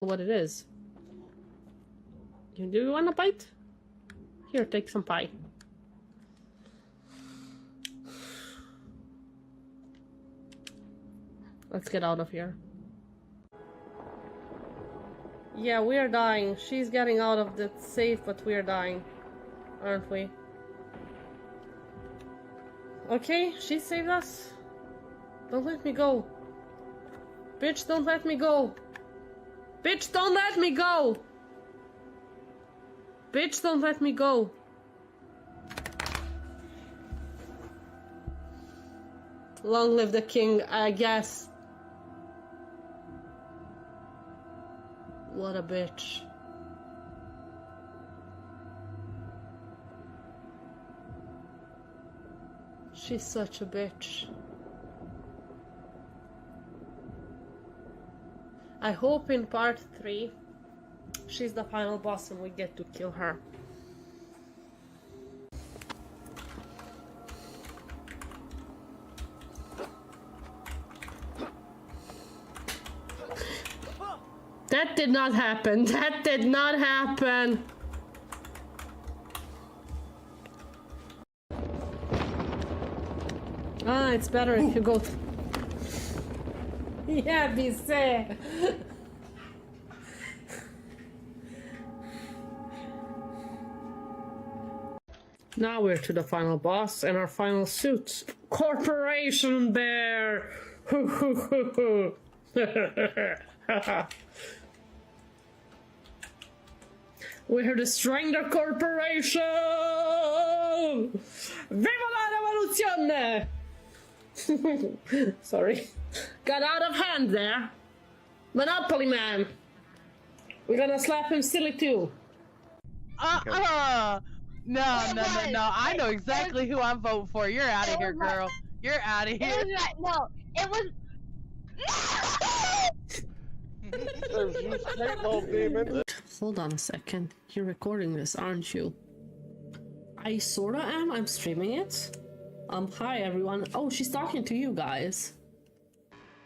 what it is. Do you want a bite? Here, take some pie. Let's get out of here. Yeah, we are dying. She's getting out of the safe, but we are dying. Aren't we? Okay, she saved us. Don't let me go. Bitch, don't let me go. Bitch, don't let me go. Bitch, don't let me go. Long live the king, I guess. What a bitch. She's such a bitch. I hope in part 3 she's the final boss and we get to kill her. That did not happen. That did not happen. Ah, it's better if you go. Yeah, be safe. Now we're to the final boss and our final suits. Corporation Bear! We're destroying the corporation! Viva la revoluzione! Sorry. Got out of hand there. Monopoly Man. We're gonna slap him silly too. No. I know exactly who I'm voting for. You're out of here, girl. You're out of here. It was Hold on a second. You're recording this, aren't you? I sorta am. I'm streaming it. Hi everyone. Oh, she's talking to you guys.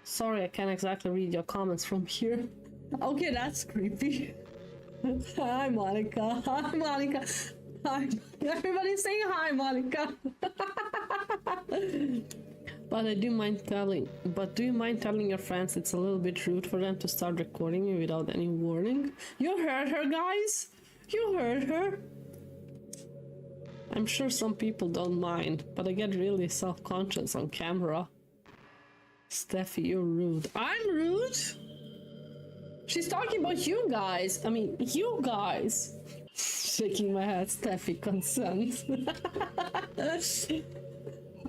Sorry, I can't exactly read your comments from here. Okay, that's creepy. Hi, Monica. Hi, Monica. Hi. Everybody's saying hi, Monica. But do you mind telling your friends it's a little bit rude for them to start recording me without any warning? You heard her, guys? You heard her? I'm sure some people don't mind, but I get really self-conscious on camera. Steffi, you're rude. I'm rude? She's talking about you guys. I mean, you guys. Shaking my head, Steffi, consent.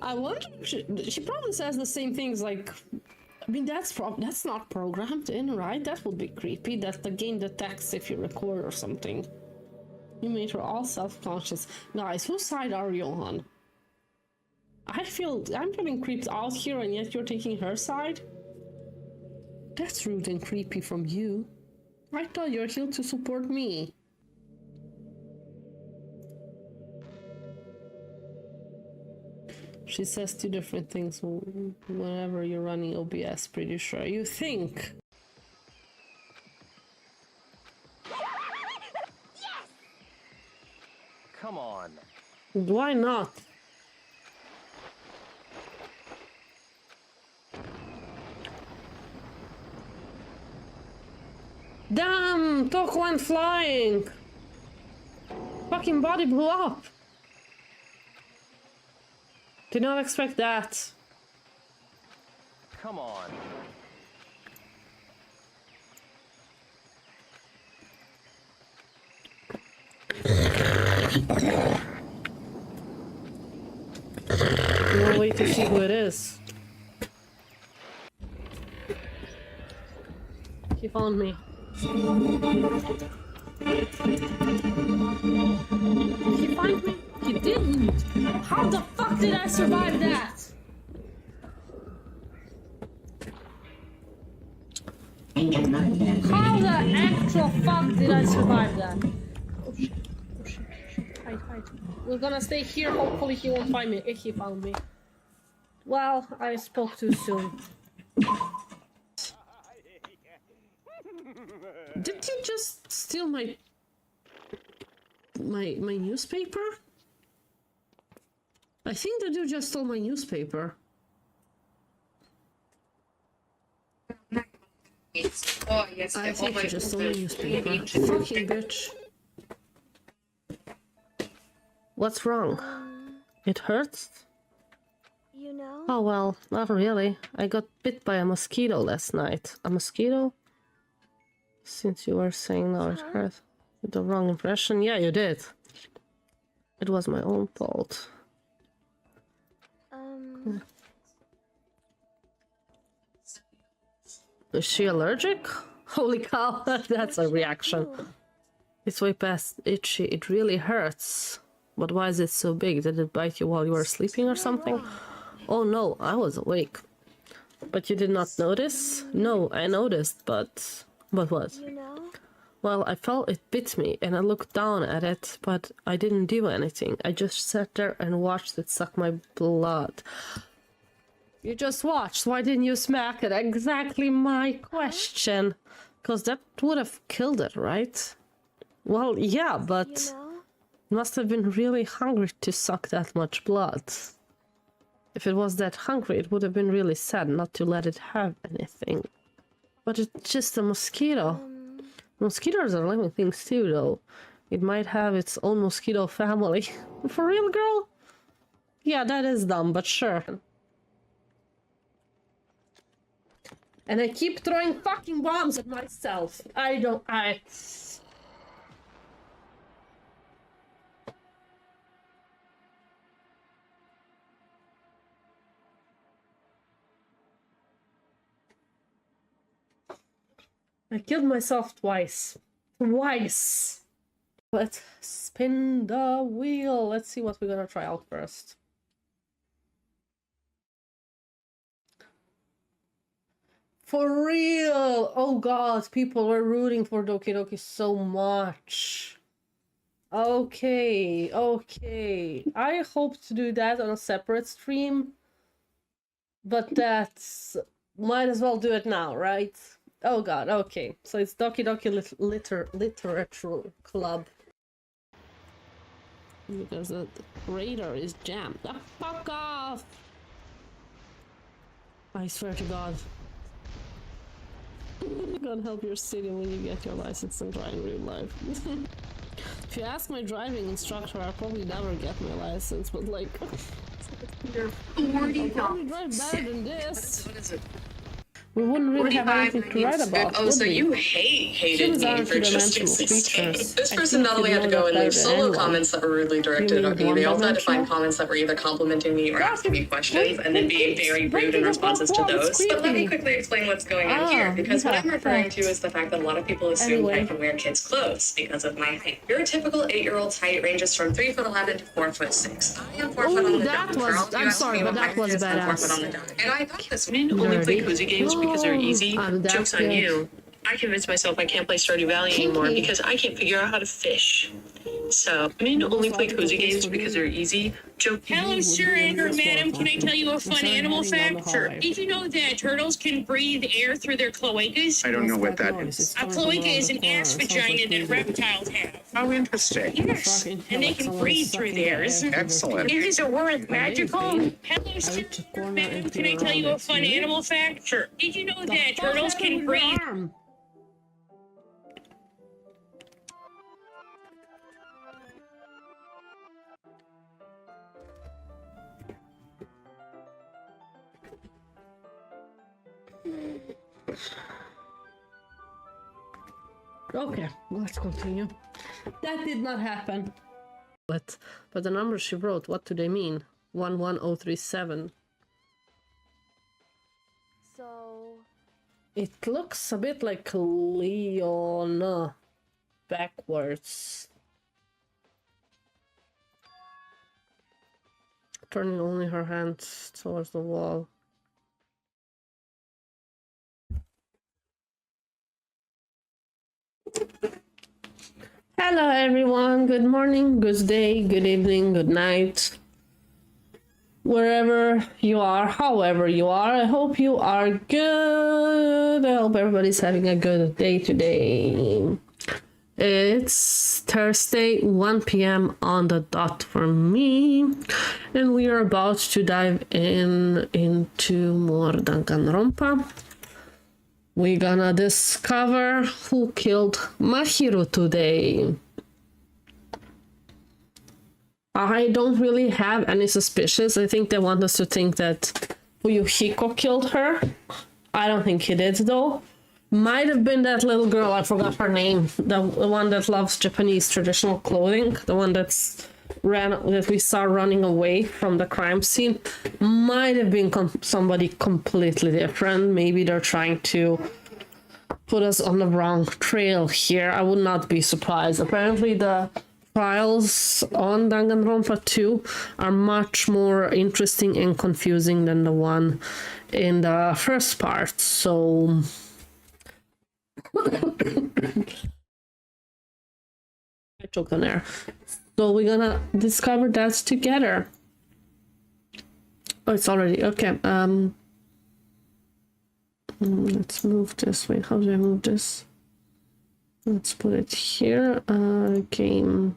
I wonder, she probably says the same things like, I mean, that's not programmed in, right? That would be creepy, that the game detects if you record or something. You made her all self-conscious. Guys, whose side are you on? I'm feeling creeped out here and yet you're taking her side? That's rude and creepy from you. I thought you're here to support me. She says two different things whenever you're running OBS, pretty sure. You think? Yes! Come on. Why not? Damn! Talk went flying! Fucking body blew up! Did not expect that. Come on. We'll wait to see who it is. He found me. Did he find me? He didn't! How the fuck did I survive that? How the actual fuck did I survive that? Oh shit, oh shit, hide. We're gonna stay here, hopefully he won't find me. He found me. Well, I spoke too soon. Did you just steal my newspaper? I think that you just stole my newspaper. Oh, yes, I think you just stole my newspaper. Fucking bitch. What's wrong? It hurts? You know? Oh well, not really. I got bit by a mosquito last night. A mosquito? Since you were saying now it hurt. With the wrong impression? Yeah, you did. It was my own fault. Is she allergic? Holy cow, that's a reaction. It's way past itchy. It really hurts. But why is it so big? Did it bite you while you were sleeping or something? Oh no, I was awake. But you did not notice? No, I noticed, but... But what? You know? Well, I felt it bit me, and I looked down at it, but I didn't do anything. I just sat there and watched it suck my blood. You just watched. Why didn't you smack it? Exactly my question. Because that would have killed it, right? Well, yeah, but... You know? It must have been really hungry to suck that much blood. If it was that hungry, it would have been really sad not to let it have anything. But it's just a mosquito. Mosquitoes are living things too, though. It might have its own mosquito family. For real, girl? Yeah, that is dumb, but sure. And I keep throwing fucking bombs at myself. I killed myself twice. Twice! Let's spin the wheel. Let's see what we're gonna try out first. For real! Oh god, people were rooting for Doki Doki so much. Okay, okay. I hope to do that on a separate stream. But that's... Might as well do it now, right? Oh god, okay. So it's Doki Doki Literature Club. Because the radar is jammed. The fuck off! I swear to god. God help your city when you get your license and try in real life. If you ask my driving instructor, I'll probably never get my license, but like... You're I'll probably drive better than this. What is it? We wouldn't really have anything to write about. Oh, so would we? you hated Humans me aren't for just two-dimensional existing. creatures. This I person think not only you'd had to know go that and better leave than solo anyone. comments that were rudely directed mean at me, they also had to find one-dimensional? comments that were either complimenting me or asking me questions, and then being very rude in responses to those. But let me quickly explain what's going on here, because what I'm referring to is the fact that a lot of people assume that I can wear kids' clothes because of my height. Your typical 8-year-old's height ranges from 3'11" to 4'6". I am 4 foot on the dot. For all of you I'm sorry, asking but what that my was height is, I'm 4 foot on badass. the dot. And I thought this men only play cozy games because they're easy. Joke's on you. I convinced myself I can't play Stardew Valley anymore because I can't figure out how to fish. So, men only play cozy games because they're easy. Joke. Hello, sir and or madam. Can I tell you a fun animal fact? Sure. Did you know that turtles can breathe air through their cloacas? I don't know what that is. A cloaca is an ass vagina that reptiles have. How interesting. Yes, and they can breathe through theirs. Excellent. Is the word magical? Hello, sir and or madam. Can I tell you a fun animal fact? Sure. Did you know that turtles can breathe? Okay, let's continue. That did not happen. But the numbers she wrote, what do they mean? 11037. So... It looks a bit like Leona backwards. Turning only her hands towards the wall. Hello everyone, good morning, good day, good evening, good night. wherever you are, however you are. I hope you are good. I hope everybody's having a good day today. It's Thursday, 1 p.m. on the dot for me, and we are about to dive into more Danganronpa. We're gonna discover who killed Mahiro today. I don't really have any suspicions. I think they want us to think that Fuyuhiko killed her. I don't think he did, though. Might have been that little girl, I forgot her name, the one that loves Japanese traditional clothing, the one that we saw running away from the crime scene. Might have been somebody completely different. Maybe they're trying to put us on the wrong trail here. I would not be surprised. Apparently the trials on Danganronpa 2 are much more interesting and confusing than the one in the first part, so I choked on air. So we're gonna discover that together. Oh, it's already okay. Let's move this. Wait, how do I move this? Let's put it here. Game.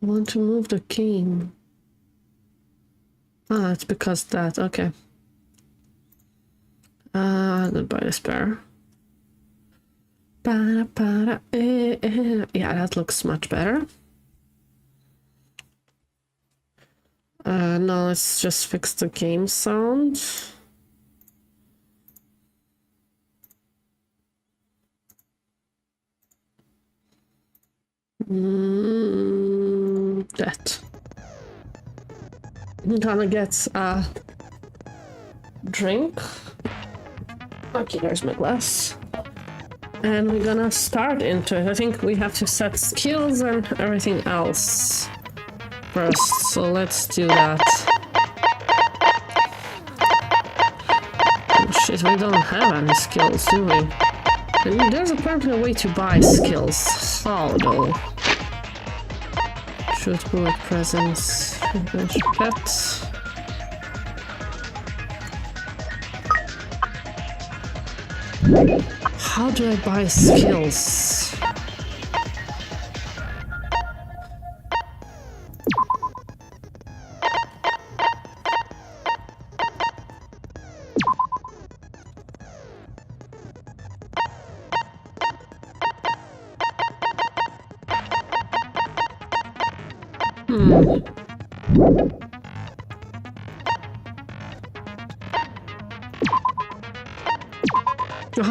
I want to move the game. Ah, it's because that. Okay. Goodbye despair. Yeah, that looks much better. No, let's just fix the game sound. That. I'm gonna get a drink. Okay, there's my glass. And we're gonna start into it. I think we have to set skills and everything else first, so let's do that. Oh shit, we don't have any skills, do we? And there's apparently a way to buy skills. How though? Shoot, bullet, presence, pet. How do I buy skills?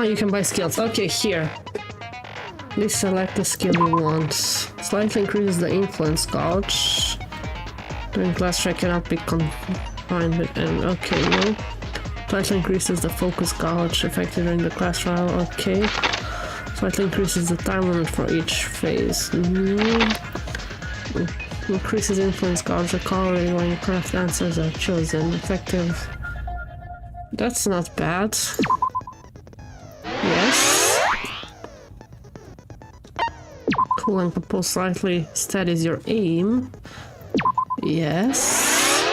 You can buy skills. Okay, here. Please select the skill you want. Slightly increases the influence gauge. During class track cannot be combined with an. Okay, no. Slightly increases the focus gauge effective during the class trial. Okay. Slightly increases the time limit for each phase. Increases influence gauge recovery when correct answers are chosen. Effective. That's not bad. Yes. Cool and compose slightly steadies your aim. Yes.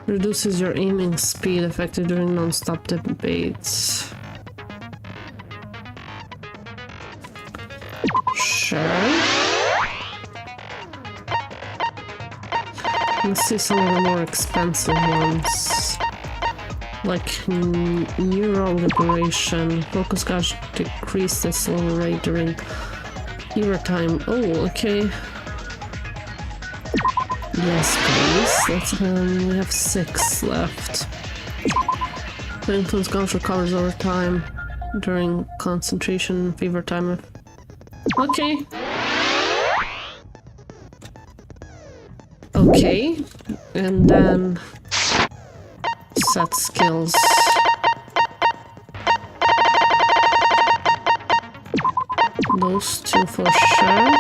Reduces your aiming speed effective during non-stop debates. Sure. Let's see some of the more expensive ones. Like neural liberation, focus gauge decrease the slow rate during hero time. Oh, okay. Yes, please. Let's we have 6 left. The influence gauge recovers over time during concentration fever time. Okay. Okay, and then set skills. Those 2 for sure.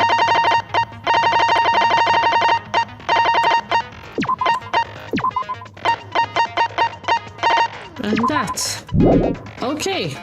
And that. Okay.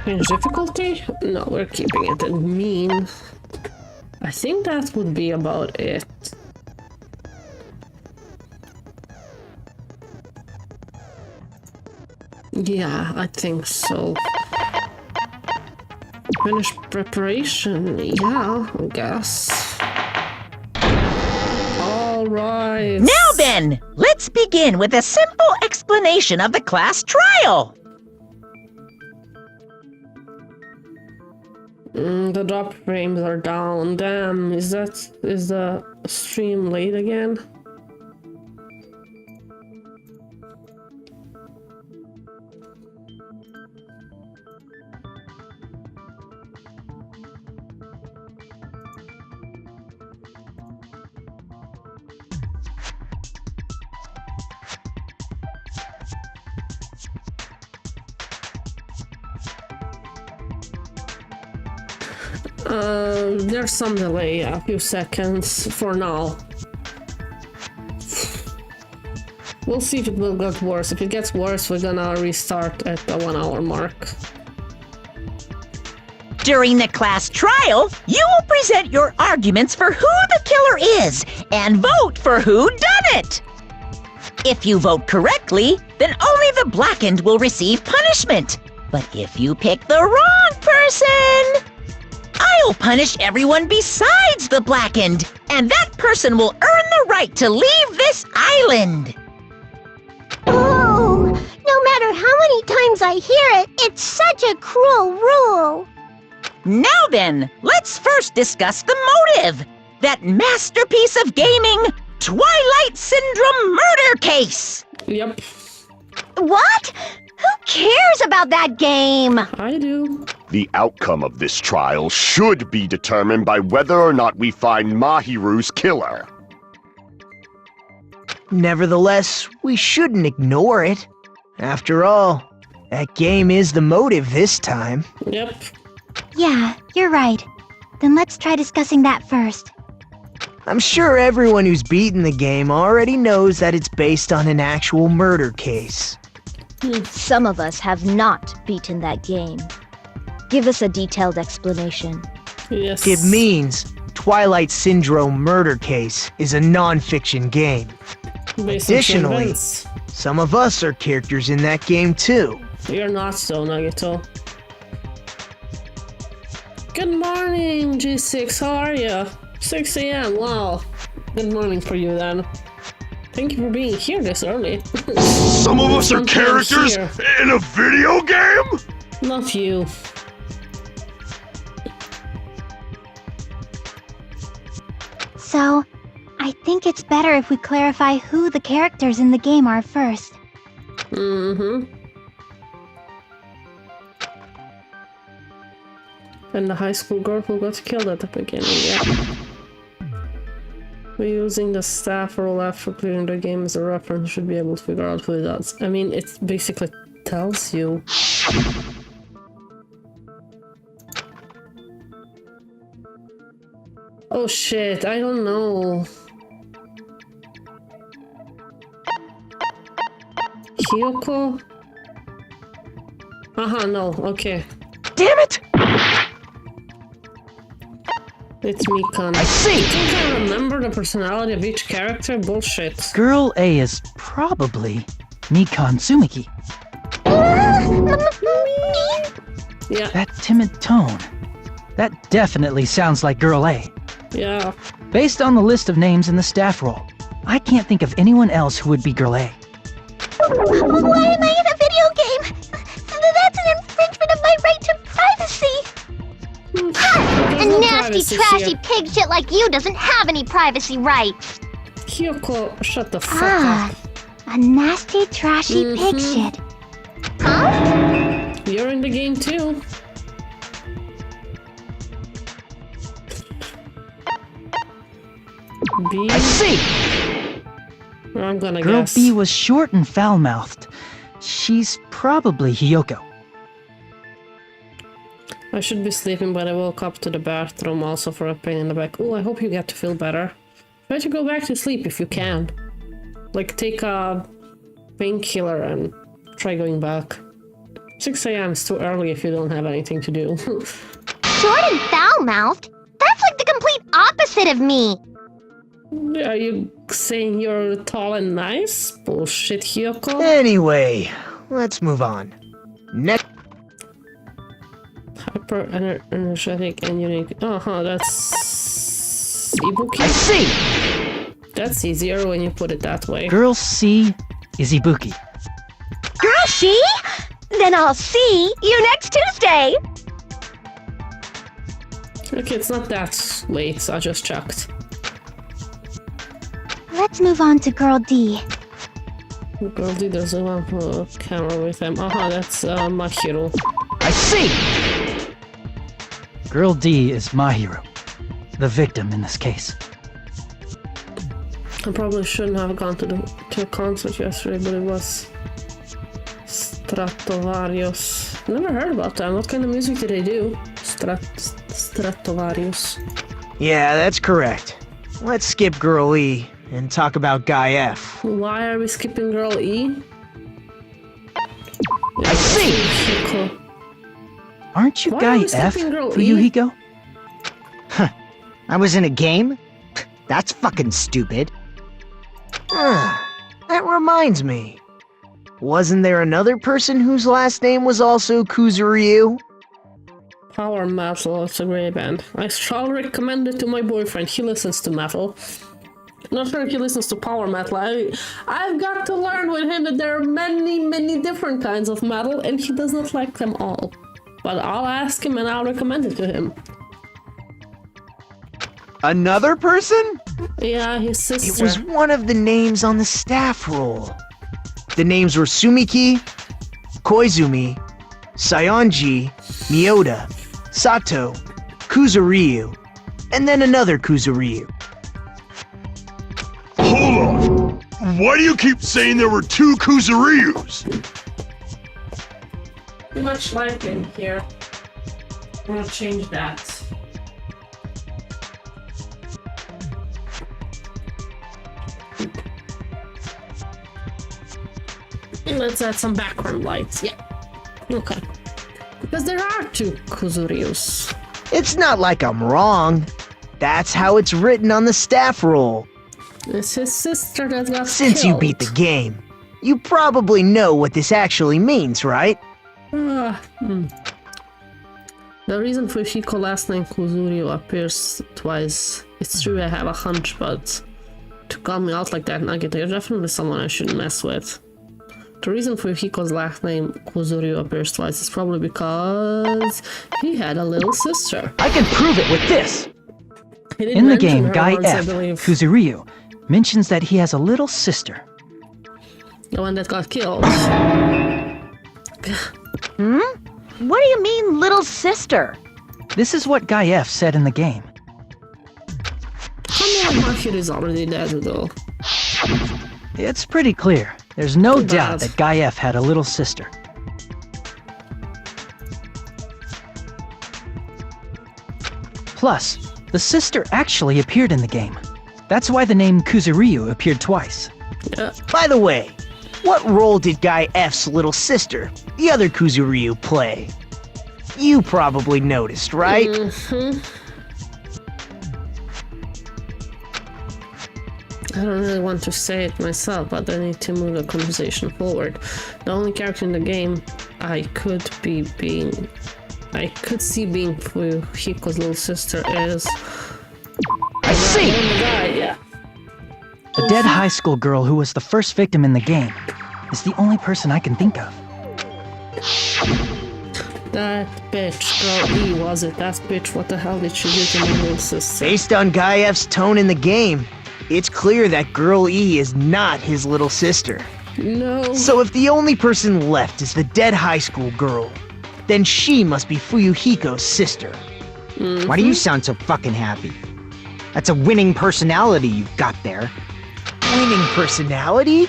Change difficulty? No, we're keeping it at mean. I think that would be about it. Yeah, I think so. Finish preparation, yeah, I guess. Alright. Now then, let's begin with a simple explanation of the class trial. The drop frames are down. Damn, is the stream late again? There's some delay, a few seconds for now. We'll see if it will get worse. If it gets worse, we're gonna restart at the 1 hour mark. During the class trial, you will present your arguments for who the killer is and vote for who done it. If you vote correctly, then only the blackened will receive punishment. But if you pick the wrong person, I'll punish everyone besides the blackened, and that person will earn the right to leave this island. Oh, no matter how many times I hear it, it's such a cruel rule. Now then, let's first discuss the motive. That masterpiece of gaming, Twilight Syndrome murder case. Yep, What? Who cares about that game? I do. The outcome of this trial should be determined by whether or not we find Mahiru's killer. Nevertheless, we shouldn't ignore it. After all, that game is the motive this time. Yep. Yeah, you're right. Then let's try discussing that first. I'm sure everyone who's beaten the game already knows that it's based on an actual murder case. Some of us have not beaten that game. Give us a detailed explanation. Yes. It means Twilight Syndrome Murder Case is a non-fiction game. Based on Additionally, events. some of us are characters in that game too. You're not so, Nagito. Good morning, G6. How are you? 6 a.m. Wow. Good morning for you then. Thank you for being here this early. Some of us are Sometimes characters here. in a video game? Not you. So, I think it's better if we clarify who the characters in the game are first. Mm-hmm. And the high school girl who got killed at the beginning, yeah. We're using the staff role after clearing the game as a reference. Should be able to figure out who it does. I mean, it basically tells you. Oh shit, I don't know. Kyoko? No, okay. Damn it! It's Mikan. I see! You think I remember the personality of each character? Bullshit. Girl A is probably Mikan Tsumiki. Yeah, That timid tone. That definitely sounds like Girl A. yeah. Based on the list of names in the staff roll, I can't think of anyone else who would be Girl A. Why am I in a video game? That's an infringement of my right to privacy. There's A no nasty, privacy trashy here. pig shit like you doesn't have any privacy rights. Kyoko, shut the fuck Ah, up. a nasty, trashy pig shit. Huh? You're in the game too. B? I see! I'm gonna Girl guess. B was short and foul-mouthed. She's probably Hiyoko. I should be sleeping, but I woke up to the bathroom also for a pain in the back. Oh, I hope you get to feel better. Try to go back to sleep if you can. Like, take a painkiller and try going back. 6 a.m. is too early if you don't have anything to do. Short and foul-mouthed? That's like the complete opposite of me. Are you saying you're tall and nice? Bullshit, Hyoko. Anyway, let's move on. Next. Hyper energetic and unique. That's Ibuki. I see! That's easier when you put it that way. Girl C is Ibuki. Girl, see? Then I'll see you next Tuesday. Okay, it's not that late, so I just checked. Let's move on to Girl D. Girl D, there's a one camera with him. That's Mahiro. I see! Girl D is Mahiro, the victim in this case. I probably shouldn't have gone to a concert yesterday, but it was Stratovarius. Never heard about them. What kind of music do they do? Stratovarius. Yeah, that's correct. Let's skip Girl E and talk about Guy F. Why are we skipping Girl E? I see! Aren't you Why Guy are we F, skipping Girl E? Fuyuhiko? I was in a game? That's fucking stupid. That reminds me. Wasn't there another person whose last name was also Kuzuryu? Power Metal, it's a great band. I strongly recommend it to my boyfriend. He listens to metal. Not sure if he listens to power metal. I've got to learn with him that there are many different kinds of metal, and he does not like them all. But I'll ask him and I'll recommend it to him. Another person? Yeah, his sister. It was one of the names on the staff roll. The names were Sumiki, Koizumi, Sayonji, Miyoda, Sato, Kuzuryu, and then another Kuzuryu. Hold on! Why do you keep saying there were 2 Kuzuryus? Too much light in here. I'm gonna change that. Let's add some background lights. Yeah. Okay. Because there are 2 Kuzuryus. It's not like I'm wrong. That's how it's written on the staff roll. It's his sister that got Since killed. you beat the game, you probably know what this actually means, right? The reason for Hiko last name Kuzuryu appears twice. It's true I have a hunch, but to call me out like that, Nugget, you're definitely someone I shouldn't mess with. The reason for Hiko's last name Kuzuryu appears twice is probably because he had a little sister. I can prove it with this! In the game, Guy once, F, Kuzuryu, mentions that he has a little sister. The one that got killed. What do you mean, little sister? This is what Guy F said in the game. How many Mahiro is already dead though? It's pretty clear. There's no Too doubt bad. that Guy F had a little sister. Plus, the sister actually appeared in the game. That's why the name Kuzuryu appeared twice. Yeah. By the way, what role did Guy F's little sister, the other Kuzuryu, play? You probably noticed, right? I don't really want to say it myself, but I need to move the conversation forward. The only character in the game I could see being Hiko's little sister is... I see! Yeah. The dead high school girl who was the first victim in the game is the only person I can think of. That bitch, Girl E, was it? That bitch, what the hell did she do to my little sister? Based on Guy F's tone in the game, it's clear that Girl E is not his little sister. No. So if the only person left is the dead high school girl, then she must be Fuyuhiko's sister. Why do you sound so fucking happy? That's a winning personality you've got there. Winning personality?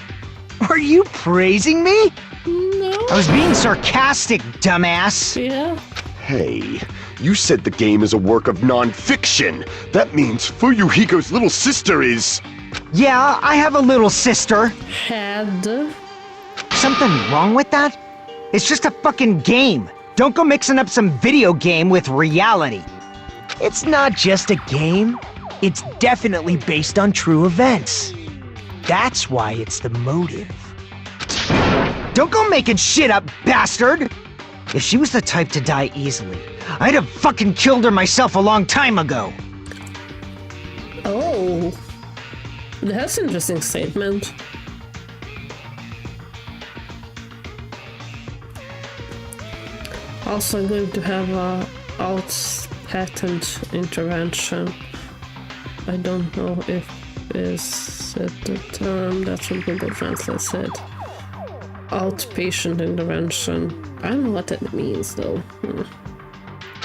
Are you praising me? No. I was being sarcastic, dumbass. Yeah. Hey, you said the game is a work of non-fiction. That means Fuyuhiko's little sister is... Yeah, I have a little sister. Had. Something wrong with that? It's just a fucking game. Don't go mixing up some video game with reality. It's not just a game. It's definitely based on true events. That's why it's the motive. Don't go making shit up, bastard! If she was the type to die easily, I'd have fucking killed her myself a long time ago. Oh, that's an interesting statement. Also, I'm going to have a out-patent intervention. I don't know if is it the term that's what Google Translate said. Outpatient intervention. I don't know what that means though.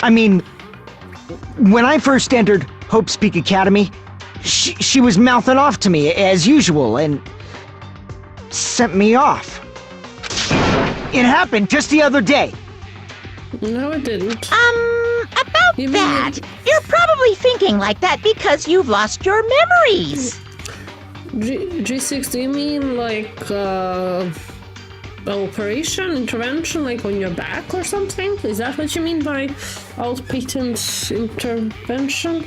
I mean, when I first entered Hope Speak Academy, she was mouthing off to me as usual and sent me off. It happened just the other day. No, it didn't. About that, you're probably thinking like that because you've lost your memories. G6, do you mean like operation, intervention, like on your back or something? Is that what you mean by outpatient intervention?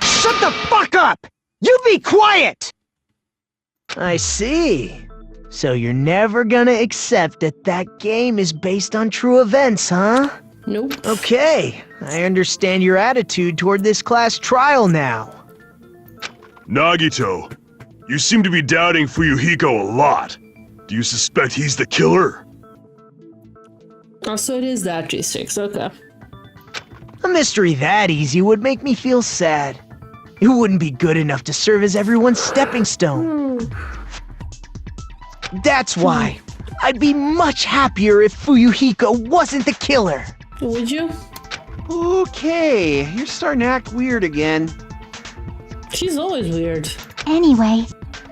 Shut the fuck up! You be quiet! I see. So you're never gonna accept that that game is based on true events, huh? Nope. Okay, I understand your attitude toward this class trial now. Nagito, you seem to be doubting Fuyuhiko a lot. Do you suspect he's the killer? Oh, so it is that G6, okay. A mystery that easy would make me feel sad. It wouldn't be good enough to serve as everyone's stepping stone. That's why I'd be much happier if Fuyuhiko wasn't the killer. Would you? Okay, you're starting to act weird again. She's always weird. Anyway,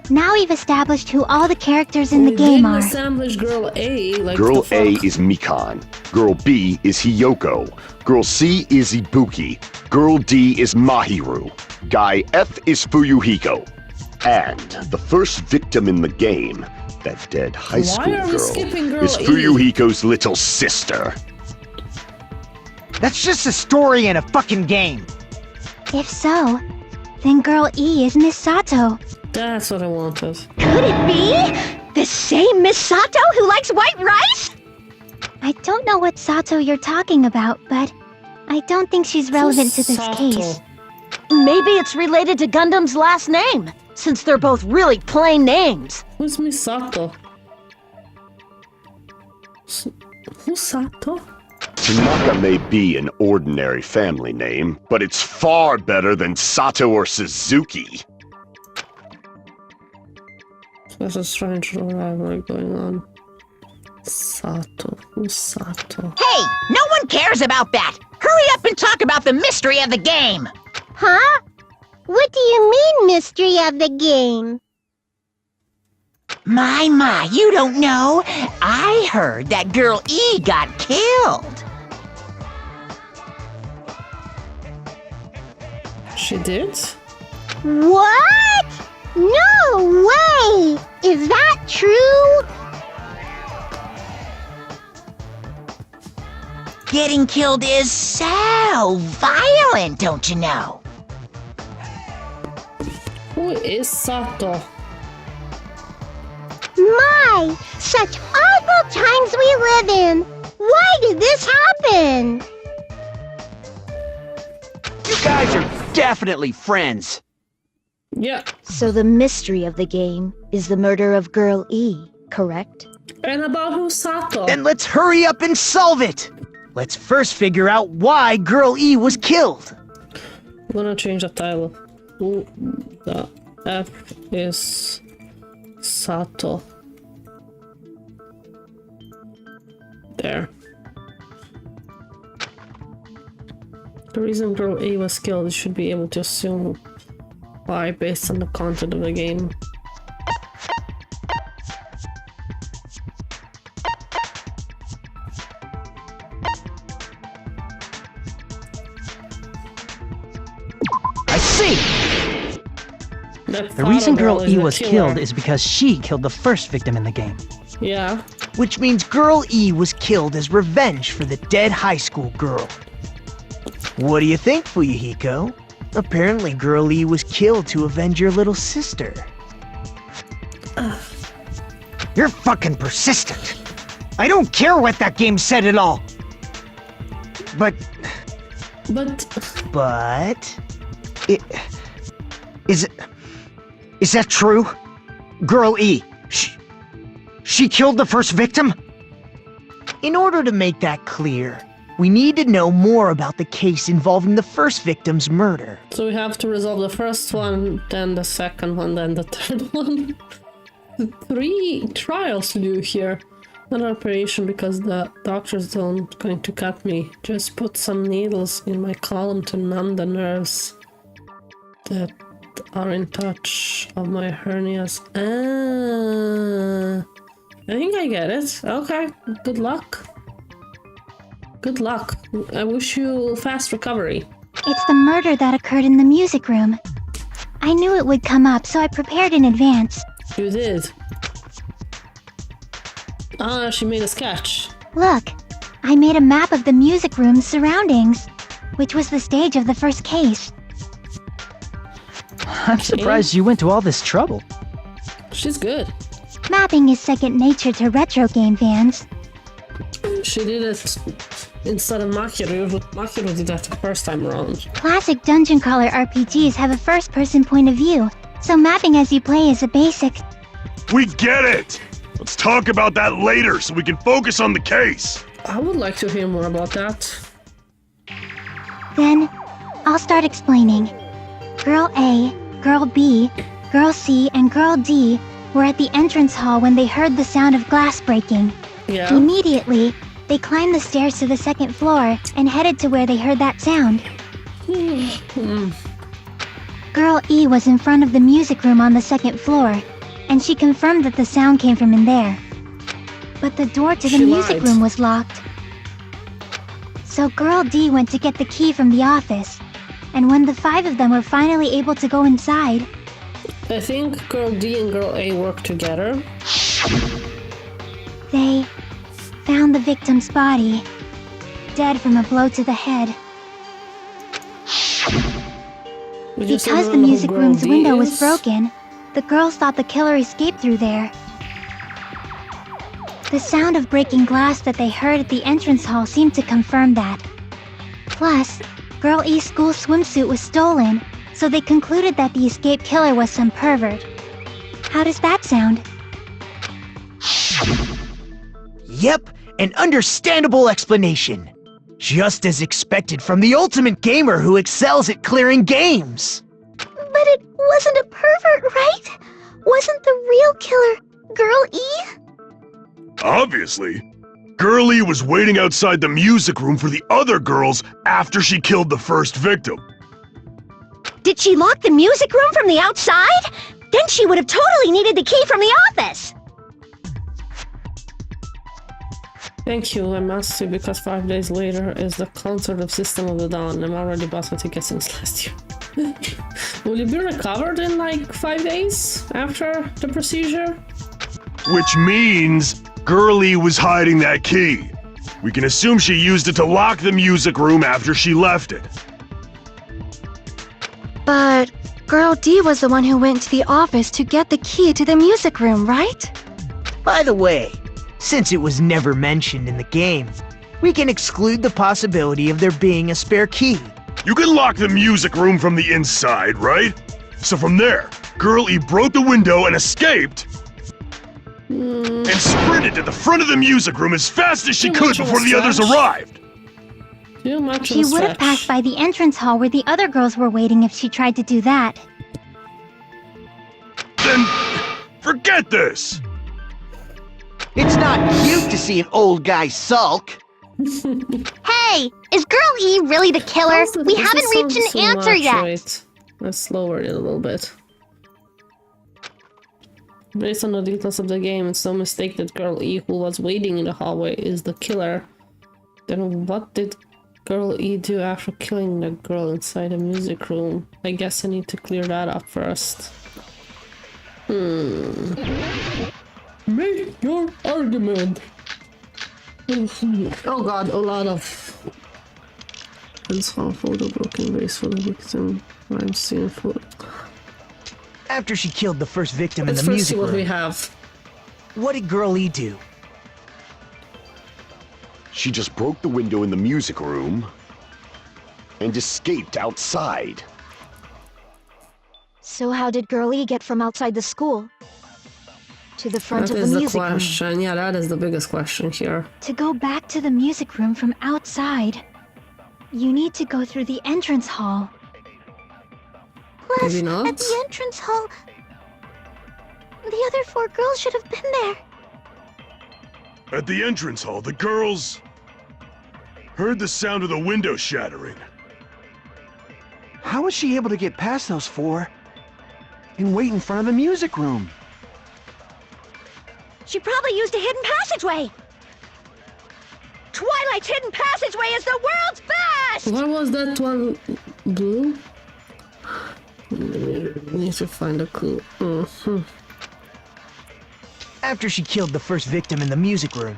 now we've established who all the characters in the game are. Establish Girl A, like Girl A is Mikan. Girl B is Hiyoko. Girl C is Ibuki. Girl D is Mahiru. Guy F is Fuyuhiko. And the first victim in the game, that dead high school girl, is Fuyuhiko's little sister. That's just a story in a fucking game. If so, then Girl E is Miss Sato. That's what I wanted. Could it be the same Miss Sato who likes white rice? I don't know what Sato you're talking about, but I don't think she's relevant to this case. Maybe it's related to Gundam's last name, since they're both really plain names. Who's Miss Sato? Who's Sato? Tanaka may be an ordinary family name, but it's far better than Sato or Suzuki. There's a strange rivalry going on. Sato. Who's Sato? Hey, no one cares about that! Hurry up and talk about the mystery of the game! Huh? What do you mean, mystery of the game? My, you don't know? I heard that Girl E got killed. She did? What? No way! Is that true? Getting killed is so violent, don't you know? Who is Sato? My, such awful times we live in! Why did this happen? You guys are definitely friends. Yeah. So the mystery of the game is the murder of Girl E, correct? And about who's Sato? Then let's hurry up and solve it! Let's first figure out why Girl E was killed. I'm gonna change the title. Who the F is Sato? There. The reason Girl A was killed, you should be able to assume why based on the content of the game. I see! The reason Girl E was killed is because she killed the first victim in the game. Yeah. Which means Girl E was killed as revenge for the dead high school girl. What do you think, Fuyuhiko? Apparently Girl E was killed to avenge your little sister. You're fucking persistent. I don't care what that game said at all. But... Is that true? Girl E, she killed the first victim? In order to make that clear, we need to know more about the case involving the first victim's murder. So we have to resolve the first one, then the second one, then the third one. 3 trials to do here. Another operation because the doctors don't going to cut me. Just put some needles in my column to numb the nerves that are in touch of my hernias. I think I get it. Okay, good luck. Good luck. I wish you fast recovery. It's the murder that occurred in the music room. I knew it would come up, so I prepared in advance. You did. Ah, she made a sketch. Look, I made a map of the music room's surroundings, which was the stage of the first case. I'm surprised you went to all this trouble. She's good. Mapping is second nature to retro game fans. She did it instead of Makiru. Makiru did that the first time around. Classic dungeon crawler RPGs have a first-person point of view, so mapping as you play is a basic. We get it! Let's talk about that later so we can focus on the case. I would like to hear more about that. Then, I'll start explaining. Girl A, Girl B, Girl C, and Girl D were at the entrance hall when they heard the sound of glass breaking. Yeah. Immediately, they climbed the stairs to the second floor and headed to where they heard that sound. Girl E was in front of the music room on the second floor, and she confirmed that the sound came from in there. But the door to the music room was locked. So Girl D went to get the key from the office, and when the 5 of them were finally able to go inside... I think Girl D and Girl A work together. They found the victim's body, dead from a blow to the head. Because the music room's window was broken, the girls thought the killer escaped through there. The sound of breaking glass that they heard at the entrance hall seemed to confirm that. Plus, Girl E's school swimsuit was stolen, so they concluded that the escaped killer was some pervert. How does that sound? Yep, an understandable explanation. Just as expected from the ultimate gamer who excels at clearing games. But it wasn't a pervert, right? Wasn't the real killer Girl E? Obviously. Girl E was waiting outside the music room for the other girls after she killed the first victim. Did she lock the music room from the outside? Then she would have totally needed the key from the office. Thank you, I must say, because 5 days later is the concert of System of the Dawn. I'm already bought my tickets since last year. Will you be recovered in like 5 days after the procedure? Which means Girl E was hiding that key. We can assume she used it to lock the music room after she left it. But Girl D was the one who went to the office to get the key to the music room, right? By the way, since it was never mentioned in the game, we can exclude the possibility of there being a spare key. You can lock the music room from the inside, right? So from there, Girl E broke the window and escaped, and sprinted to the front of the music room as fast as she could before the others arrived. She would have passed by the entrance hall where the other girls were waiting if she tried to do that. Then, forget this! It's not cute to see an old guy sulk. Hey! Is Girl E really the killer? We haven't reached an answer yet! Wait, let's lower it a little bit. Based on the details of the game, it's no mistake that Girl E, who was waiting in the hallway, is the killer. Then what did Girl E do after killing the girl inside the music room? I guess I need to clear that up first. Make your argument. Oh god, a lot of... It's harmful, the broken base for the victim. I'm seeing for... After she killed the first victim in Let's the first music see what room, we have. what did Girl E do? She just broke the window in the music room and escaped outside. So how did Girl E get from outside the school to the front That of is the the music room? question. Yeah, that is the biggest question here. To go back to the music room from outside, you need to go through the entrance hall. Plus, Maybe not. at the entrance hall, the other 4 girls should have been there. At the entrance hall, the girls heard the sound of the window shattering. How was she able to get past those 4 and wait in front of the music room? She probably used a hidden passageway! Twilight's hidden passageway is the world's best! What was that one? Blue? Need to find a clue. After she killed the first victim in the music room,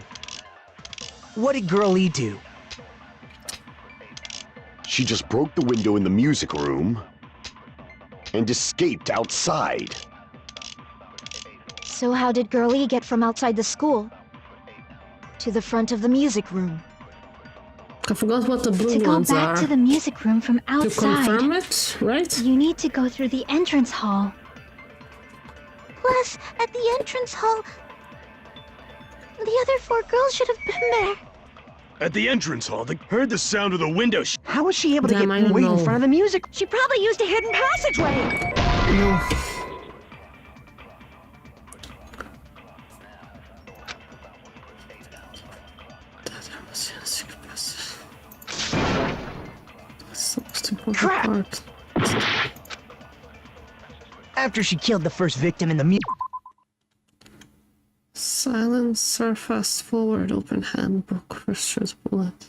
what did Girl E do? She just broke the window in the music room and escaped outside. So how did Girl E get from outside the school to the front of the music room? I forgot what the blue To go ones back are. to the music room from To outside, confirm it, right? you need to go through the entrance hall. Plus, at the entrance hall, the other 4 girls should have been there. At the entrance hall, they heard the sound of the window How was she able to Damn, get I don't wait in know. front of the music? She probably used a hidden passageway! No. That's the most important part. After she killed the first victim in the music... Silencer, fast forward, open handbook, first choice bullet.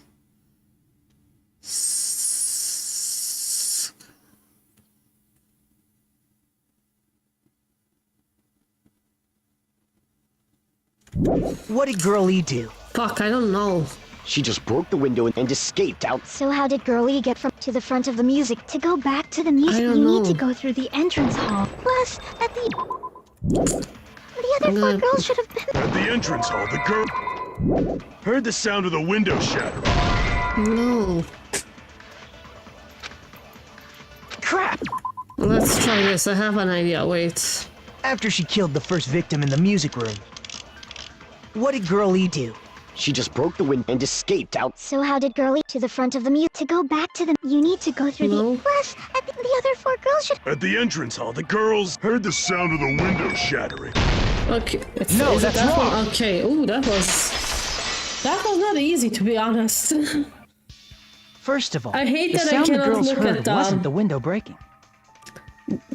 What did Girl E do? Fuck, I don't know. She just broke the window and escaped out. So how did Girl E get from to the front of the music? To go back to the music, don't you need to know. go through the entrance hall. Plus, at the other 4 gonna- girls should have been At the entrance hall, the girl heard the sound of the window shattering. No. Crap! Let's try this. I have an idea. Wait. After she killed the first victim in the music room, what did Girl E do? She just broke the window and escaped out. So how did Girl E to the front of the music? To go back to the, you need to go through No. the. Plus, at the other 4 girls should. At the entrance hall, the girls heard the sound of the window shattering. Okay. No, is it that's that wrong. one? Okay. Ooh, that was not easy, to be honest. First of all, I hate the that I sound the cannot girls look heard at wasn't the window breaking.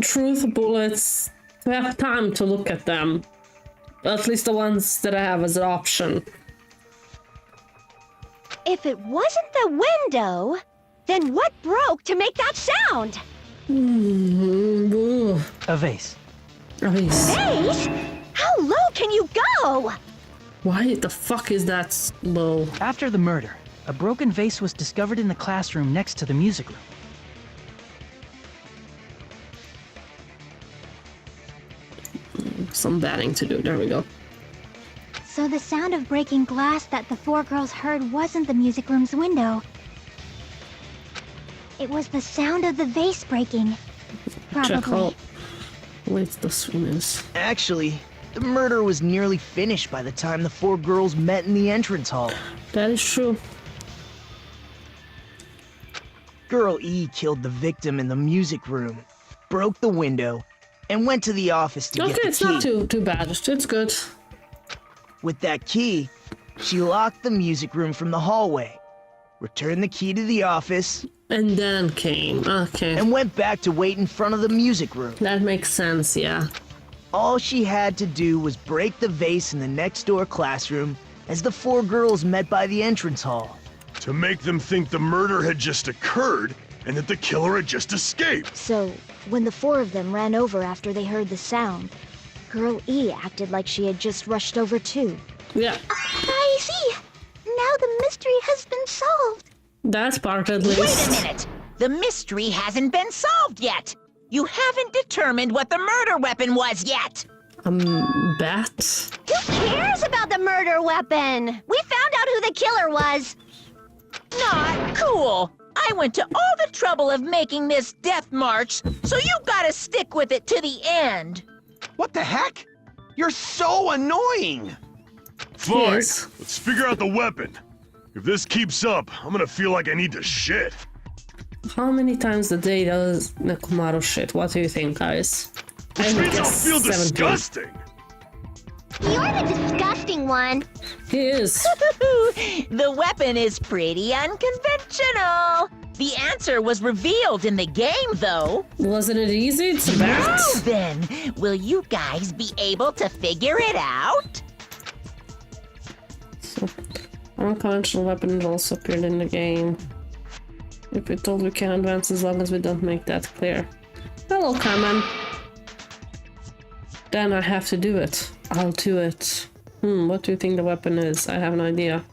truth bullets. To have time to look at them. At least the ones that I have as an option. If it wasn't the window, then what broke to make that sound? A vase. A vase. Vase? How low can you go? Why the fuck is that low? After the murder, a broken vase was discovered in the classroom next to the music room. Some batting to do. There we go. So the sound of breaking glass that the 4 girls heard wasn't the music room's window. It was the sound of the vase breaking. Check Probably. out. Wait, the swim is. Actually, the murder was nearly finished by the time the 4 girls met in the entrance hall. That is true. Girl E killed the victim in the music room, broke the window, and went to the office to Okay, get the it's key. not too bad. It's good. With that key, she locked the music room from the hallway, returned the key to the office, And then came. Okay. and went back to wait in front of the music room. That makes sense, yeah. All she had to do was break the vase in the next door classroom as the 4 girls met by the entrance hall. To make them think the murder had just occurred and that the killer had just escaped. So, when the 4 of them ran over after they heard the sound, Girl E acted like she had just rushed over too. Yeah. I see. Now the mystery has been solved. That's part at least. Wait a minute! The mystery hasn't been solved yet! You haven't determined what the murder weapon was yet! Bat? Who cares about the murder weapon? We found out who the killer was. Not cool! I went to all the trouble of making this death march, so you gotta stick with it to the end! What the heck? You're so annoying! Fine, Yes. let's figure out the weapon. If this keeps up, I'm gonna feel like I need to shit. How many times a day does Nekomaru shit? What do you think, guys? Which would means I'll guess feel 17. disgusting. You're the disgusting one. He is. The weapon is pretty unconventional! The answer was revealed in the game, though. Wasn't it easy? It's a bat. Now then, will you guys be able to figure it out? So, unconventional weapon also appeared in the game. If we told we can advance as long as we don't make that clear. Hello, Carmen. Then I have to do it. I'll do it. What do you think the weapon is? I have no idea.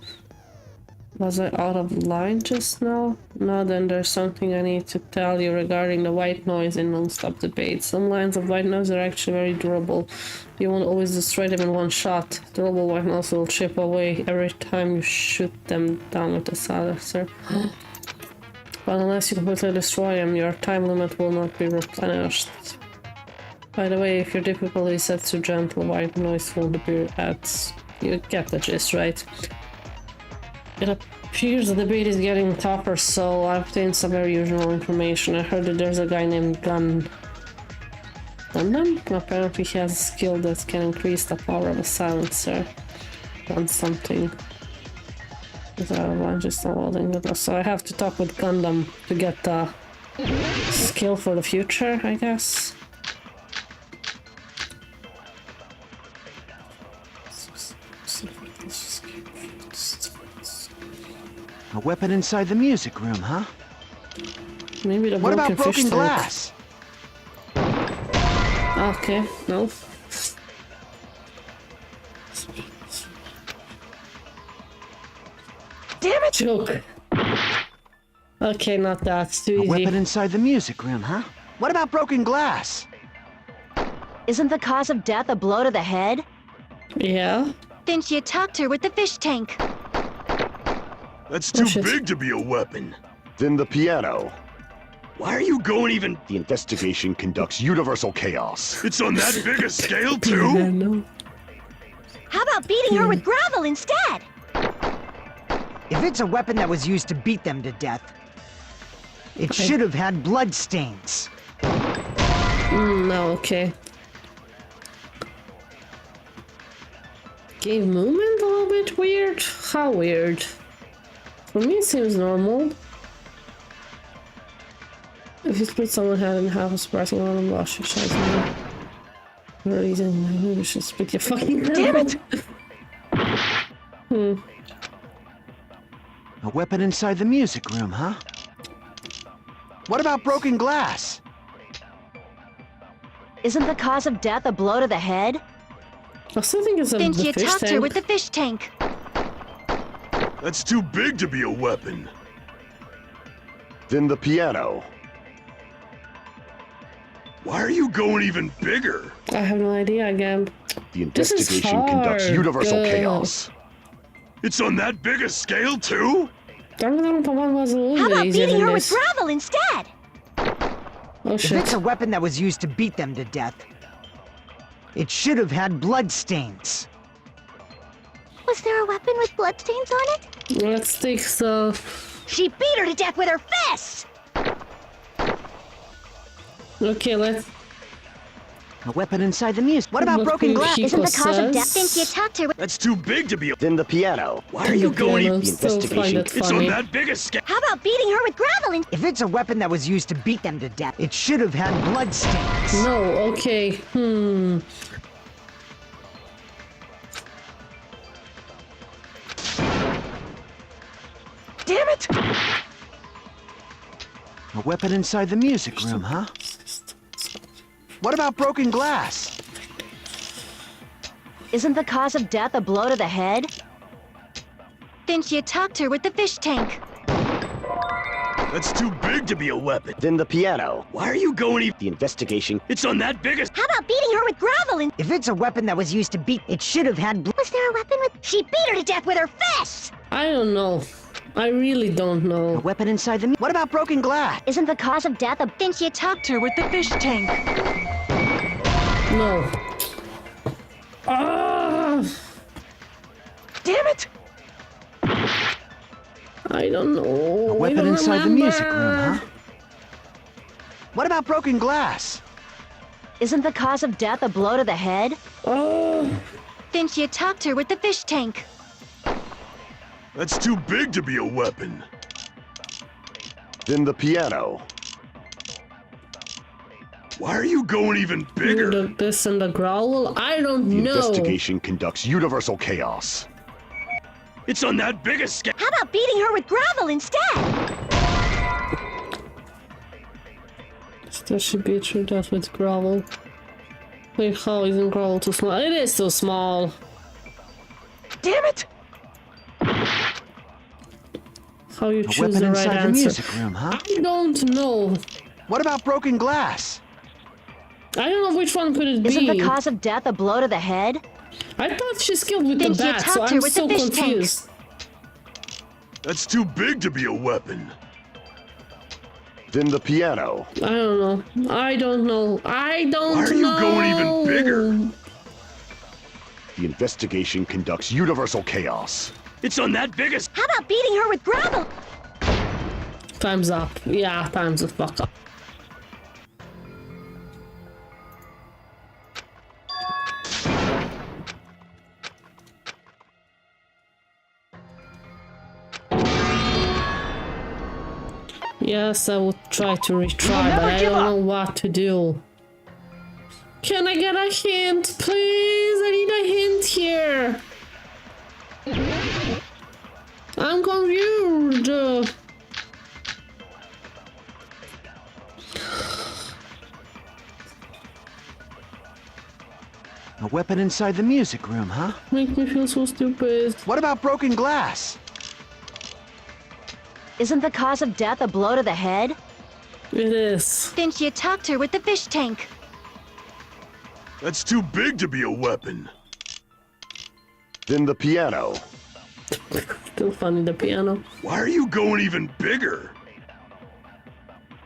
Was I out of line just now? No, then there's something I need to tell you regarding the white noise in non-stop debate. Some lines of white noise are actually very durable. You won't always destroy them in one shot. Durable white noise will chip away every time you shoot them down with a silencer. But unless you completely destroy them, your time limit will not be replenished. By the way, if your difficulty is set to gentle, white noise won't appear at... You get the gist, right? It appears the debate is getting tougher, so I've obtained some very usual information. I heard that there's a guy named Gundam? Apparently he has a skill that can increase the power of a silencer. Done something. So I have to talk with Gundam to get the skill for the future, I guess. A weapon inside the music room, huh? Maybe the What about broken broken fish glass? Tank. Okay, no. Damn it! Joke. Okay, not that. Too A easy. weapon inside the music room, huh? What about broken glass? Isn't the cause of death a blow to the head? Yeah. Then she attacked her with the fish tank. That's too big to be a weapon. Then the piano. Why are you going even... The investigation conducts universal chaos. It's on that big a scale, too? No. How about beating her with gravel instead? If it's a weapon that was used to beat them to death, it should have had blood stains. No, okay. Game movement a little bit weird? How weird? For me it seems normal. If you split someone's head in half, a surprising amount of wash, for no reason, maybe you should split your fucking head. Damn it! A weapon inside the music room, huh? What about broken glass? Isn't the cause of death a blow to the head? I still think it's Then the she fish attacked tank. her with the fish tank. That's too big to be a weapon. Then the piano. Why are you going even bigger? I have no idea again. The This is investigation conducts hard. universal chaos. It's on that big a scale, too? Danganronpa 1 was a little How bit about easier beating than her with this. gravel instead? Oh If shit. it's a weapon that was used to beat them to death, it should have had blood stains. Was there a weapon with bloodstains on it? Let's take the... She beat her to death with her fists! Okay, let's... A weapon inside the music. What about What broken glass? Hiko Isn't the cause of death? says. Then she attacked her with... That's too big to be a... Then the piano. Why are you going even... The Still find investigation. it It's on funny. that big a scale. How about beating her with gravel in... If it's a weapon that was used to beat them to death, it should have had blood stains. No, okay. Damn it! A weapon inside the music room, huh? What about broken glass? Isn't the cause of death a blow to the head? Then she attacked her with the fish tank. That's too big to be a weapon. Then the piano. Why are you going The investigation. It's on that biggest. How about beating her with gravel and... If it's a weapon that was used to beat, it should have had Was there a weapon with... She beat her to death with her fists! I don't know. I really don't a know. weapon inside the... What about broken glass? Isn't the cause of death a... Then she attacked her with the fish tank. No. Ah! Damn it! I don't know. A weapon inside the music room, huh? What about broken glass? Isn't the cause of death a blow to the head? Oh. Then she attacked her with the fish tank. That's too big to be a weapon. Then the piano. Why are you going even bigger? This and the growl? I don't The know. investigation conducts universal chaos. It's on that biggest scale. How about beating her with gravel instead? Still should be true that with growl. Wait, how isn't growl too small? It is too small. Damn it! How you A choose weapon the right inside the answer? music room, huh? I don't know. What about broken glass? I don't know which one could it Isn't be. the cause of death a blow to the head? I thought she's killed with Then the she bat, so attacked her I'm with so the fish tank. confused. That's too big to be a weapon. Then the piano. I don't know. I don't know. I don't know. Why are you going even bigger? The investigation conducts universal chaos. It's on that biggest. How about beating her with gravel? Time's up. Yeah, time's the fuck up. Yes, I would try to retry, but I don't know what to do. Can I get a hint, please? I need a hint here. I'm confused. A weapon inside the music room, huh? Make me feel so stupid. What about broken glass? Isn't the cause of death a blow to the head? It is. Then she attacked her with the fish tank. That's too big to be a weapon. Then the piano. Still funny, the piano. Why are you going even bigger?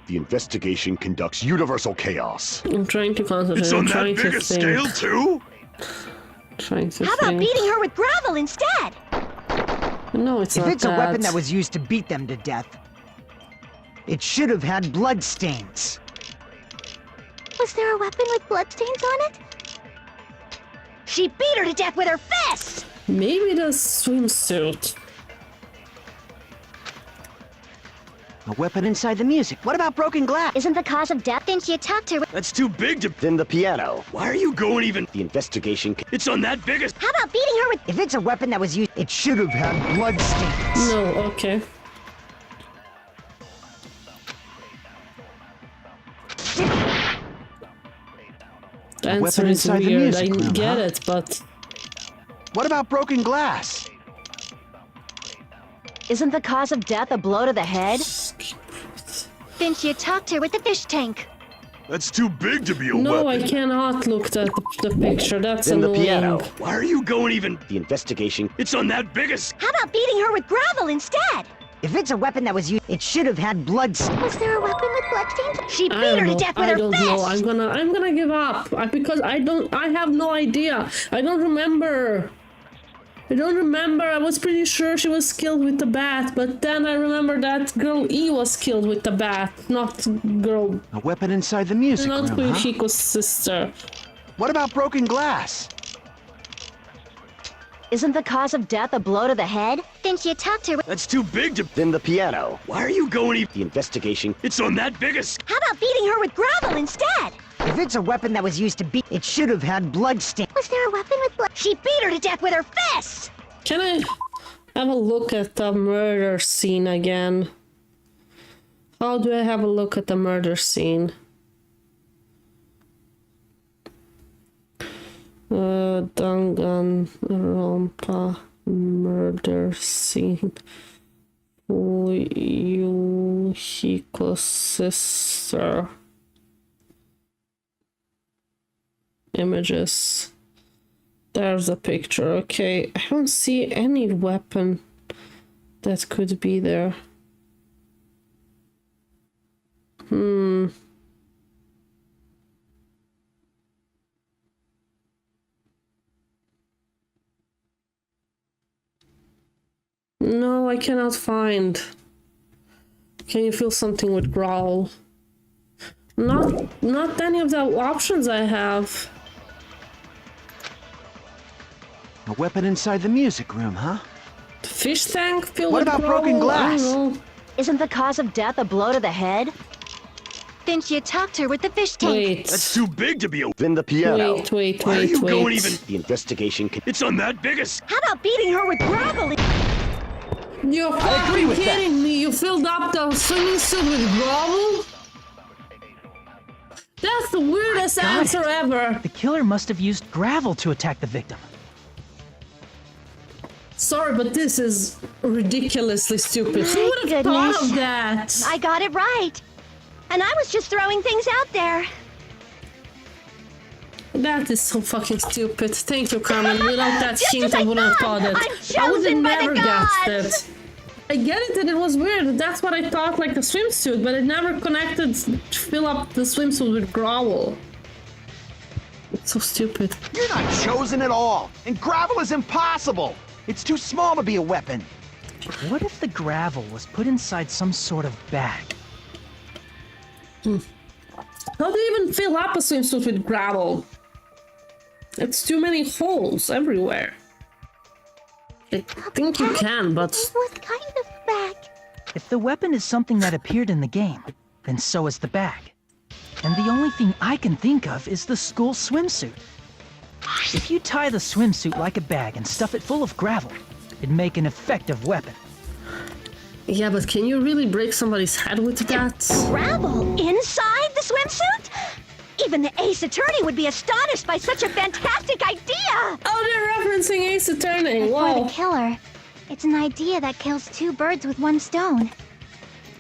The investigation conducts universal chaos. I'm trying to concentrate. It's on I'm that trying to big a think. scale too? Trying to How about think. beating her with gravel instead? No, it's If not it's a weapon that was used to beat them to death, it should have had bloodstains. Was there a weapon with bloodstains on it? She beat her to death with her fists! Maybe the swimsuit. A weapon inside the music. What about broken glass? Isn't the cause of death? Then she attacked her with... That's too big to. Then the piano. Why are you going even? The investigation. It's on that biggest. How about beating her with... If it's a weapon that was used, it should have had bloodstains. No, okay. The A answer weapon is inside the weird. I music room, get huh? it, but What about broken glass? Isn't the cause of death a blow to the head? Then she attacked her with the fish tank. That's too big to be a no, I weapon. cannot look at the picture. That's Then the annoying. piano. Why are you going even? The investigation. It's on that biggest. How about beating her with gravel instead? If it's a weapon that was used, it should have had bloodstains. Was there a weapon with bloodstains? She I beat her don't to know. death with I her don't fists! know. I'm gonna give up because I have no idea. I don't remember. I was pretty sure she was killed with the bat, but then I remember that girl E was killed with the bat, not girl, A weapon inside the music not room, huh? Fuyuhiko's sister. What about broken glass? Isn't the cause of death a blow to the head? Then she attacked her with... That's too big to. Then the piano. Why are you going even? The investigation. It's on that biggest. How about beating her with gravel instead? If it's a weapon that was used to beat, it should have had bloodstains. Was there a weapon with blood... She beat her to death with her fists! Can I have a look at the murder scene again? How do I have a look at the murder scene? Danganronpa murder scene. Yukiko's sister. Images. There's a picture. Okay, I don't see any weapon that could be there. No, I cannot find. Can you feel something with growl? Not any of the options I have. A weapon inside the music room, huh? The fish tank filled What with about growl? broken glass? I don't know. Isn't the cause of death a blow to the head? Then she attacked her with the fish tank. Wait. That's too big to be a... Then the piano. Wait. Why are you going even... The investigation can... It's on that big a... How about beating her with gravel? You're fucking kidding me. You filled up the swimming suit with gravel? That's the weirdest answer ever. The killer must have used gravel to attack the victim. Sorry, but this is ridiculously stupid. Who would have thought of that? I got it right. And I was just throwing things out there. That is so fucking stupid. Thank you, Carmen. Without that hint, I wouldn't have thought it. I would have never guessed it. I get it that it was weird. That's what I thought, like a swimsuit, but it never connected to fill up the swimsuit with growl. It's so stupid. You're not chosen at all, and gravel is impossible. It's too small to be a weapon. What if the gravel was put inside some sort of bag? How do you even fill up a swimsuit with gravel? It's too many holes everywhere. I think you can, but... It was kind of bag. If the weapon is something that appeared in the game, then so is the bag. And the only thing I can think of is the school swimsuit. If you tie the swimsuit like a bag and stuff it full of gravel, it'd make an effective weapon. Yeah, but can you really break somebody's head with that? Gravel inside the swimsuit? Even the Ace Attorney would be astonished by such a fantastic idea! Oh, they're referencing Ace Attorney. But Wow. for the killer, it's an idea that kills two birds with one stone.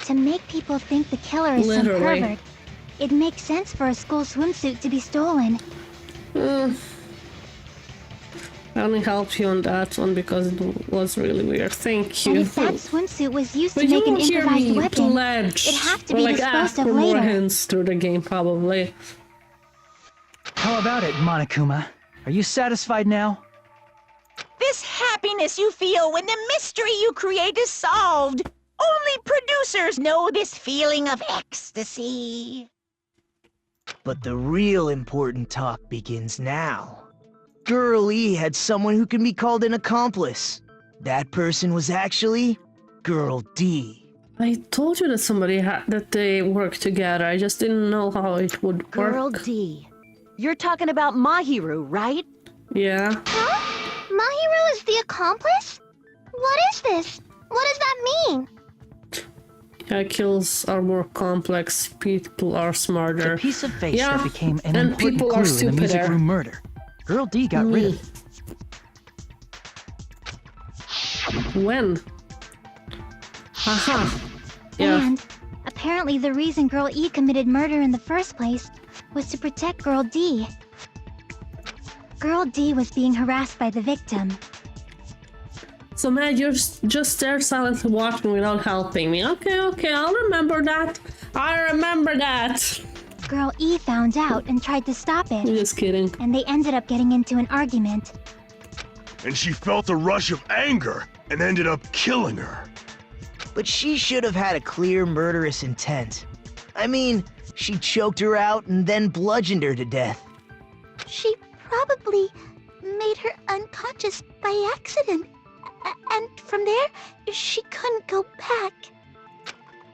To make people think the killer is some Literally. pervert, it makes sense for a school swimsuit to be stolen. I only helped you on that one because it was really weird. Thank you. And if that swimsuit was used But to you make an won't hear improvised me weapon, pledge. it'd have to Or be like disposed ask of for more later. hints through the game, probably. How about it, Monokuma? Are you satisfied now? This happiness you feel when the mystery you create is solved. Only producers know this feeling of ecstasy. But the real important talk begins now. Girl E had someone who can be called an accomplice. That person was actually Girl D. I told you that somebody that they work together. I just didn't know how it would work. Girl D. You're talking about Mahiru, right? Yeah. Huh? Mahiru is the accomplice? What is this? What does that mean? Yeah, kills are more complex. People are smarter. The piece of face Yeah, that became an and important people are clue in the music stupider. room murder. Girl D got rid of it. When? Aha. Yeah. And apparently the reason Girl E committed murder in the first place was to protect Girl D. Girl D was being harassed by the victim. So man, you're just there silently watching without helping me. Okay, I'll remember that. I remember that. Girl E found out and tried to stop it. Just kidding. And they ended up getting into an argument. And she felt a rush of anger and ended up killing her. But she should have had a clear murderous intent. I mean, she choked her out and then bludgeoned her to death. She probably made her unconscious by accident. And from there, she couldn't go back.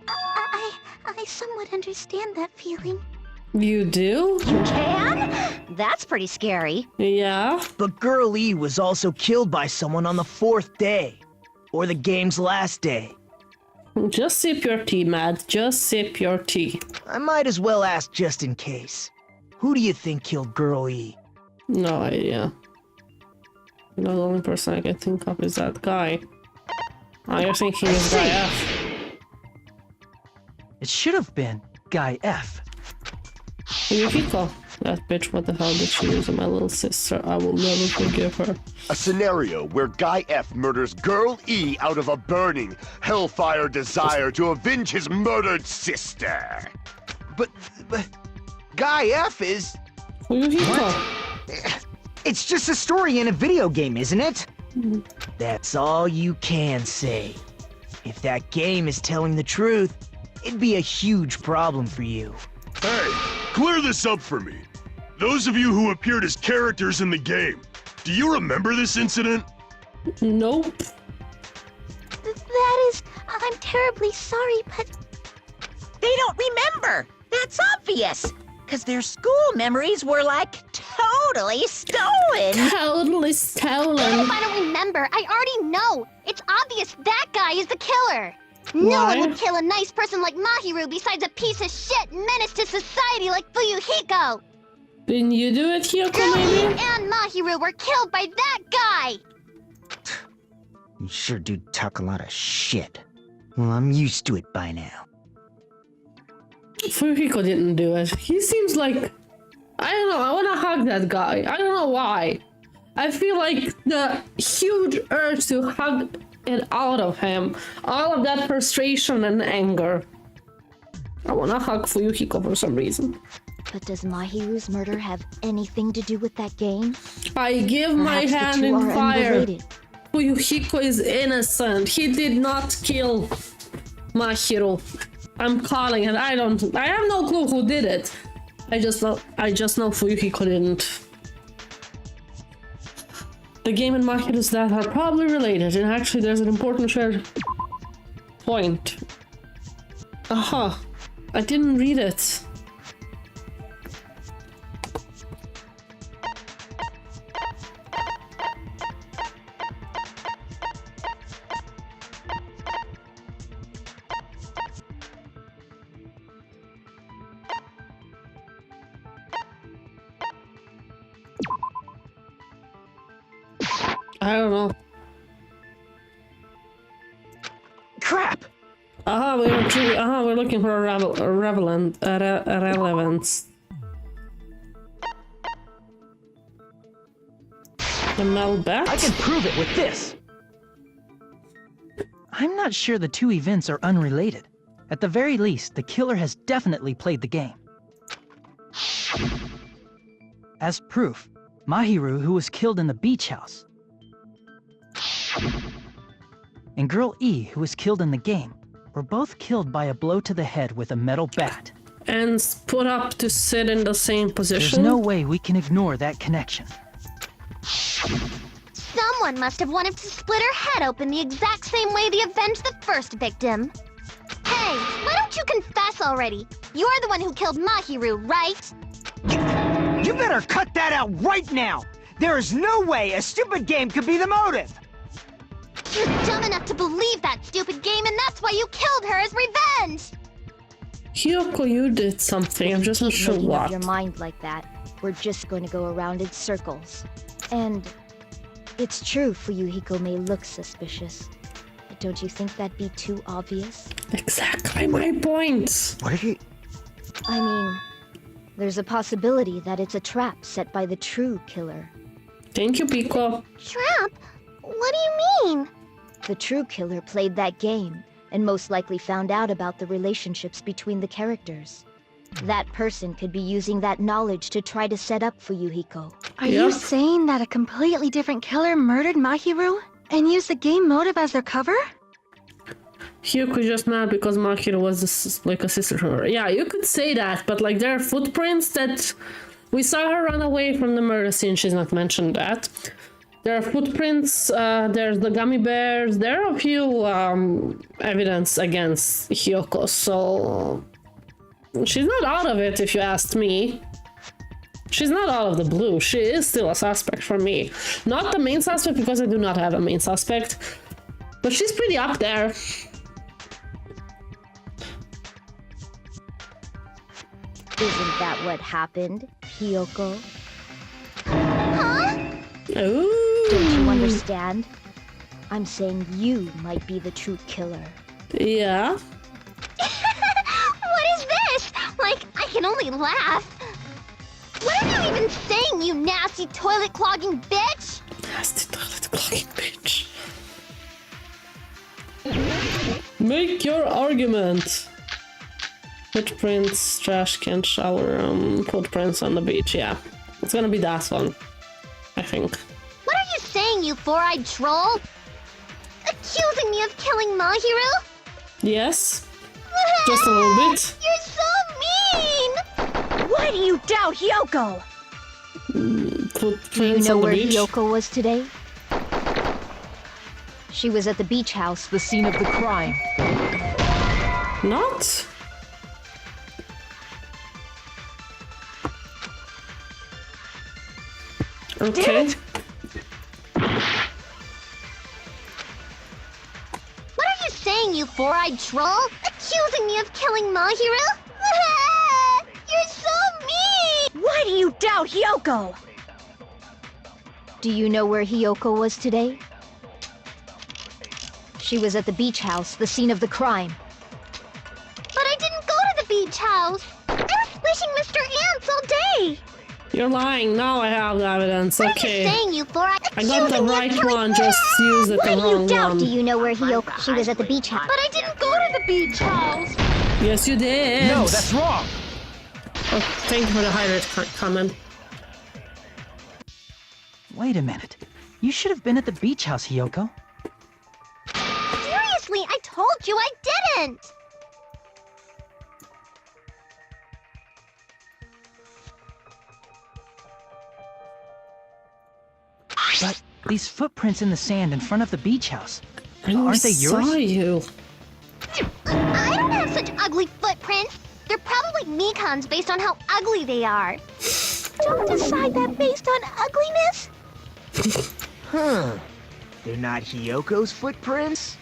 I somewhat understand that feeling. You do? You can? That's pretty scary. Yeah. But Girl E was also killed by someone on the 4th day. Or the game's last day. Just sip your tea, Matt. Just sip your tea. I might as well ask just in case. Who do you think killed Girl E? No idea. The only person I can think of is that guy. Oh, you're thinking it's Guy F. It should have been Guy F. Yukiko. That bitch, what the hell did she use on my little sister? I will never forgive her. A scenario where Guy F murders Girl E out of a burning, hellfire desire to avenge his murdered sister. But Guy F is... Yukiko. It's just a story in a video game, isn't it? That's all you can say. If that game is telling the truth, it'd be a huge problem for you. Hey, clear this up for me. Those of you who appeared as characters in the game, do you remember this incident? Nope. That is... I'm terribly sorry, but... They don't remember! That's obvious! Because their school memories were, like, totally stolen! Totally stolen! Even if I don't remember, I already know! It's obvious that guy is the killer! No one would kill a nice person like Mahiru besides a piece of shit menace to society like Fuyuhiko! Didn't you do it, Hyoko, Girl maybe? and Mahiru were killed by that guy! You sure do talk a lot of shit. Well, I'm used to it by now. Fuyuhiko didn't do it. He seems like... I don't know, I wanna hug that guy. I don't know why. I feel like the huge urge to hug it out of him. All of that frustration and anger. I wanna hug Fuyuhiko for some reason. But does Mahiru's murder have anything to do with that game? I give my hand in fire. Fuyuhiko is innocent. He did not kill Mahiru. I'm calling it. I have no clue who did it. I just know Fuyuhiko didn't. The game and Mahiru's death are probably related, and actually there's an important shared point. Aha. I didn't read it. I don't know. Crap! We're looking for a relevance. The metal bat? I can prove it with this! I'm not sure the two events are unrelated. At the very least, the killer has definitely played the game. As proof, Mahiru, who was killed in the beach house, and Girl E, who was killed in the game, were both killed by a blow to the head with a metal bat. And put up to sit in the same position? There's no way we can ignore that connection. Someone must have wanted to split her head open the exact same way they avenged the first victim. Hey, why don't you confess already? You're the one who killed Mahiru, right? You better cut that out right now! There is no way a stupid game could be the motive! You're dumb enough to believe that stupid game, and that's why you killed her as revenge! Hyoko, you did something. I'm just not sure Making what. up your mind like that, we're just going to go around in circles. And it's true Fuyuhiko may look suspicious. But don't you think that'd be too obvious? Exactly my point! What are you... I mean, there's a possibility that it's a trap set by the true killer. Thank you, Pico. Trap? What do you mean? The true killer played that game, and most likely found out about the relationships between the characters. That person could be using that knowledge to try to set up Fuyuhiko. Are you saying that a completely different killer murdered Mahiru and used the game motive as their cover? Hyoko just mad because Mahiru was like a sister to her. Yeah, you could say that, but like there are footprints that we saw her run away from the murder scene. She's not mentioned that. There are footprints, there's the gummy bears, there are a few evidence against Hyoko, so she's not out of it if you ask me. She's not out of the blue, she is still a suspect for me. Not the main suspect because I do not have a main suspect, but she's pretty up there. Isn't that what happened, Hyoko? Huh? Ooh. Don't you understand? I'm saying you might be the true killer. Yeah. What is this? Like, I can only laugh. What are you even saying, you nasty toilet clogging bitch? Nasty toilet clogging bitch. Make your argument. Footprints, trash can, shower room, footprints on the beach. Yeah, it's gonna be that one, I think. What are you saying, you four-eyed troll? Accusing me of killing Mahiru? Yes, just a little bit. You're so mean! Why do you doubt Hyoko? Footprints Do you know on the where beach. Hyoko was today? She was at the beach house, The scene of the crime. Not? Okay. What are you saying, you four-eyed troll? Accusing me of killing Mahiru? You're so mean! Why do you doubt Hyoko? Do you know where Hyoko was today? She was at the beach house, the scene of the crime. But I didn't go to the beach house. I was wishing Mr. Ants all day. You're lying. Now I have the evidence. What Okay. are you saying, you four-eyed? I got the right one, just used it the wrong one. Do you know where Hyoko? She was at the beach house. But I didn't go to the beach house. Yes, you did. No, that's wrong. Oh, thank you for the highlight comment. Wait a minute. You should have been at the beach house, Hyoko. Seriously, I told you I didn't. But these footprints in the sand in front of the beach house, I aren't they yours? saw you. I don't have such ugly footprints. They're probably Mikan's based on how ugly they are. Don't decide that based on ugliness. Huh. They're not Hyoko's footprints?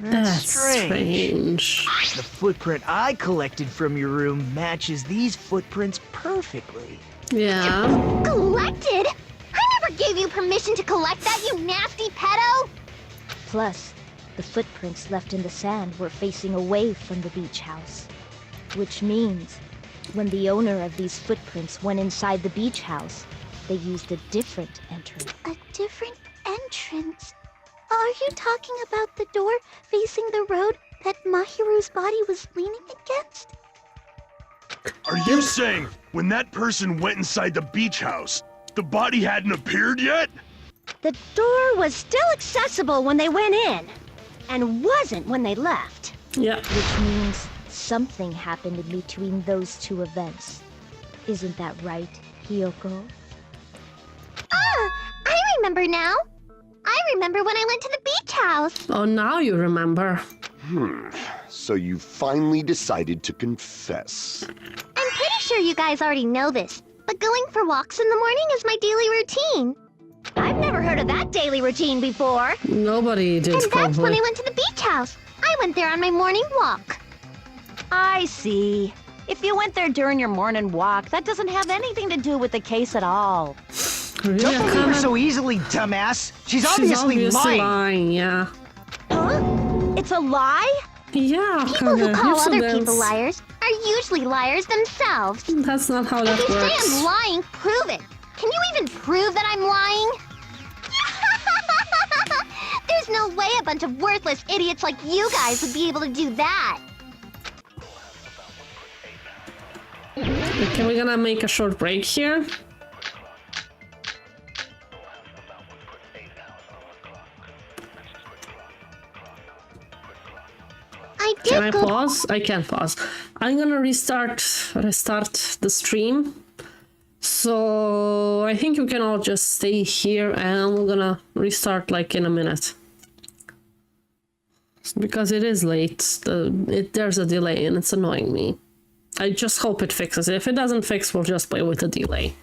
That's strange. The footprint I collected from your room matches these footprints perfectly. Yeah. Collected? I never gave you permission to collect that, you nasty pedo! Plus, the footprints left in the sand were facing away from the beach house. Which means, when the owner of these footprints went inside the beach house, they used a different entrance. A different entrance? Are you talking about the door facing the road that Mahiru's body was leaning against? Are you saying when that person went inside the beach house, the body hadn't appeared yet? The door was still accessible when they went in, and wasn't when they left. Yeah. Which means something happened in between those two events. Isn't that right, Hyoko? Ah! I remember now! I remember when I went to the beach house! Oh, now you remember. So you finally decided to confess. I'm pretty sure you guys already know this, but going for walks in the morning is my daily routine. I've never heard of that daily routine before. Nobody did, And that's when probably. I went to the beach house. I went there on my morning walk. I see. If you went there during your morning walk, that doesn't have anything to do with the case at all. Really? Don't I believe her kinda- so easily, dumbass. She's She's obviously lying. yeah. Huh? It's a lie? Yeah, People who kinda. call Usually other people that's- liars are usually liars themselves. That's not how that If you works. say I'm lying, prove it. Can you even prove that I'm lying? There's no way a bunch of worthless idiots like you guys would be able to do that. Okay, we're gonna make a short break here. I did Can I go- pause? I can't pause. I'm gonna restart the stream. So I think you can all just stay here and we're gonna restart like in a minute. Because it is late. There's a delay and it's annoying me. I just hope it fixes it. If it doesn't fix, we'll just play with the delay.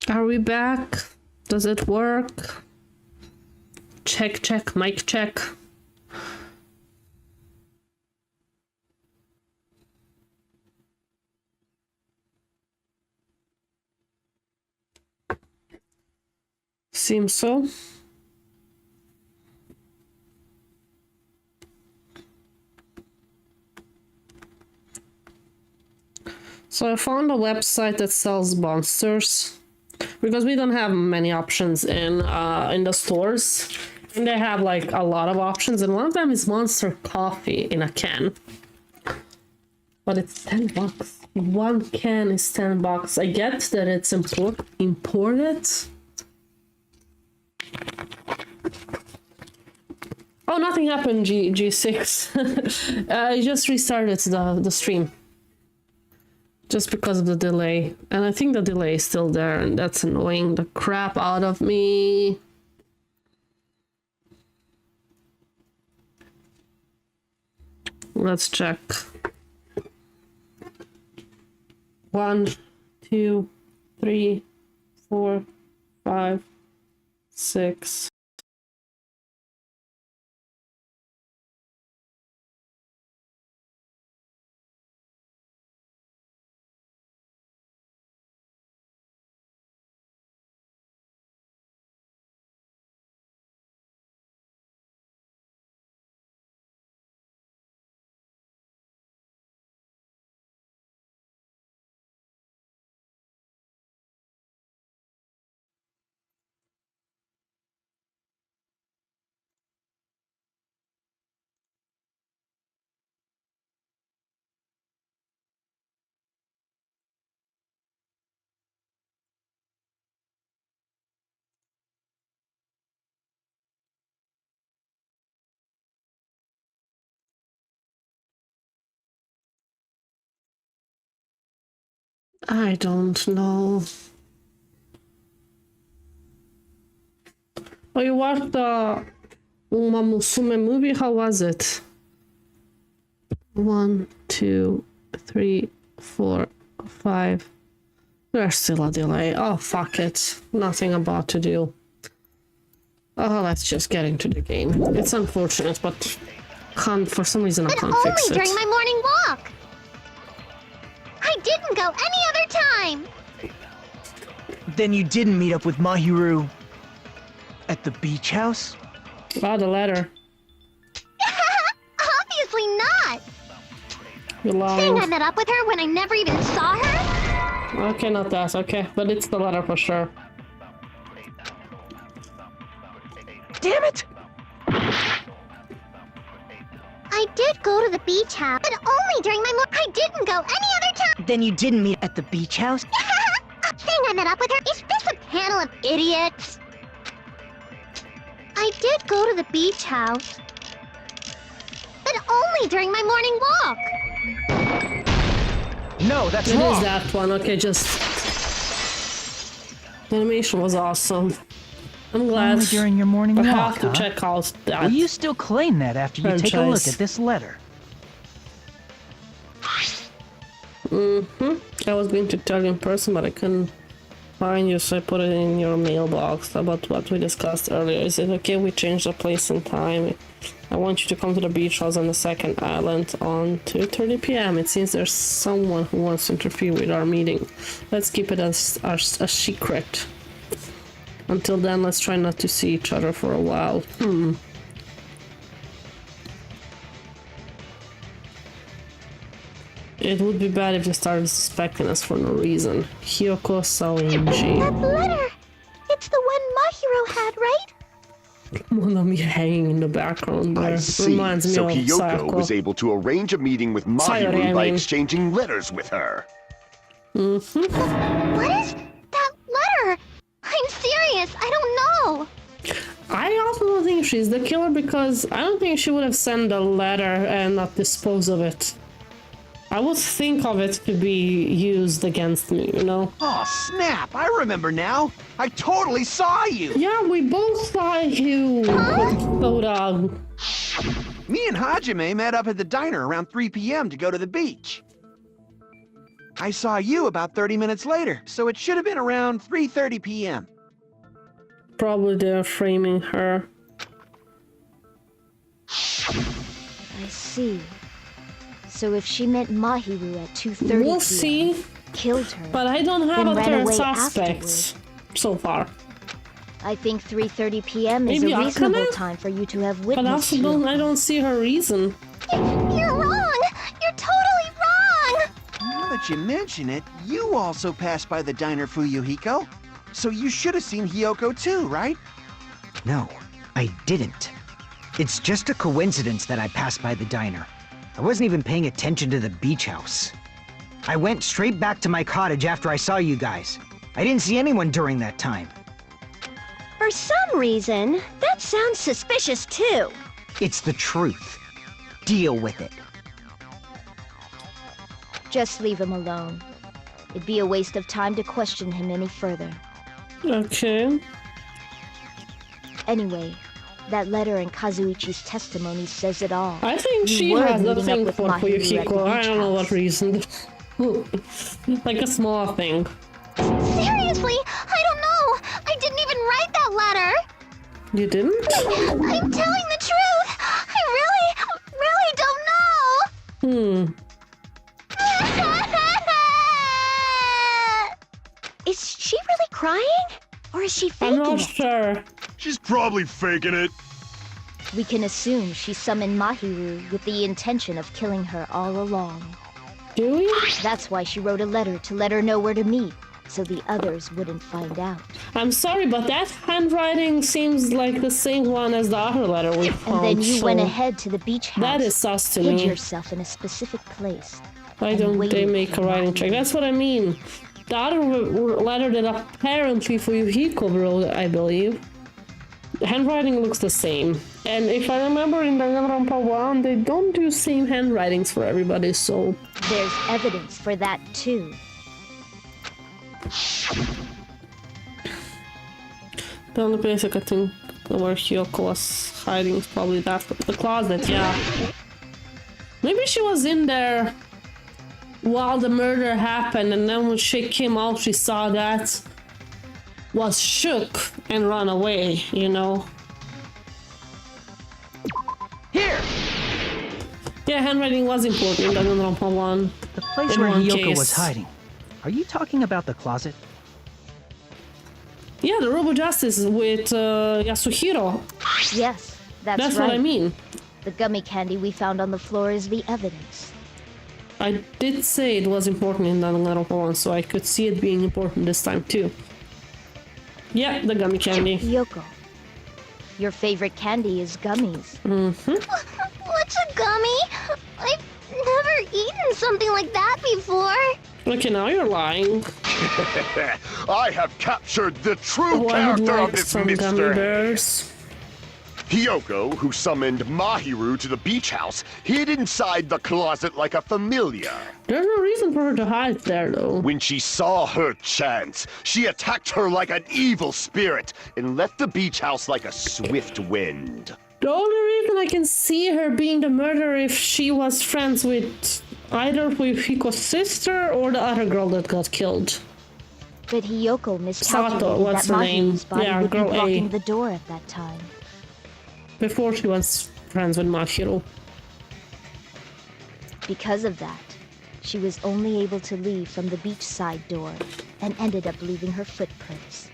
Are we back? Does it work? check, mic check. Seems so. So I found a website that sells monsters because we don't have many options in the stores, and they have like a lot of options, and one of them is Monster Coffee in a can, but it's $10. One can is $10. I get that it's imported. Oh, nothing happened. G6. I just restarted the stream. Just because of the delay. And I think the delay is still there, and that's annoying the crap out of me. Let's check. 1, 2, 3, 4, 5, 6. I don't know. Oh, you watched the Uma Musume movie? How was it? 1, 2, 3, 4, 5. There's still a delay. Oh, fuck it. Nothing about to do. Oh, let's just get into the game. It's unfortunate, but for some reason I can't fix it. Only during my morning walk. I didn't go any other time. Then you didn't meet up with Mahiru at the beach house? Ah, the letter. Obviously not. You're lying. Saying I met up with her when I never even saw her? Okay, not that. Okay, but it's the letter for sure. Damn it! I did go to the beach house, but only during my I didn't go any other time. Then you didn't meet at the beach house? Saying I met up with her? Is this a panel of idiots? I did go to the beach house, but only during my morning walk. No, that's wrong. It is that one. Okay, just... The animation was awesome. I'm glad. Only during your morning walk, I have to huh? check out that. Will you still claim that after you take a look at this letter? I was going to tell you in person, but I couldn't find you, so I put it in your mailbox about what we discussed earlier. Is it okay we change the place and time? I want you to come to the beach house on the second island on 2:30 p.m. It seems there's someone who wants to interfere with our meeting. Let's keep it as a secret. Until then, let's try not to see each other for a while. It would be bad if they started suspecting us for no reason. Hyoko Saoinji. That letter! It's the one Mahiro had, right? One of me hanging in the background there. I see. Reminds me So of Hyoko Sayako. was able to arrange a meeting with Mahiru by exchanging letters with her. What is that letter? I'm serious, I don't know. I also don't think she's the killer because I don't think she would have sent a letter and not dispose of it. I would think of it to be used against me, you know? Oh, snap! I remember now! I totally saw you! Yeah, we both saw you! Soda. Me and Hajime met up at the diner around 3 p.m. to go to the beach. I saw you about 30 minutes later, so it should have been around 3:30 p.m. Probably they're framing her. I see. So if she met Mahiru at 2:30 We'll p.m., see. killed her, But I don't have then a ran third away suspect afterward, so far. I think 3:30 p.m. is Maybe a reasonable Akane? time for you to have But witnessed also I don't see her reason. You're wrong! You're totally wrong! Now that you mention it, you also passed by the diner, Fuyuhiko. So you should have seen Hiyoko too, right? No, I didn't. It's just a coincidence that I passed by the diner. I wasn't even paying attention to the beach house. I went straight back to my cottage after I saw you guys. I didn't see anyone during that time. For some reason, that sounds suspicious too. It's the truth. Deal with it. Just leave him alone. It'd be a waste of time to question him any further. Okay. Anyway, that letter in Kazuichi's testimony says it all. I think You she were has a meeting up thing with for Mahiru at the Fuyuhiko. I beach don't know what house. reason. Like a small thing. Seriously, I don't know. I didn't even write that letter. You didn't? I'm telling the truth. I really don't know. Is she really crying? Or is she faking I'm not it? sure. She's probably faking it. We can assume she summoned Mahiru with the intention of killing her all along. Do we? That's why she wrote a letter to let her know where to meet, so the others wouldn't find out. I'm sorry, but that handwriting seems like the same one as the other letter we found. And then you went so ahead to the beach house. That is sus to hid me. yourself in a specific place. Why and don't they waited make for a writing Mahiru. check? That's what I mean. The other letter that apparently Fuyuhiko wrote, I believe, the handwriting looks the same. And if I remember in Danganronpa 1, they don't do same handwritings for everybody, so... There's evidence for that too. The only place I could think where Hiyoko was hiding is probably that, the closet, yeah. Maybe she was in there while the murder happened, and then when she came out, she saw that, was shook, and ran away, you know? Here! Yeah, handwriting was important in Danganronpa 1. The place In where one Hiyoko case. was hiding. Are you talking about the closet? Yeah, the Robo Justice with Yasuhiro. Yes, that's That's right. what I mean. The gummy candy we found on the floor is the evidence. I did say it was important in Danganronpa 1, so I could see it being important this time too. Yeah, the gummy candy. Hiyoko, your favorite candy is gummies. What's a gummy? I've never eaten something like that before. Okay, now you're lying. I have captured the true Oh, I would character like of this some gummy Mr. bears. Hiyoko, who summoned Mahiru to the beach house, hid inside the closet like a familiar. There's no reason for her to hide there, though. When she saw her chance, she attacked her like an evil spirit and left the beach house like a swift wind. The only reason I can see her being the murderer if she was friends with either Hiko's sister or the other girl that got killed. But Hiyoko miscalculated what's that her name? Mahiru's body Yeah, would be girl A. blocking the door at that time. Before she was friends with Mahiro. Because of that, she was only able to leave from the beachside door and ended up leaving her footprints.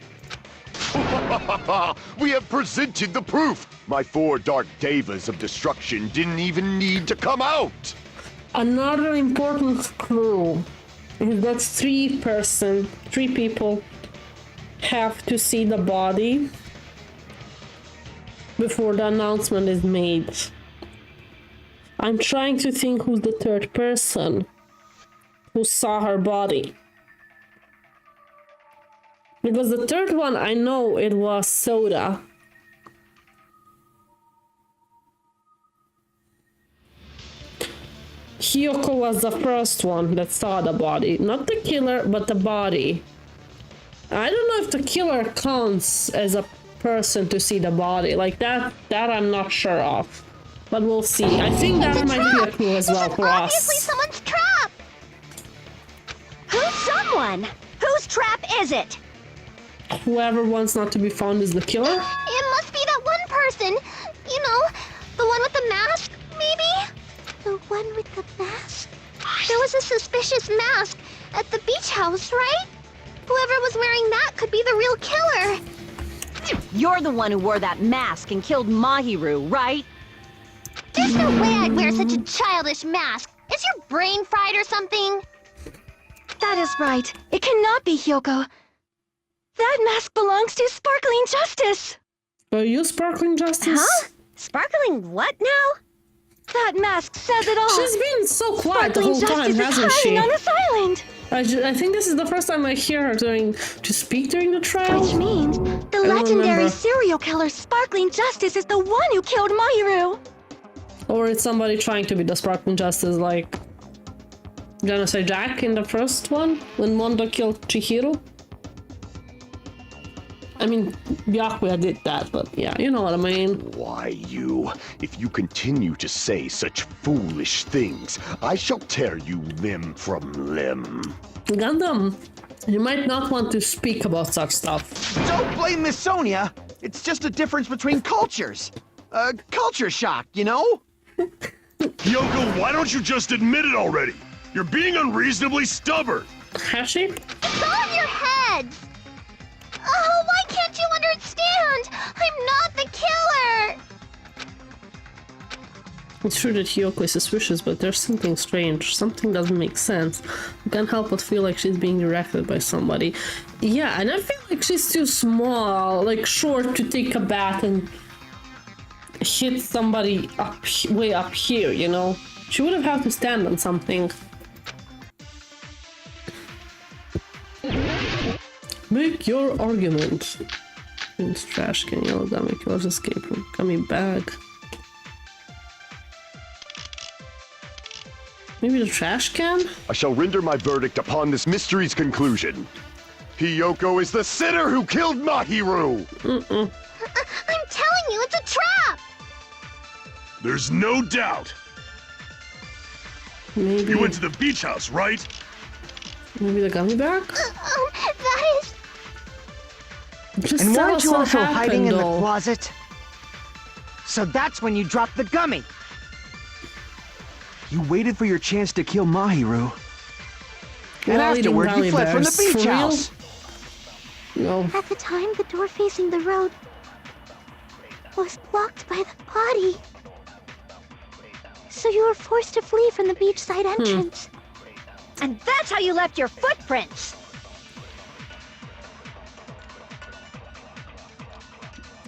We have presented the proof! My 4 dark devas of destruction didn't even need to come out! Another important clue is that 3 people have to see the body before the announcement is made. I'm trying to think who's the 3rd person who saw her body. Because the 3rd one, I know it was Soda. Hiyoko was the first one that saw the body. Not the killer, but the body. I don't know if the killer counts as a person to see the body. Like that I'm not sure of. But we'll see. I think that might be a clue as well for Obviously us. someone's trap! Who's someone? Whose trap is it? Whoever wants not to be found is the killer? It must be that one person. You know, the one with the mask, maybe? The one with the mask? There was a suspicious mask at the beach house, right? Whoever was wearing that could be the real killer. You're the one who wore that mask and killed Mahiru, right? There's no way I'd wear such a childish mask. Is your brain fried or something? That is right. It cannot be Hyoko. That mask belongs to Sparkling Justice! Are you Sparkling Justice? Huh? Sparkling what now? That mask says it all! She's been so quiet the Sparkling whole time, Justice hasn't is she? hiding on this island! I think this is the first time I hear her to speak during the trial. Which means the legendary serial killer Sparkling Justice is the one who killed Mahiru! Or it's somebody trying to be the Sparkling Justice, like gonna say Jack in the first one when Mondo killed Chihiro. I mean, Byakuya did that, but yeah, you know what I mean. Why you? If you continue to say such foolish things, I shall tear you limb from limb. Gundam, you might not want to speak about such stuff. Don't blame Miss Sonia. It's just a difference between cultures. Culture shock, you know? Yoko, why don't you just admit it already? You're being unreasonably stubborn. Has she? It's all in your heads! Oh, why can't you understand? I'm not the killer! It's true that Hyoko is suspicious, but there's something strange. Something doesn't make sense. I can't help but feel like she's being directed by somebody. Yeah, and I feel like she's too small, like short to take a bat and hit somebody way up here, you know? She would have had to stand on something. Make your argument. It's trash can, yellow gummy, killer's escape room, gummy bag. Maybe the trash can? I shall render my verdict upon this mystery's conclusion. Hyoko is the sinner who killed Mahiru! I'm telling you, it's a trap! There's no doubt. Maybe. You went to the beach house, right? Maybe the gummy bag? That is... Just and tell weren't us you what also happened, hiding in the though. closet? So that's when you dropped the gummy. You waited for your chance to kill Mahiru. And While eating afterward, gummy you fled from bears. the beach For real? house. No. At the time, the door facing the road was blocked by the body. So you were forced to flee from the beachside entrance. And that's how you left your footprints!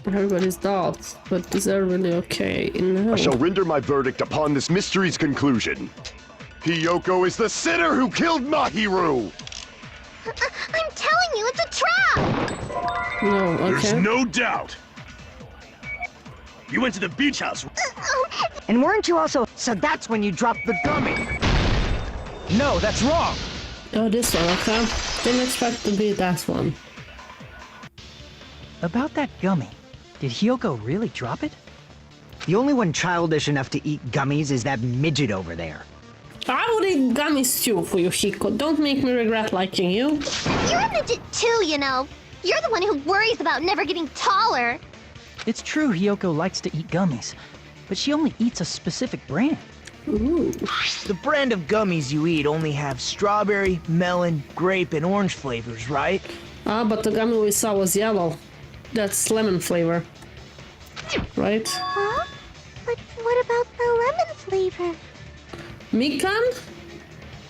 Everybody's doubts, but is that really okay? No. I shall render my verdict upon this mystery's conclusion. Hyoko is the sinner who killed Mahiru! I'm telling you, it's a trap! No, okay. There's no doubt. You went to the beach house. And weren't you also... So that's when you dropped the gummy. No, that's wrong. Oh, this one, okay. Didn't expect to be that one. About that gummy, did Hyoko really drop it? The only one childish enough to eat gummies is that midget over there. I would eat gummies too for you, Hiko. Don't make me regret liking you. You're a midget too, you know. You're the one who worries about never getting taller. It's true Hyoko likes to eat gummies, but she only eats a specific brand. Ooh. The brand of gummies you eat only have strawberry, melon, grape, and orange flavors, right? Ah, but the gummy we saw was yellow. That's lemon flavor. Right? Huh? But what about the lemon flavor? Mikan?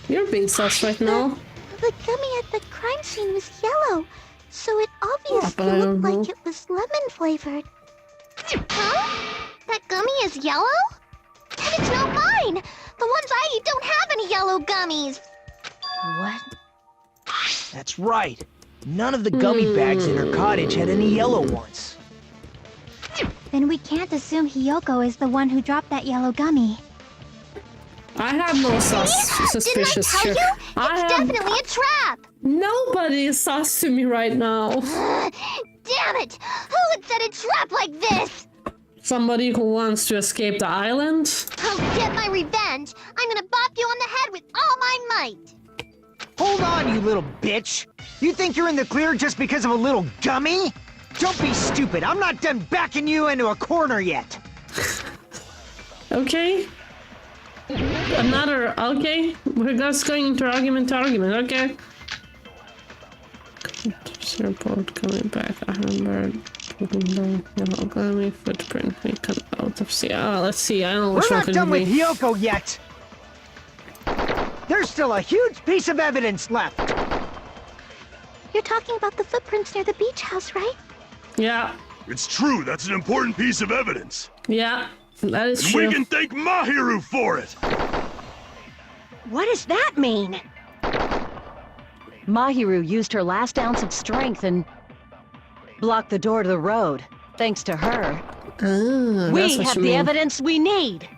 You're being sus right now. The gummy at the crime scene was yellow, so it obviously but I don't looked know. like it was lemon flavored. Huh? That gummy is yellow? And it's not mine! The ones I eat don't have any yellow gummies! What? That's right. None of the gummy bags in her cottage had any yellow ones. Then we can't assume Hyoko is the one who dropped that yellow gummy. I have no suspicious Didn't I tell here. you? It's definitely a trap! Nobody is sus to me right now. Damn it! Who would set a trap like this? Somebody who wants to escape the island? I'll get my revenge! I'm gonna bop you on the head with all my might! Hold on, you little bitch! You think you're in the clear just because of a little gummy? Don't be stupid, I'm not done backing you into a corner yet! Okay. Another. Okay. We're just going into argument to argument. Okay. Report coming back. I remember. Footprint. We cut out of sea. Let's see. I don't know which We're one not done could with be. Hiyoko yet. There's still a huge piece of evidence left. You're talking about the footprints near the beach house, right? Yeah. It's true, that's an important piece of evidence. Yeah, that is and true. we can thank Mahiru for it! What does that mean? Mahiru used her last ounce of strength and blocked the door to the road. Thanks to her. We have the evidence we need.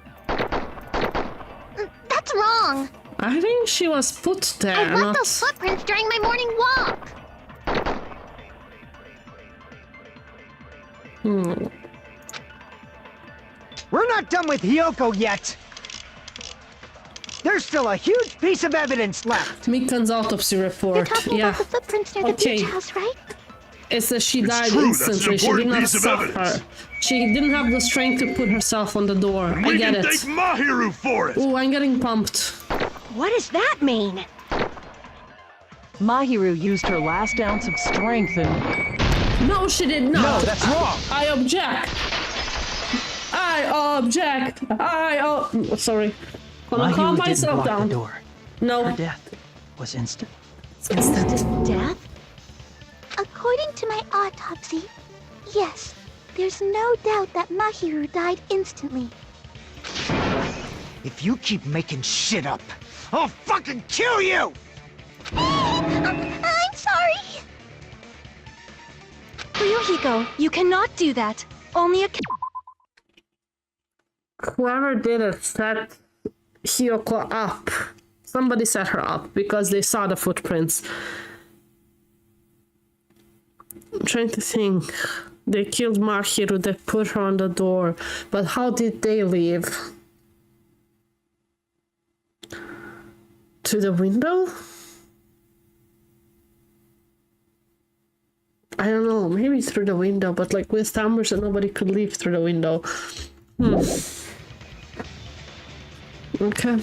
That's wrong. I think she was put there. I left those footprints during my morning walk. We're not done with Hiyoko yet. There's still a huge piece of evidence left. Mikan's autopsy report. You're talking about the footprints near the beach house, right? It's that she died true, instantly. that's an She did important not piece of suffer. evidence. She didn't have the strength to put herself on the door. And I we get can it. thank Mahiru for it! Oh, I'm getting pumped. What does that mean? Mahiru used her last ounce of strength and... No, she did not. No, that's wrong. I object. Sorry. Gonna calm Mahiru didn't myself block down. the door. No. Her death was instant. Death? According to my autopsy, yes, there's no doubt that Mahiru died instantly. If you keep making shit up, I'll fucking kill you! I'm sorry. Fuyuhiko, you cannot do that. Only a... Whoever did it set Hiyoko up. Somebody set her up because they saw the footprints. I'm trying to think. They killed Mahiru, they put her on the door. But how did they leave? Through the window? I don't know, maybe through the window, but like with Tamers and nobody could leave through the window. Okay.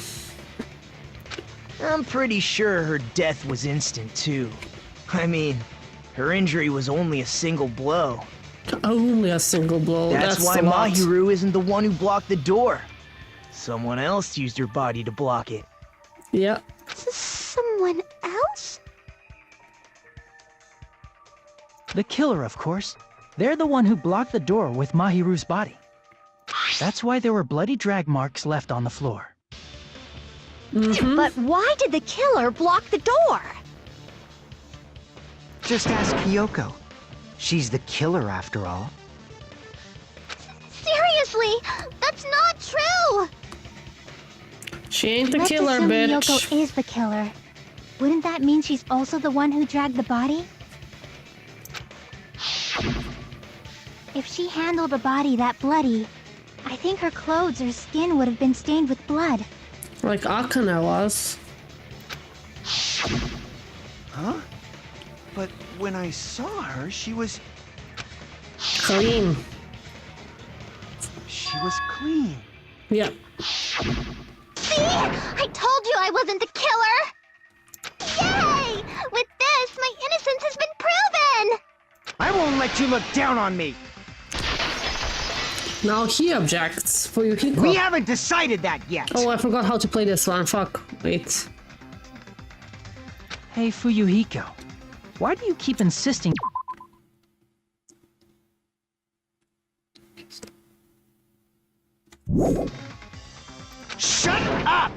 I'm pretty sure her death was instant, too. I mean, her injury was only a single blow. Only a single blow. That's why Mahiru isn't the one who blocked the door. Someone else used her body to block it. Yeah. Someone else? The killer, of course. They're the one who blocked the door with Mahiru's body. That's why there were bloody drag marks left on the floor. But why did the killer block the door? Just ask Hiyoko. She's the killer after all. Seriously, that's not true. She ain't the Let's killer, assume bitch. Hiyoko is the killer. Wouldn't that mean she's also the one who dragged the body? If she handled a body that bloody, I think her clothes or skin would have been stained with blood. Like Akane was. Huh? But when I saw her, she was... Clean. She was clean. Yeah. See? I told you I wasn't the killer! Yay! With this, my innocence has been proven! I won't let you look down on me! Now he objects. Fuyuhiko. We haven't decided that yet! Oh, I forgot how to play this one. Fuck. Wait. Hey, Fuyuhiko. Why do you keep insisting? Shut up!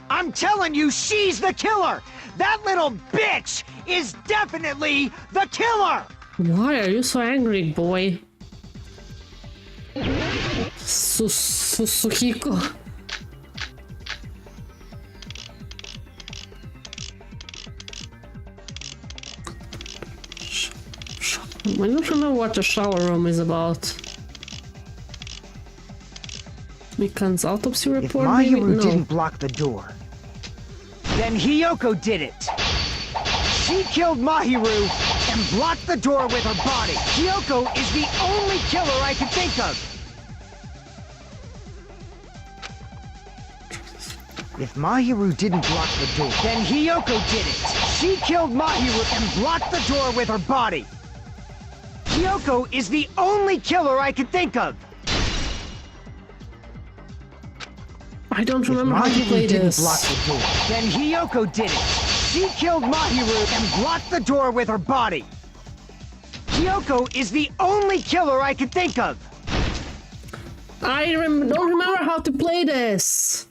I'm telling you, she's the killer! That little bitch is definitely the killer! Why are you so angry, boy? Susuhiko. I don't know what the shower room is about. Mikan's autopsy report, If maybe? Mahiru No. didn't block the door, then Hiyoko did it! She killed Mahiru and blocked the door with her body! Hiyoko is the only killer I can think of! If Mahiru didn't block the door, then Hiyoko did it. She killed Mahiru and blocked the door with her body. Hiyoko is the only killer I could think of. I don't remember how to play didn't this. block the door, then Hiyoko did it. She killed Mahiru and blocked the door with her body. Hiyoko is the only killer I could think of. I don't remember how to play this.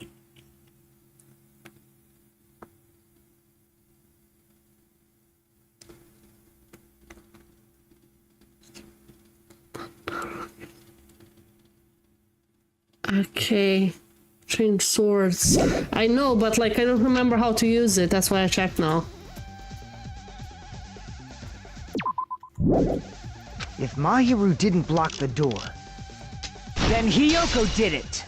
Okay. Change swords. I know, but like I don't remember how to use it. That's why I check now. If Mahiru didn't block the door, then Hiyoko did it.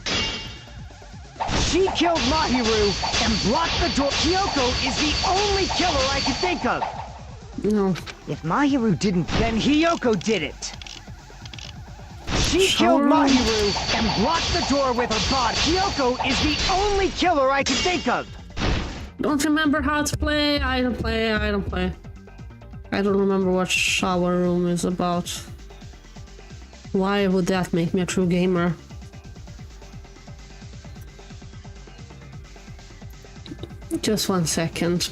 She killed Mahiru and blocked the door. Hiyoko is the only killer I could think of. No. If Mahiru didn't, then Hiyoko did it. She killed Mahiru and blocked the door with her body. Hiyoko is the only killer I could think of. Don't remember how to play. I don't play. I don't play. I don't remember what shower room is about. Why would that make me a true gamer? Just 1 second.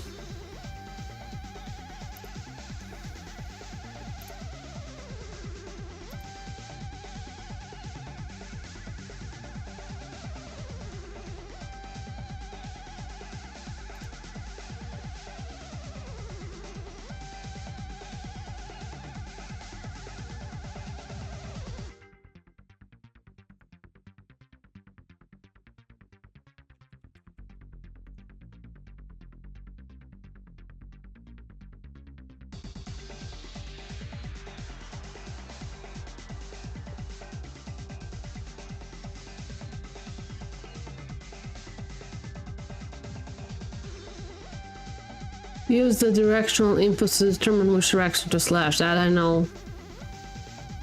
Use the directional inputs to determine which direction to slash. That I know.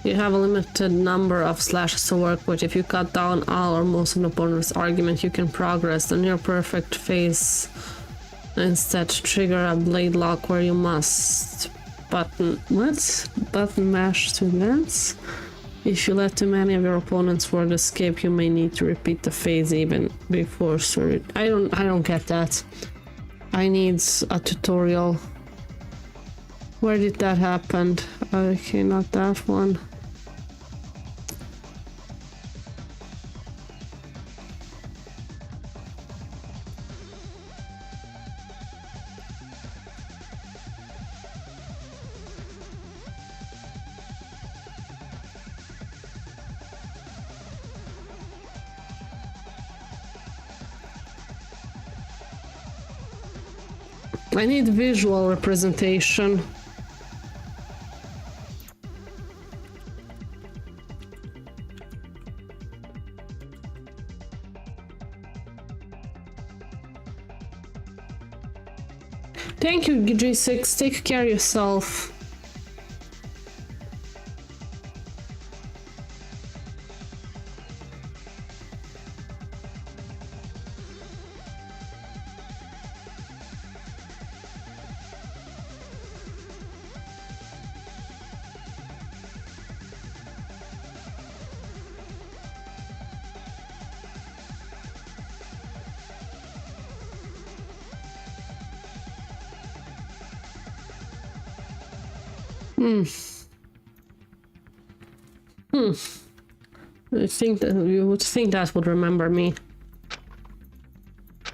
You have a limited number of slashes to work with. If you cut down all or most of an opponent's argument, you can progress the near perfect phase. Instead, trigger a blade lock where you must button mash to advance. If you let too many of your opponents' word escape, you may need to repeat the phase even before. Sorry, I don't get that. I need a tutorial. Where did that happen? Okay, not that one. I need visual representation. Thank you, G6. Take care of yourself. I think that you would think that would remember me.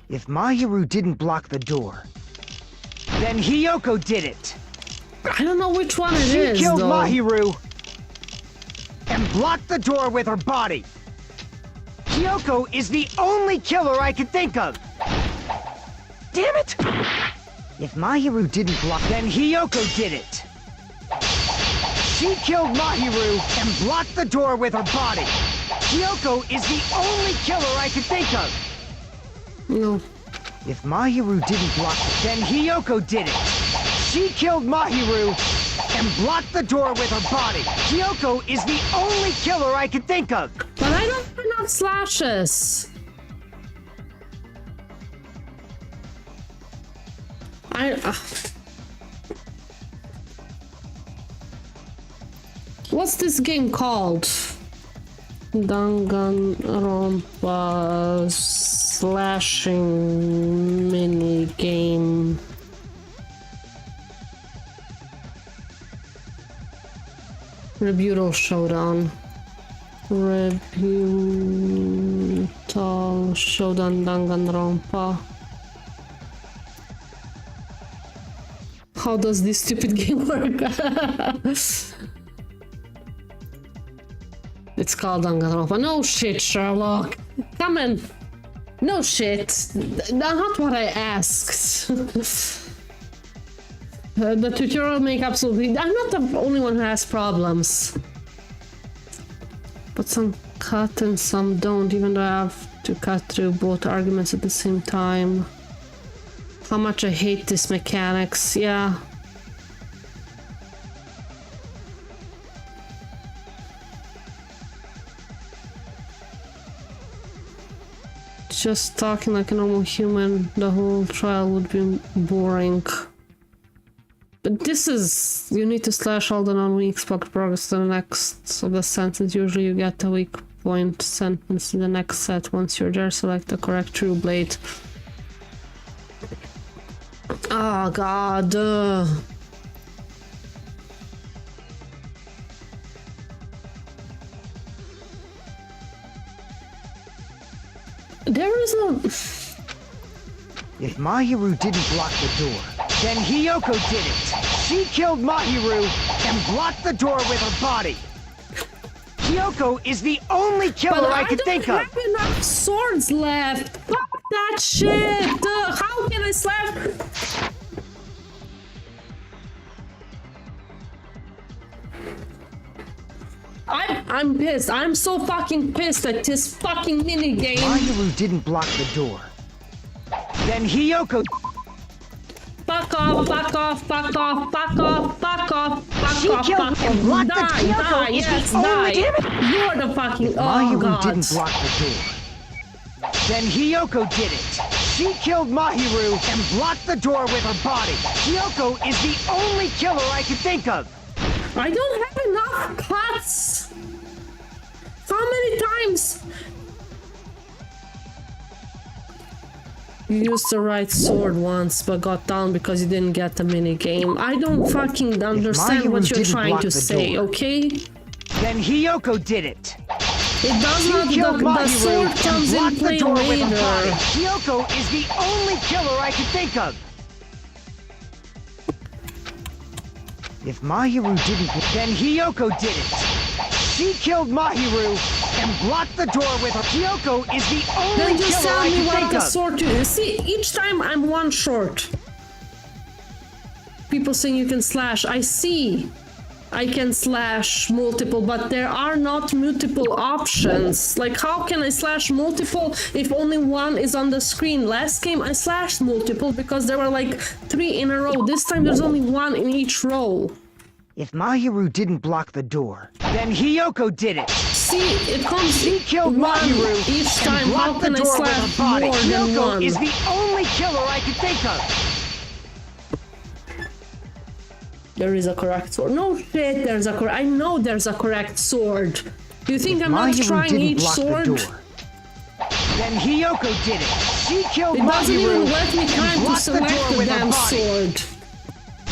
If Mahiru didn't block the door, then Hiyoko did it. I don't know which one it is. is. She killed though. Mahiru and blocked the door with her body. Hiyoko is the only killer I could think of. Damn it! If Mahiru didn't block, then Hiyoko did it. She killed Mahiru and blocked the door with her body. Hiyoko is the only killer I could think of. No. If Mahiru didn't block, then Hiyoko did it. She killed Mahiru and blocked the door with her body. Hiyoko is the only killer I could think of. But I don't have enough slashes. What's this game called? Danganronpa slashing mini game. Rebutal Showdown. Rebutal Showdown Danganronpa. How does this stupid game work? It's called Danganronpa. No shit, Sherlock. Come on. No shit. Not what I asked. The tutorial make absolutely... I'm not the only one who has problems. But some cut and some don't, even though I have to cut through both arguments at the same time. How much I hate this mechanics, yeah. Just talking like a normal human, the whole trial would be boring. But this is... you need to slash all the non-weak spot progress to the next of the sentence. Usually you get a weak point sentence in the next set. Once you're there, select the correct true blade. Oh god. There is no... If Mahiru didn't block the door, then Hiyoko did it. She killed Mahiru and blocked the door with her body. Hiyoko is the only killer I could think of. I don't have enough swords left. Fuck that shit. How can I slap? I'm pissed. I'm so fucking pissed at this fucking minigame. Mahiru didn't block the door. Then Hiyoko... Fuck off, fuck off, fuck off, fuck off, fuck off, fuck she off, killed fuck and off. blocked Die, the die, yes, die. You're the fucking... Oh, Mahiru God. didn't block the door. Then Hiyoko did it. She killed Mahiru and blocked the door with her body. Hiyoko is the only killer I could think of. I don't have enough cuts. How many times? You used the right sword once, but got down because you didn't get the mini game. I don't fucking understand what you're trying to say, okay? Then Hiyoko did it. It does not. The sword comes in play later. Hiyoko is the only killer I could think of. If Mahiru didn't, then Hiyoko did it. She killed Mahiru and blocked the door with her. Hiyoko is the only killer I can think of. The sword to see. Each time I'm one short. People saying you can slash. I see. I can slash multiple, but there are not multiple options. Like, how can I slash multiple if only one is on the screen? Last game I slashed multiple because there were like 3 in a row. This time there's only 1 in each row. If Mahiru didn't block the door, then Hiyoko did it. See, it comes. She killed Mahiru each time. How can I slash more than Hiyoko one? is the only killer I can think of. There is a correct sword. No shit, there's a correct. I know there's a correct sword. Do you think I'm not trying each sword? Then Hiyoko did it. She killed Mahiru. It doesn't even let me time to select the damn sword.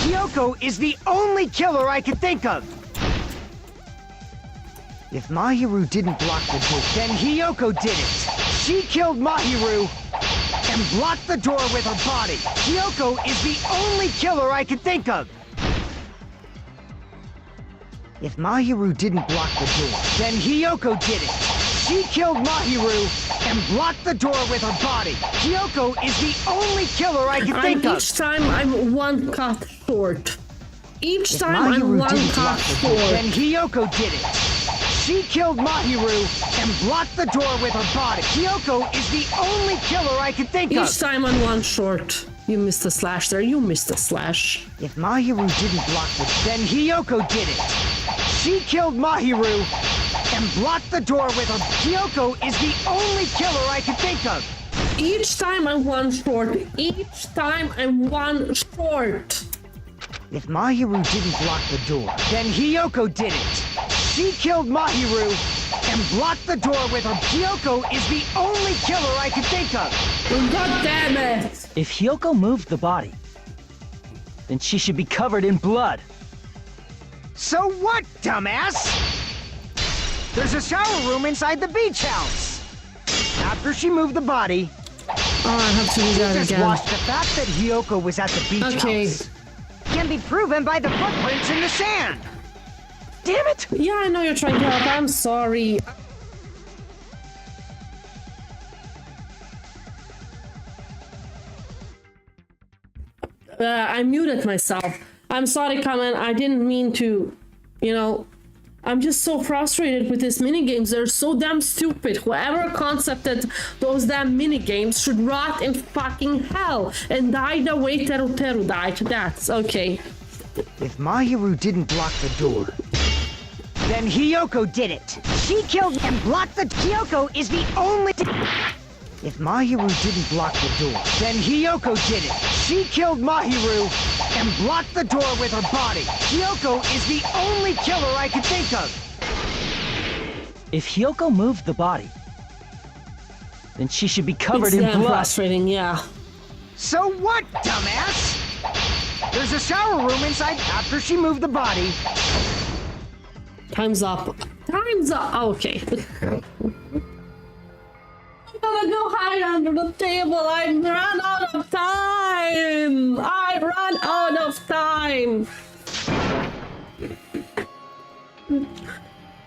Hiyoko is the only killer I could think of. If Mahiru didn't block the door, then Hiyoko did it. She killed Mahiru and blocked the door with her body. Hiyoko is the only killer I could think of. If Mahiru didn't block the door, then Hiyoko did it. She killed Mahiru and blocked the door with her body. Hiyoko is the only killer I can think of. Each time I'm one cut short. Each time I'm one cut short. Then Hiyoko did it. She killed Mahiru and blocked the door with her body. Hiyoko is the only killer I can think of. Each time I'm one short. You missed a slash there. You missed a slash. If Mahiru didn't block the door, then Hiyoko did it. She killed Mahiru and blocked the door with her. Hiyoko is the only killer I can think of. Each time I'm one short. Each time I'm one short. If Mahiru didn't block the door, then Hiyoko did it. She killed Mahiru and blocked the door with her. Hiyoko is the only killer I could think of. God damn it! If Hiyoko moved the body, then she should be covered in blood. So what, dumbass? There's a shower room inside the beach house. After she moved the body, oh, I have to do that just again. watched the fact that Hiyoko was at the beach house. Can be proven by the footprints in the sand. Damn it! Yeah, I know you're trying to help. I'm sorry. I muted myself. I'm sorry, Kamen. I didn't mean to, you know. I'm just so frustrated with these minigames. They're so damn stupid. Whoever concepted those damn minigames should rot in fucking hell and die the way Teru Teru died. That's okay. If Mahiru didn't block the door, then Hiyoko did it. She killed and blocked the... Hiyoko is the only... If Mahiru didn't block the door, then Hiyoko did it. She killed Mahiru and blocked the door with her body. Hiyoko is the only killer I could think of. If Hiyoko moved the body, then she should be covered in blood. Frustrating, yeah. So what, dumbass? There's a shower room inside after she moved the body. Time's up. Time's up. Oh, okay. I'm gonna go hide under the table. I ran out of time. I ran out of time.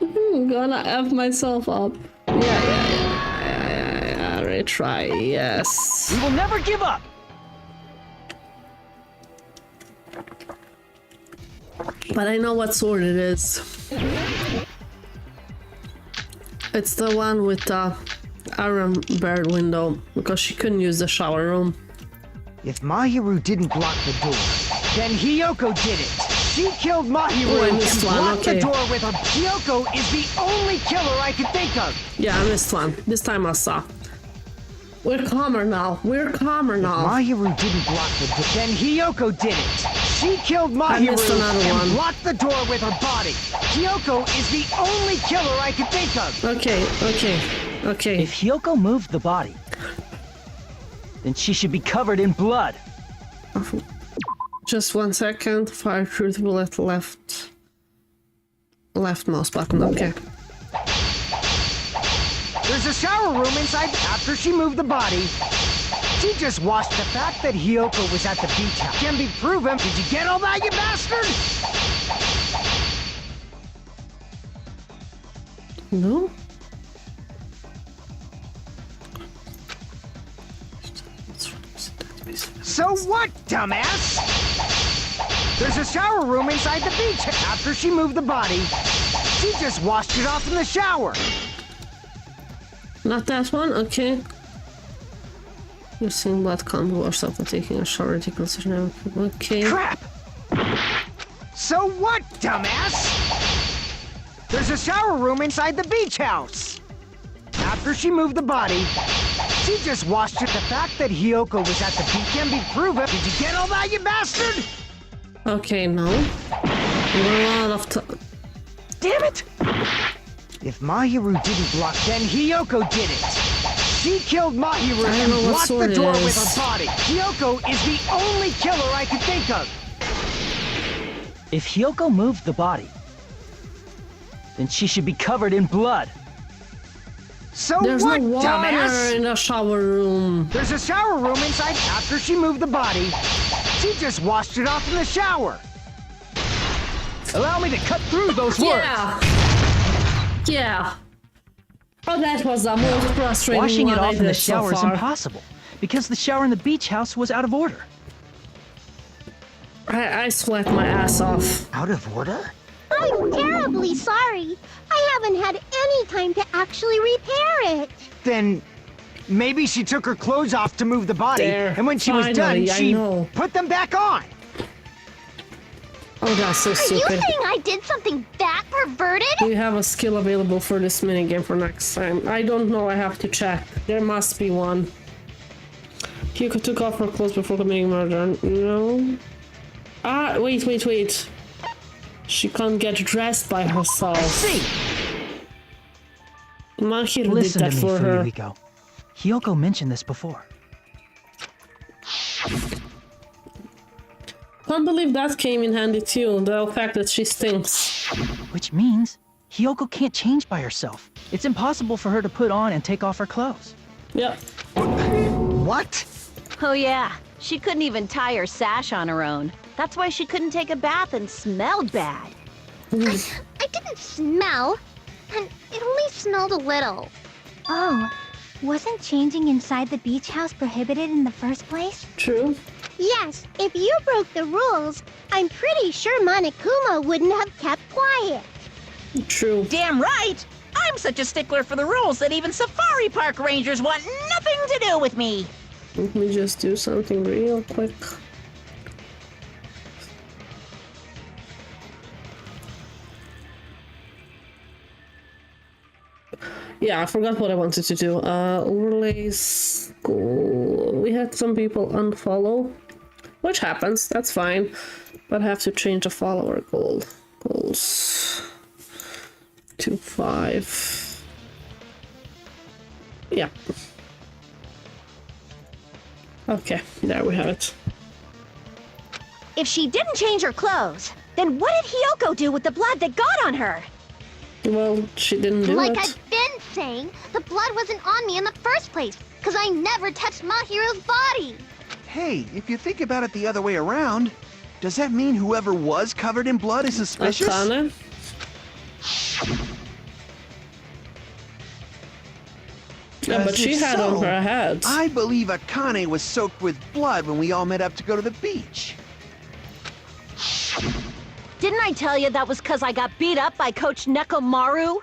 I'm gonna F myself up. Yeah. Retry, yes. We will never give up. But I know what sword it is. It's the one with the iron barred window, because she couldn't use the shower room. If Mahiru didn't block the door, then Hiyoko did it. She killed Mahiru Oh, I and missed one, blocked okay. the door with her. Hiyoko is the only killer I could think of. Yeah, I missed one. This time I saw. We're calmer now. We're calmer now. Mahiru didn't block the door, then Hiyoko did it. She killed I missed Mahiru another and one. blocked the door with her body. Hiyoko is the only killer I could think of. Okay. If Hiyoko moved the body, then she should be covered in blood. Just 1 second. Fire truth bullet left. Left mouse button. Okay. There's a shower room inside after she moved the body. She just watched the fact that Hiyoko was at the beach house. Can be proven. Did you get all that, you bastard? No. So what, dumbass? There's a shower room inside the beach. After she moved the body, she just washed it off in the shower. Not that one? Okay. You're seeing blood can't be washed after taking a shower. Okay. Crap! So what, dumbass? There's a shower room inside the beach house. After she moved the body, she just washed it. The fact that Hiyoko was at the beach can be proven. Did you get all that, you bastard? Okay, no. We're out of time. Damn it! If Mahiru didn't block, then Hiyoko did it. She killed Mahiru and blocked the door with her body. Hiyoko is the only killer I could think of. If Hiyoko moved the body, then she should be covered in blood. So There's what, no water dumbass? in the shower room. There's a shower room inside. After she moved the body, she just washed it off in the shower. Allow me to cut through those words. Yeah. Oh, that was the most frustrating Washing it one I off in the did so shower is far. impossible, because the shower in the beach house was out of order. I sweat my ass off. Out of order? I'm terribly sorry. I haven't had any time to actually repair it. Then maybe she took her clothes off to move the body, There, and when she was done, finally, I she know. put them back on. Oh, that's so Are you stupid. saying I did something that perverted? Do you have a skill available for this minigame for next time? I don't know, I have to check. There must be one. Hyuko took off her clothes before committing murder. No. Ah, wait. She can't get dressed by herself. See. Mahiro Listen did that to me, for her. Fuyuhiko. Hyuko mentioned this before. Can't believe that came in handy too, the fact that she stinks. Which means Hyuko can't change by herself. It's impossible for her to put on and take off her clothes. Yep. What? Oh yeah, she couldn't even tie her sash on her own. That's why she couldn't take a bath and smelled bad. I didn't smell, and it only smelled a little. Oh, wasn't changing inside the beach house prohibited in the first place? True. Yes, if you broke the rules, I'm pretty sure Monokuma wouldn't have kept quiet. True. Damn right! I'm such a stickler for the rules that even safari park rangers want nothing to do with me. Let me just do something real quick. Yeah, I forgot what I wanted to do. Overlays. Cool. We had some people unfollow, which happens. That's fine. But I have to change the follower goals to 5. Yeah. Okay, there we have it. If she didn't change her clothes, then what did Hyuko do with the blood that got on her? Well, she didn't do Like it. I've been saying, the blood wasn't on me in the first place, because I never touched Mahiro's body. Hey, if you think about it the other way around, does that mean whoever was covered in blood is suspicious? Akane? Yeah, but she If had on so, her head. I believe Akane was soaked with blood when we all met up to go to the beach. Didn't I tell you that was because I got beat up by Coach Nekomaru?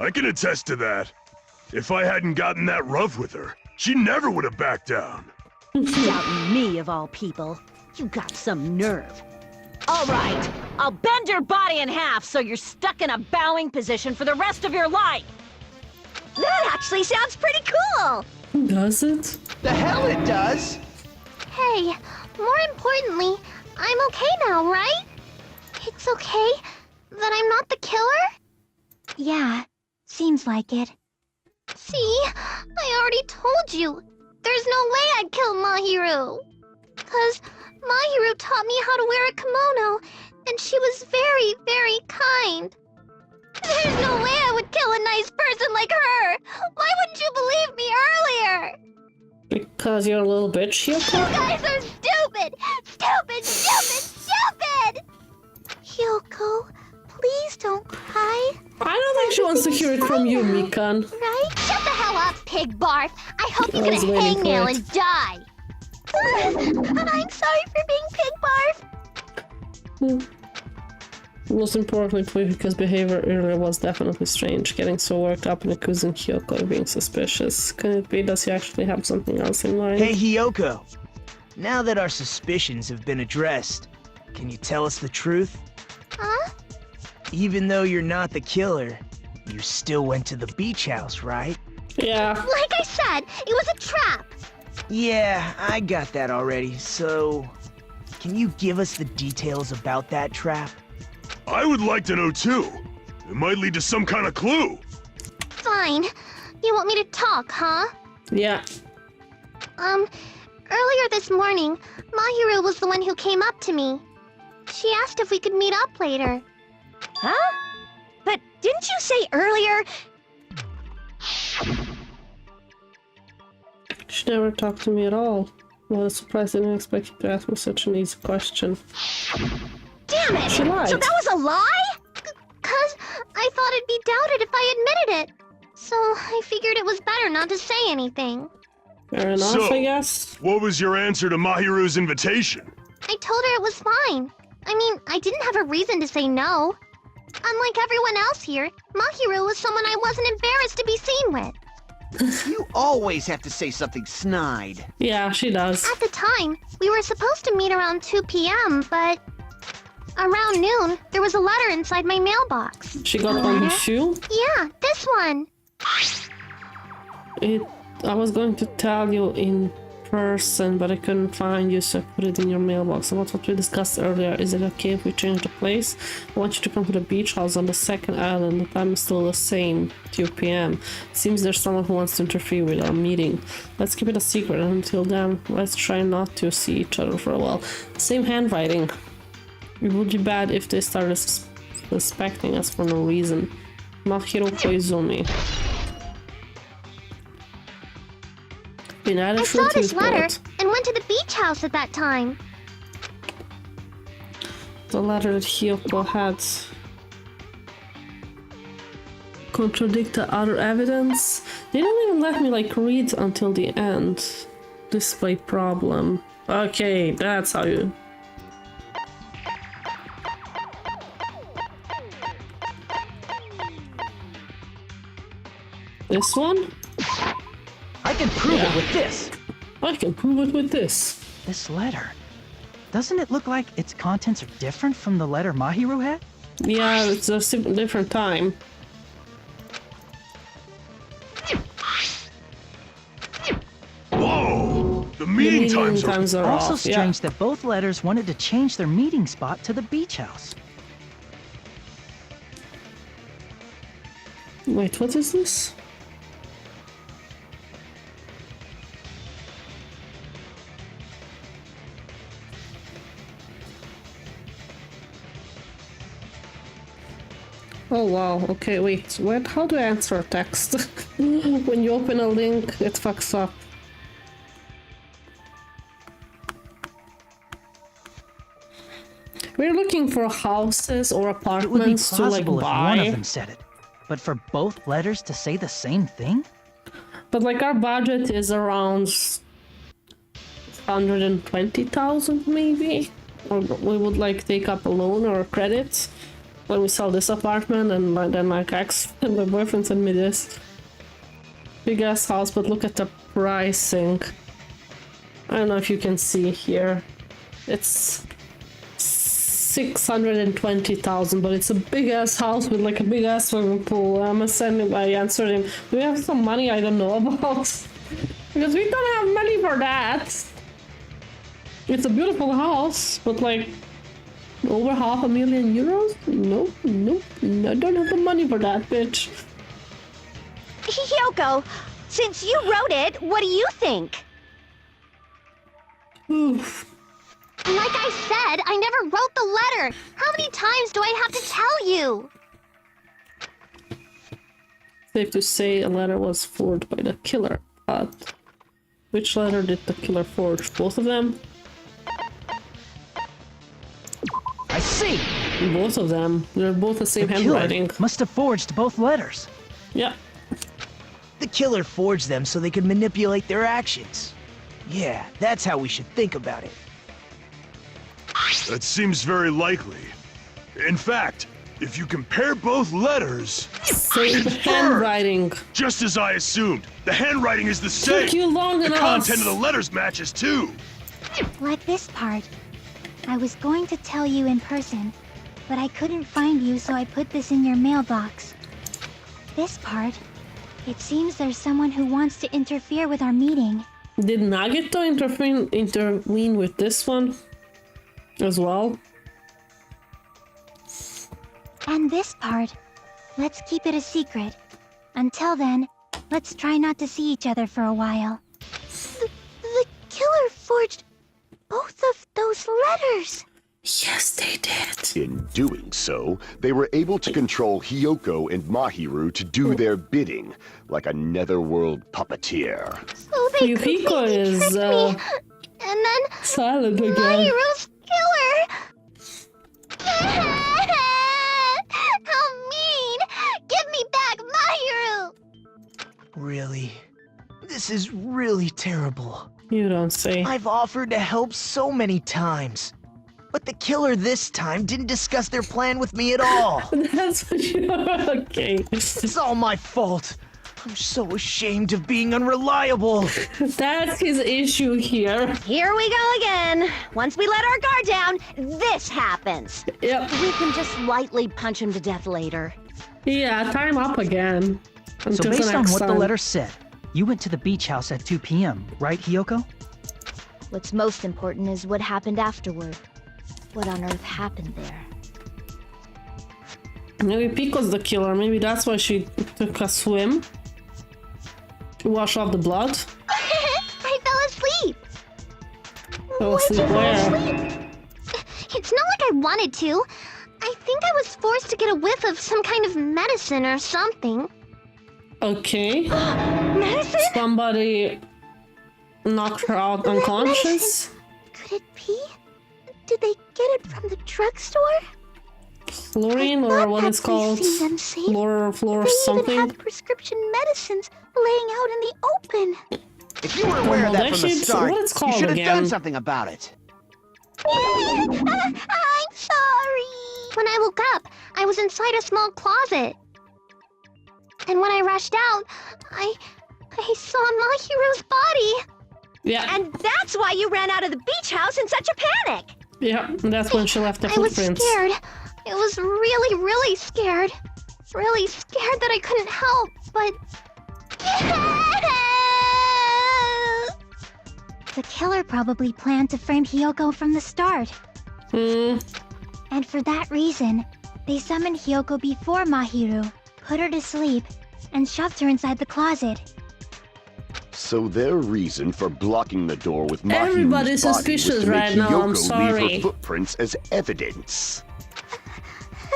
I can attest to that. If I hadn't gotten that rough with her, she never would have backed down. Doubting me, of all people. You got some nerve. All right, I'll bend your body in half so you're stuck in a bowing position for the rest of your life. That actually sounds pretty cool. Does it? The hell it does! Hey, more importantly, I'm okay now, right? It's okay that I'm not the killer? Yeah, seems like it. See, I already told you. There's no way I'd kill Mahiru. 'Cause Mahiru taught me how to wear a kimono, and she was very, very kind. There's no way I would kill a nice person like her. Why wouldn't you believe me earlier? Because you're a little bitch, Hyuko? You guys are stupid! Stupid, stupid, stupid! Hyuko, please don't cry. I don't think she wants to hear it from you, Mikan. Right? Shut the hell up, pig barf! I hope you I get was a waiting for hangnail it. and die! I'm sorry for being pig barf! Most importantly, because behavior earlier was definitely strange. Getting so worked up and accusing Hyuko of being suspicious. Can it be? Does he actually have something else in mind? Hey, Hyuko. Now that our suspicions have been addressed, can you tell us the truth? Huh? Even though you're not the killer, you still went to the beach house, right? Yeah. Like I said, it was a trap! Yeah, I got that already, so... Can you give us the details about that trap? I would like to know too. It might lead to some kind of clue. Fine. You want me to talk, huh? Yeah. Earlier this morning, Mahiru was the one who came up to me. She asked if we could meet up later. Huh? But didn't you say earlier? She never talked to me at all. Well, it's surprised I didn't expect you to ask me such an easy question. Damn it! She lied. So that was a lie? 'Cause I thought it'd be doubted if I admitted it. So I figured it was better not to say anything. Fair enough, So, I guess. what was your answer to Mahiru's invitation? I told her it was fine. I mean, I didn't have a reason to say no. Unlike everyone else here, Mahiru was someone I wasn't embarrassed to be seen with. You always have to say something snide. Yeah, she does. At the time, we were supposed to meet around 2 p.m., but around noon, there was a letter inside my mailbox. She got one too? Yeah, this one. I was going to tell you in person, but I couldn't find you, so I put it in your mailbox. About what we discussed earlier, is it okay if we change the place? I want you to come to the beach house on the second island. The time is still the same, 2 p.m. Seems there's someone who wants to interfere with our meeting. Let's keep it a secret, and until then, let's try not to see each other for a while. Same handwriting. It would be bad if they started suspecting us for no reason. Mahiro Koizumi. I saw this letter and went to the beach house at that time. The letter that Hiyoko had contradict the other evidence. They don't even let me like read until the end. Display problem. Okay, that's how you... This one? I can prove it with this. I can prove it with this. This letter. Doesn't it look like its contents are different from the letter Mahiru had? Yeah, it's a different time. Whoa! The meeting times are also off. strange that both letters wanted to change their meeting spot to the beach house. Wait, what is this? Oh wow, okay, wait, how do I answer a text? When you open a link, it fucks up. We're looking for houses or apartments to like if buy. one of them said it, but for both letters to say the same thing? But like our budget is around 120,000 maybe? Or we would like take up a loan or a credit when we sell this apartment, and then like ex and my boyfriend sent me this big ass house, but look at the pricing. I don't know if you can see here. It's 620,000, but it's a big ass house with like a big ass swimming pool. I answered him, do we have some money I don't know about? Because we don't have money for that. It's a beautiful house, but like over €500,000? Nope, I don't have the money for that, bitch. Hiyoko, since you wrote it, what do you think? Oof. Like I said, I never wrote the letter. How many times do I have to tell you? Safe to say a letter was forged by the killer, but which letter did the killer forge? Both of them? I see! Both of them. They're both the same handwriting. Must have forged both letters. Yeah. The killer forged them so they could manipulate their actions. Yeah, that's how we should think about it. That seems very likely. In fact, if you compare both letters... Same handwriting. Just as I assumed. The handwriting is the same. Took you long enough. The content of the letters matches too. Like this part. I was going to tell you in person, but I couldn't find you, so I put this in your mailbox. This part. It seems there's someone who wants to interfere with our meeting. Did Nagito intervene with this one as well? And this part. Let's keep it a secret. Until then, let's try not to see each other for a while. The killer forged both of those letters. Yes, they did. In doing so, they were able to control Hiyoko and Mahiru to do their bidding, like a netherworld puppeteer. So they Yukiko completely is tricked me. And then silent again. Mahiru's killer. How mean! Give me back Mahiru! Really? This is really terrible. You don't say. I've offered to help so many times. But the killer this time didn't discuss their plan with me at all. That's what you... Okay. It's all my fault. I'm so ashamed of being unreliable. That's his issue here. Here we go again. Once we let our guard down, this happens. Yep. We can just lightly punch him to death later. Yeah, time up again. So based on what the letter said, you went to the beach house at 2 p.m., right, Hiyoko? What's most important is what happened afterward. What on earth happened there? Maybe Pico's the killer. Maybe that's why she took a swim to wash off the blood. I fell asleep. Fell asleep where? It's not like I wanted to. I think I was forced to get a whiff of some kind of medicine or something. Okay. Medicine? Somebody knocked her out unconscious. Could it be? Did they get it from the drugstore? Fluorine, or what it's called? Floor something. They even had prescription medicines laying out in the open. If you were aware of that from the start, what it's you called should have again? done something about it. I'm sorry. When I woke up, I was inside a small closet. And when I rushed out, I saw Mahiro's body. Yeah. And that's why you ran out of the beach house in such a panic. Yeah, that's when she left the footprints. I was scared. I was really, really scared. Really scared that I couldn't help, but... The killer probably planned to frame Hiyoko from the start. And for that reason, they summoned Hiyoko before Mahiru, put her to sleep, and shoved her inside the closet. So their reason for blocking the door with Mahiru's Everybody's body suspicious was to make right now, Hiyoko I'm leave sorry. her footprints as evidence.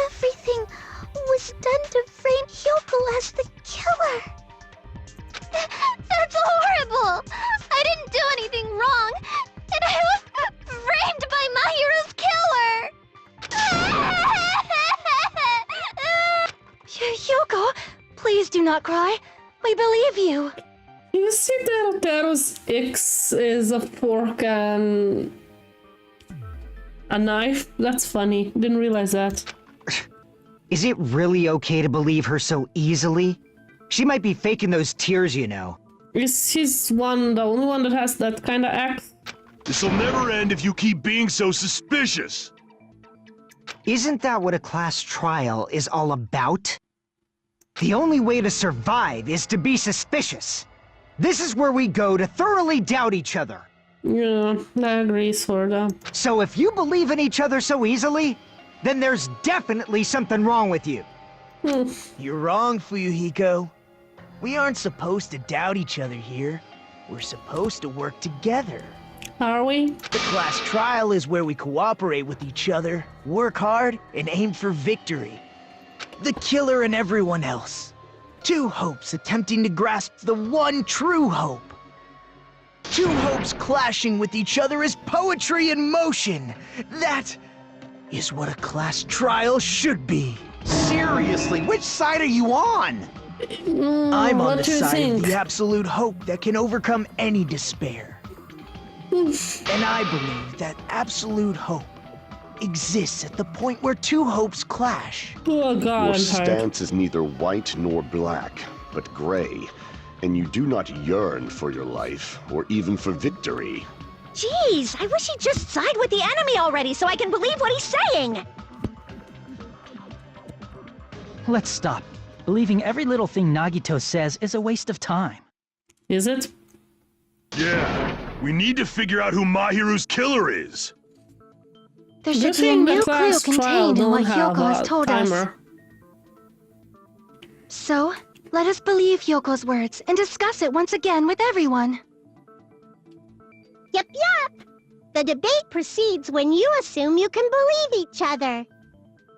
Everything was done to frame Hiyoko as the killer. That's horrible! I didn't do anything wrong, and I was framed by Mahiru's killer! Hiyoko, please do not cry. We believe you. You see that Otero's X is a fork and a knife? That's funny. Didn't realize that. Is it really okay to believe her so easily? She might be faking those tears, you know. Is he's the only one that has that kind of act? This'll never end if you keep being so suspicious. Isn't that what a class trial is all about? The only way to survive is to be suspicious. This is where we go to thoroughly doubt each other. Yeah, I agree, sorta. So if you believe in each other so easily, then there's definitely something wrong with you. You're wrong, Fuyuhiko. We aren't supposed to doubt each other here. We're supposed to work together. Are we? The class trial is where we cooperate with each other, work hard, and aim for victory. The killer and everyone else. Two hopes attempting to grasp the one true hope. Two hopes clashing with each other is poetry in motion. That is what a class trial should be. Seriously, which side are you on? I'm on what the do you side think? of the absolute hope that can overcome any despair. And I believe that absolute hope exists at the point where two hopes clash. Oh God, Your I'm tired. stance is neither white nor black, but gray, and you do not yearn for your life, or even for victory. Jeez, I wish he'd just side with the enemy already so I can believe what he's saying! Let's stop. Believing every little thing Nagito says is a waste of time. Is it? Yeah, we need to figure out who Mahiru's killer is. There Good should be a thing the new clue class trial contained in what don't have Hiyoko a has told us. timer. So, let us believe Hyoko's words and discuss it once again with everyone. Yep. The debate proceeds when you assume you can believe each other.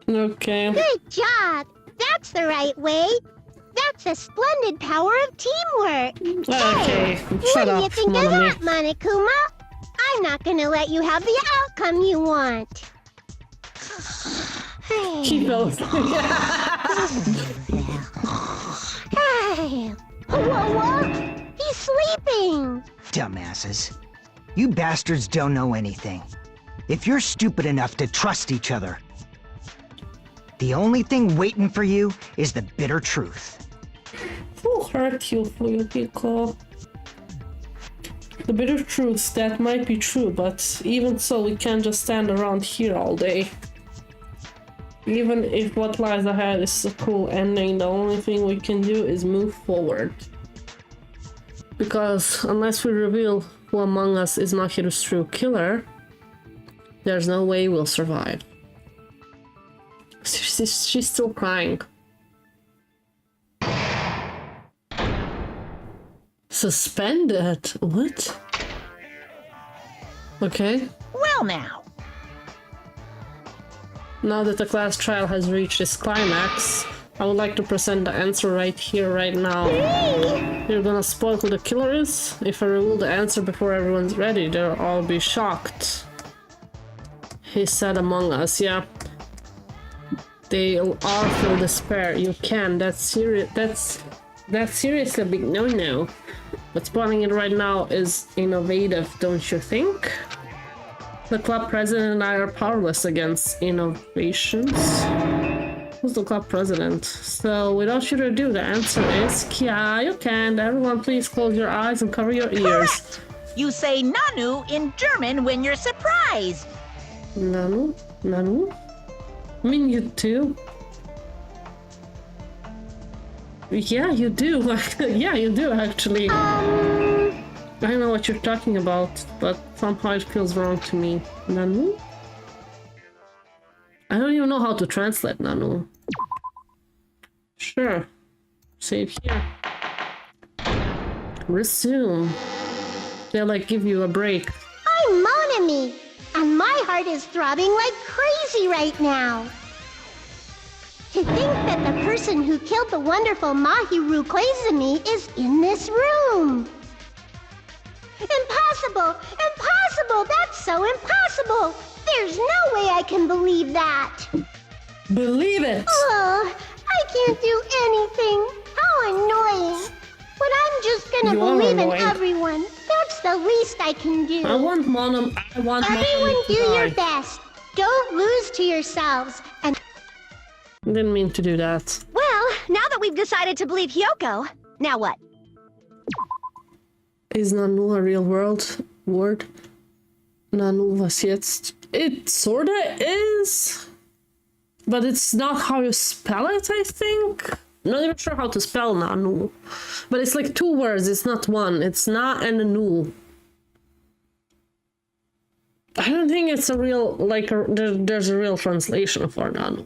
Okay. Good job. That's the right way. That's the splendid power of teamwork. Okay, Hey, shut what do up, you think of Monami. that, Monokuma? I'm not gonna let you have the outcome you want. Keep going. Hey. Whoa. He's sleeping. Dumbasses. You bastards don't know anything. If you're stupid enough to trust each other, the only thing waiting for you is the bitter truth. Who hurt you, Fuyuhiko? The bitter truths, that might be true, but even so, we can't just stand around here all day. Even if what lies ahead is a cool ending, the only thing we can do is move forward. Because unless we reveal who among us is Mahiru's true killer, there's no way we'll survive. She's still crying. Suspended? What? Okay. Well now. Now that the class trial has reached its climax, I would like to present the answer right here, right now. You're gonna spoil who the killer is? If I reveal the answer before everyone's ready, they'll all be shocked. He said among us, yeah. They are filled despair. You can. That's serious. That's seriously a big no-no. But spoiling it right now is innovative, don't you think? The club president and I are powerless against innovations. Who's the club president? So, without further ado, the answer is yeah, you can. Everyone, please close your eyes and cover your ears. Correct. You say Nanu in German when you're surprised. Nanu? Nanu? I mean, you too. Yeah, you do. Yeah, you do, actually. I don't know what you're talking about, but somehow it feels wrong to me. Nanu? I don't even know how to translate Nanu. Sure. Save here. Resume. They like give you a break. I'm Mon Ami, and my heart is throbbing like crazy right now. To think that the person who killed the wonderful Mahiru Koizumi is in this room. Impossible! Impossible! That's so impossible! There's no way I can believe that! Believe it! Oh, I can't do anything! How annoying! But I'm just gonna believe in everyone. That's the least I can do. I want Everyone do your best. Don't lose to yourselves. And didn't mean to do that. Well, now that we've decided to believe Hyoko, now what? Is Nanu a real word? Nanu was jetzt. It sorta is. But it's not how you spell it, I think. I'm not even sure how to spell Nanu. But it's like two words, it's not one. It's Na and a Nu. I don't think it's a real, like, there's a real translation for Nanu.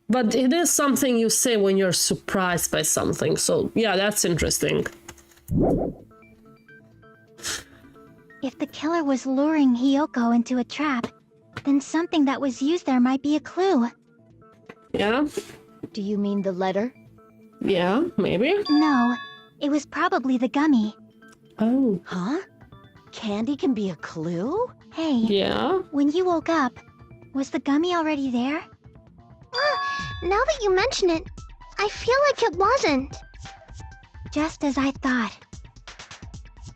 But it is something you say when you're surprised by something, so yeah, that's interesting. If the killer was luring Hyoko into a trap, then something that was used there might be a clue. Yeah? Do you mean the letter? Yeah, maybe? No, it was probably the gummy. Oh. Huh? Candy can be a clue? Hey. Yeah? When you woke up, was the gummy already there? Now that you mention it, I feel like it wasn't. Just as I thought.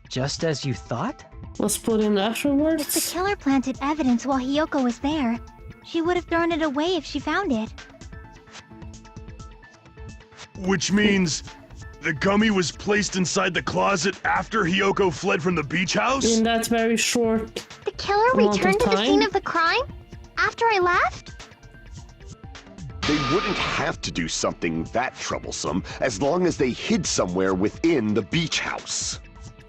Just as you thought? Was put in afterwards? If the killer planted evidence while Hyoko was there, she would have thrown it away if she found it. Which means the gummy was placed inside the closet after Hyoko fled from the beach house? In that very short The killer returned to the scene of the crime after I left? They wouldn't have to do something that troublesome as long as they hid somewhere within the beach house.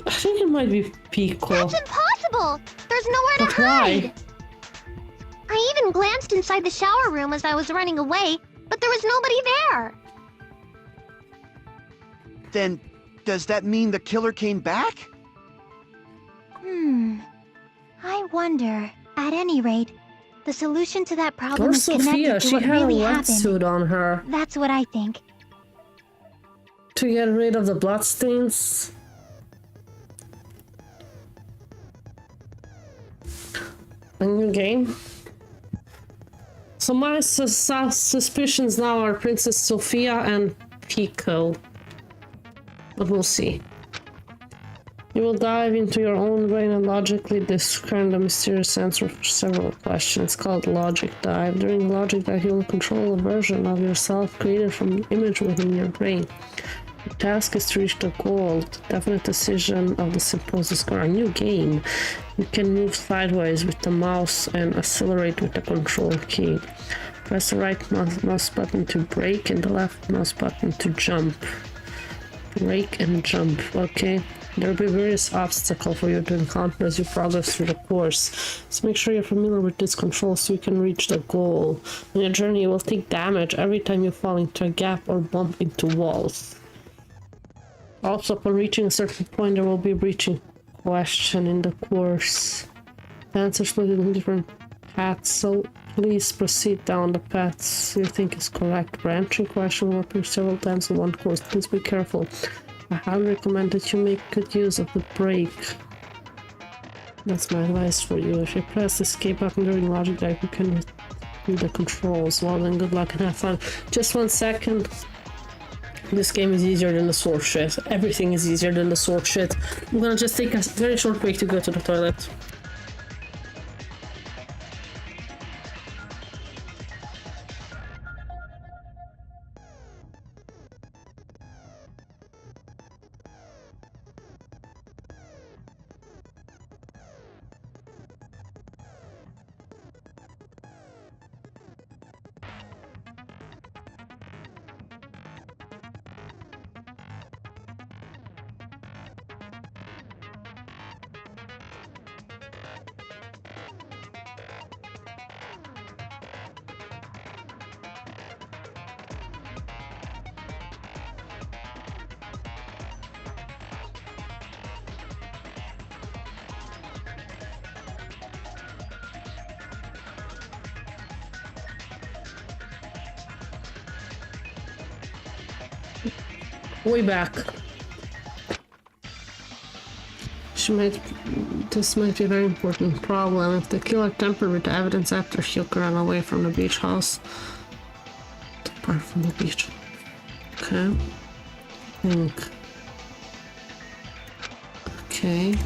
I think it might be Pico. That's impossible! There's nowhere to hide! I even glanced inside the shower room as I was running away, but there was nobody there! Then, does that mean the killer came back? I wonder. At any rate, the solution to that problem Or is Sophia, connected to she what had really a happened. wetsuit on her. That's what I think. To get rid of the bloodstains. A new game. So my suspicions now are Princess Sophia and Pico. But we'll see. You will dive into your own brain and logically discern the mysterious answer for several questions. It's called Logic Dive. During Logic Dive, you will control a version of yourself created from an image within your brain. The task is to reach the goal, the definite decision of the supposed score. A new game. You can move sideways with the mouse and accelerate with the control key. Press the right mouse button to brake and the left mouse button to jump. Break and jump, okay. There will be various obstacles for you to encounter as you progress through the course. So make sure you're familiar with this control so you can reach the goal. On your journey you will take damage every time you fall into a gap or bump into walls. Also, upon reaching a certain point there will be a breaching question in the course. The answers split in different paths, so please proceed down the paths you think is correct. Branching question will appear several times in one course. Please be careful. I highly recommend that you make good use of the break. That's my advice for you. If you press the escape button during logic dive, you can do the controls. Well then, good luck and have fun. Just 1 second. This game is easier than the sword shit. Everything is easier than the sword shit. I'm gonna just take a very short break to go to the toilet. Way back. This might be a very important problem. If the killer tampered with the evidence after Hyuka ran away from the beach house. Apart from the beach. Okay. Think. Okay.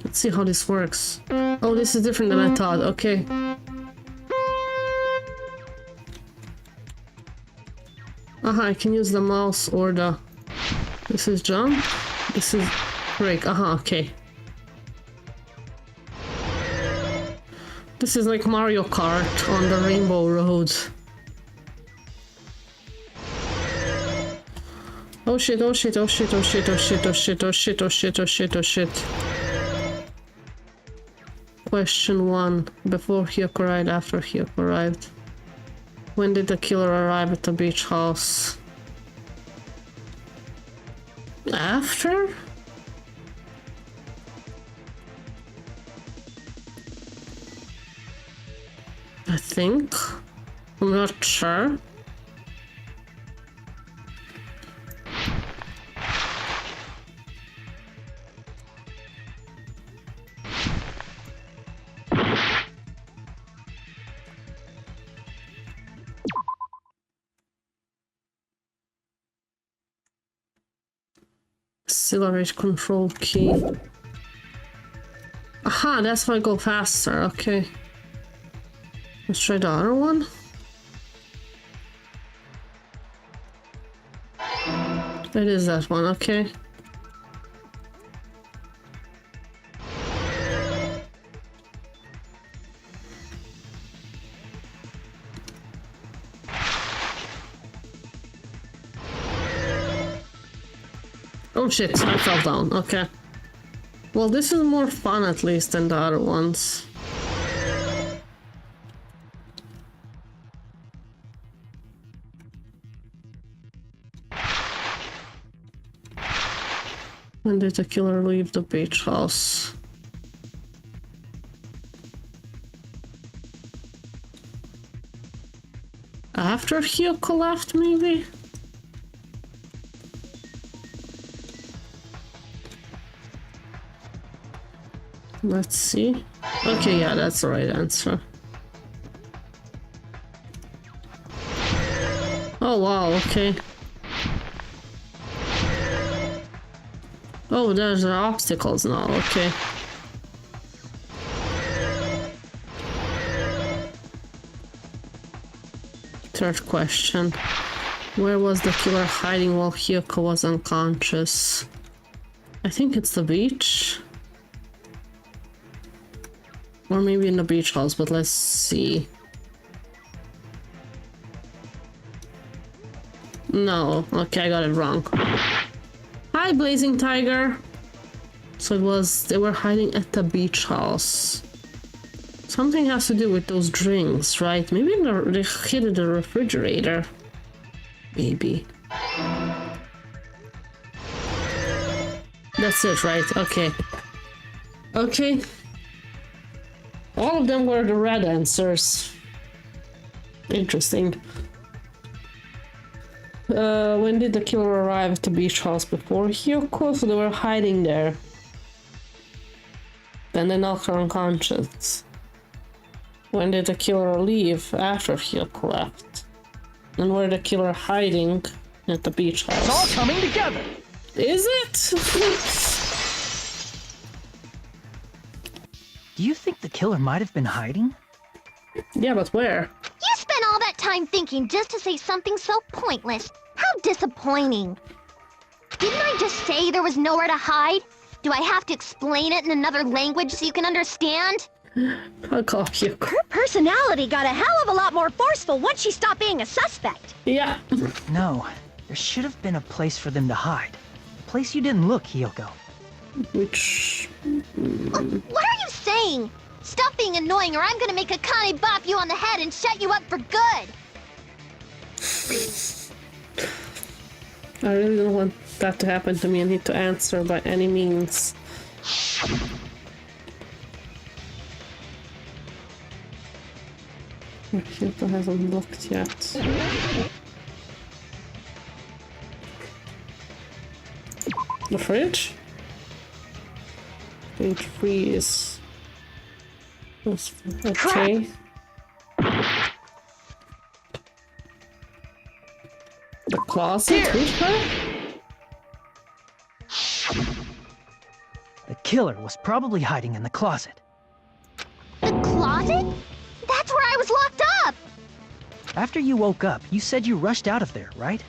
Let's see how this works. Oh, this is different than I thought. Okay. I can use the mouse or the... This is jump. This is break. Okay. This is like Mario Kart on the Rainbow Road. Oh shit, oh shit, oh shit, oh shit, oh shit, oh shit, oh shit, oh shit, oh shit, oh shit. Question 1. Before Hyuka arrived, after Hyuka arrived. When did the killer arrive at the beach house? After? I think. I'm not sure. Accelerate control key. Aha, that's why I go faster. Okay. Let's try the other one. It is that one, okay. Oh shit, I fell down, okay. Well, this is more fun at least than the other ones. When did the killer leave the beach house? After Hyuka left, maybe? Let's see. Okay, yeah, that's the right answer. Oh wow, okay. Oh, there's obstacles now, okay. Third question. Where was the killer hiding while Hyuka was unconscious? I think it's the beach. Or maybe in the beach house, but let's see. No. Okay, I got it wrong. Hi, Blazing Tiger. So it was... They were hiding at the beach house. Something has to do with those drinks, right? Maybe they hid in the refrigerator. Maybe. That's it, right? Okay. Okay. All of them were the red answers. Interesting. When did the killer arrive at the beach house? Before Hyoko? So they were hiding there. Then they knocked her unconscious. When did the killer leave? After Hyoko left. And where the killer hiding? At the beach house. It's all coming together! Is it? Do you think the killer might have been hiding? Yeah, but where? You spent all that time thinking just to say something so pointless. How disappointing. Didn't I just say there was nowhere to hide? Do I have to explain it in another language so you can understand? Fuck off, you. Her personality got a hell of a lot more forceful once she stopped being a suspect. Yeah. No, there should have been a place for them to hide. A place you didn't look, Hyoko. Which... What are you saying? Stop being annoying or I'm gonna make Akane bop you on the head and shut you up for good! I really don't want that to happen to me. I need to answer by any means. Hyoko hasn't looked yet. The fridge? Page 3 is... Okay. The closet with her? The killer was probably hiding in the closet. The closet? That's where I was locked up! After you woke up, you said you rushed out of there, right?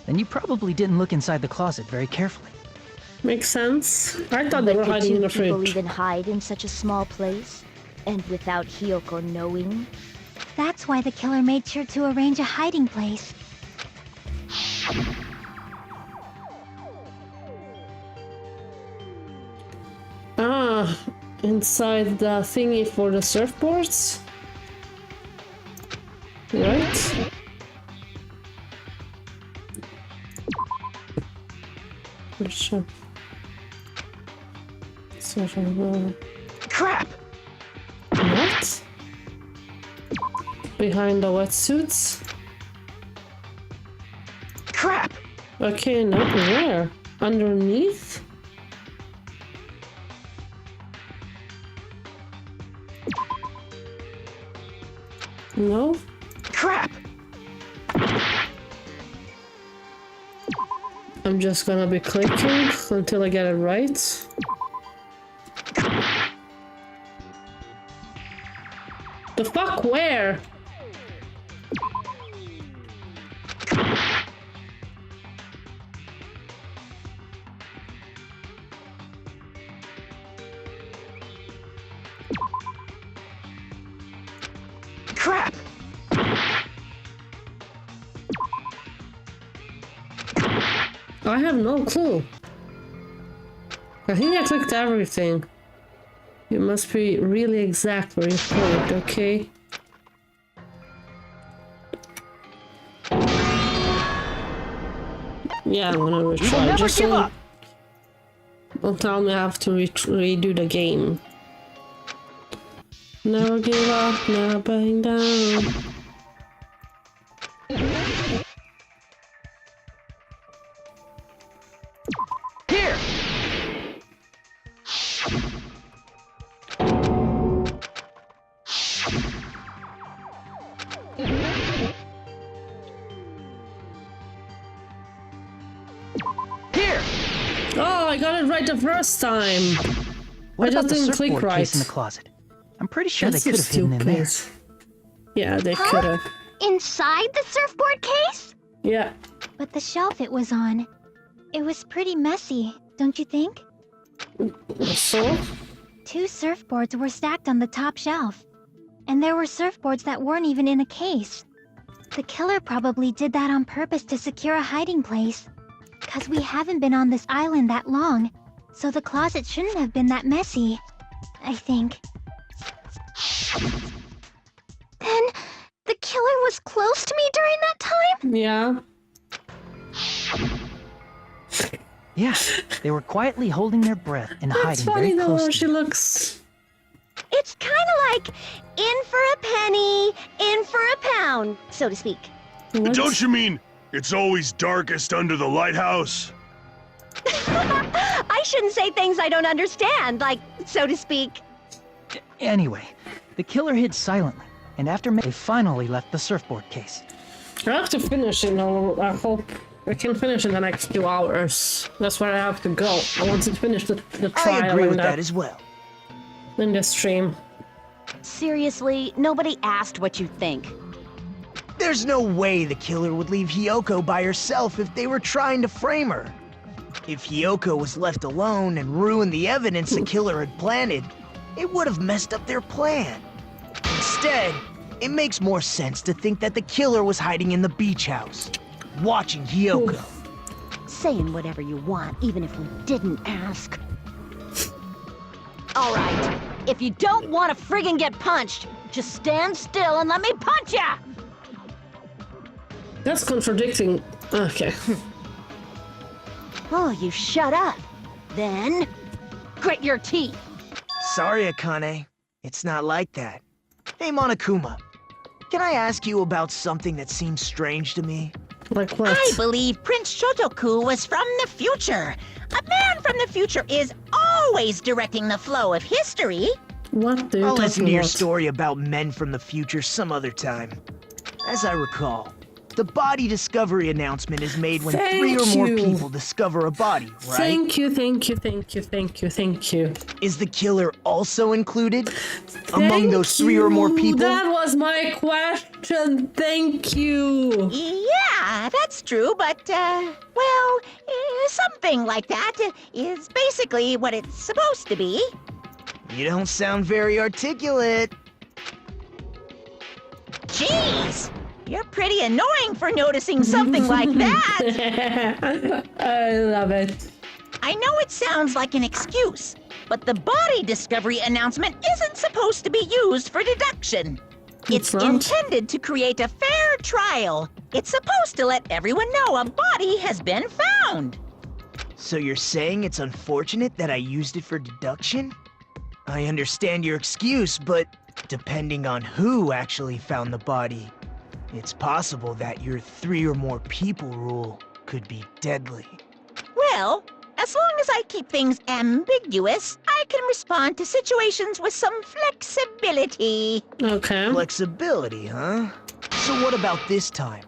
Then you probably didn't look inside the closet very carefully. Makes sense. I thought they were hiding in the fridge. Could two people even hide in such a small place? And without Hyoko knowing? That's why the killer made sure to arrange a hiding place. Ah, inside the thingy for the surfboards? Right? Sure. Crap! What? Behind the wetsuits? Crap! Okay, no, where? Underneath? No? Crap! I'm just gonna be clicking until I get it right. The fuck, where? Crap! I have no clue. I think I clicked everything. You must be really exact where you put it, okay? Yeah, I'm gonna retry. Just don't tell me I have to redo the game. Never give up, never backing down. Here! Oh, I got it right the first time. What I just about the didn't click surfboard right. case in the closet? I'm pretty sure That's they could have hidden in there. Yeah, they could have. Inside the surfboard case? Yeah. But the shelf it was on, it was pretty messy, don't you think? So? 2 surfboards were stacked on the top shelf. And there were surfboards that weren't even in a case. The killer probably did that on purpose to secure a hiding place. 'Cause we haven't been on this island that long, so the closet shouldn't have been that messy, I think. Then, the killer was close to me during that time? Yeah. Yeah, they were quietly holding their breath and That's hiding funny very though, close how to she you. looks. It's kind of like in for a penny, in for a pound, so to speak. Don't you mean it's always darkest under the lighthouse? I shouldn't say things I don't understand, like, so to speak. Anyway, the killer hid silently, and after they finally left the surfboard case. I have to finish it now. I hope I can finish in the next 2 hours. That's where I have to go. I want to finish the trial. I agree with that as well. In the stream. Seriously, nobody asked what you think. There's no way the killer would leave Hiyoko by herself if they were trying to frame her. If Hiyoko was left alone and ruined the evidence the killer had planted, it would have messed up their plan. Instead, it makes more sense to think that the killer was hiding in the beach house, watching Hiyoko. Saying whatever you want, even if we didn't ask. All right, if you don't want to friggin' get punched, just stand still and let me punch ya! That's contradicting. Okay. Oh, you shut up. Then, grit your teeth. Sorry, Akane. It's not like that. Hey, Monokuma. Can I ask you about something that seems strange to me? Like what? I believe Prince Shotoku was from the future. A man from the future is always directing the flow of history. What do you I'll talking listen to your about? story about men from the future some other time. As I recall, the body discovery announcement is made when Thank 3 or more you. people discover a body, right? Thank you, thank you, thank you, thank you, thank you. Is the killer also included among those 3 or more people? That was my question. Thank you. Yeah, that's true, but, well, something like that is basically what it's supposed to be. You don't sound very articulate. Jeez! You're pretty annoying for noticing something like that! I love it. I know it sounds like an excuse, but the body discovery announcement isn't supposed to be used for deduction. It's not? intended to create a fair trial. It's supposed to let everyone know a body has been found. So you're saying it's unfortunate that I used it for deduction? I understand your excuse, but depending on who actually found the body, it's possible that your 3 or more people rule could be deadly. Well, as long as I keep things ambiguous, I can respond to situations with some flexibility. Okay. Flexibility, huh? So what about this time?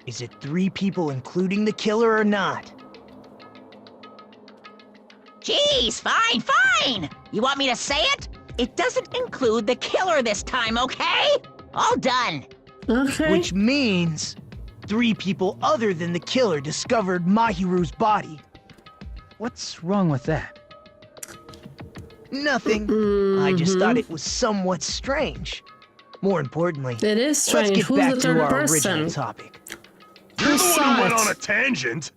Is it 3 people including the killer or not? Jeez, fine! You want me to say it? It doesn't include the killer this time, okay? All done. Okay. Which means 3 people other than the killer discovered Mahiru's body. What's wrong with that? Nothing. I just thought it was somewhat strange. More importantly, It is strange. let's get Who's back the to third our person? original topic. You're the one who went saw on it? a tangent.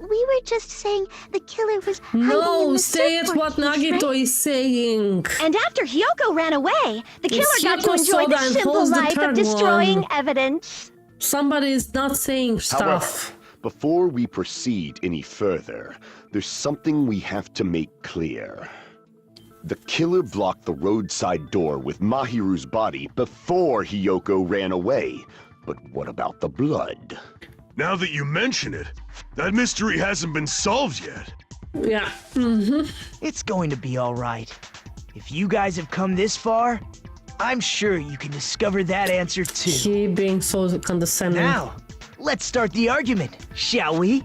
We were just saying the killer was hiding in No, the say it surfboard what cage, Nagito right? is saying. and after Hiyoko ran away, the killer It's got to Hiyoko enjoy the Soda and simple holds the life third of destroying one. evidence. Somebody is not saying stuff. However, before we proceed any further, there's something we have to make clear. The killer blocked the roadside door with Mahiru's body before Hiyoko ran away. But what about the blood? Now that you mention it, that mystery hasn't been solved yet. Yeah. It's going to be all right. If you guys have come this far, I'm sure you can discover that answer too. He being so condescending. Now, let's start the argument, shall we?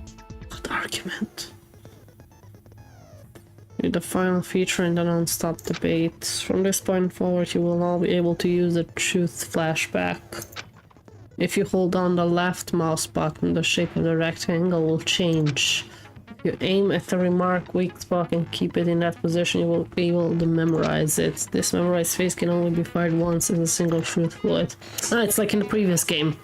What argument? The final feature in the non-stop debate. From this point forward, you will now be able to use the truth flashback. If you hold down the left mouse button, the shape of the rectangle will change. You aim at the remark weak spot and keep it in that position, you will be able to memorize it. This memorized phase can only be fired once in a single truth bullet. Ah, it's like in the previous game.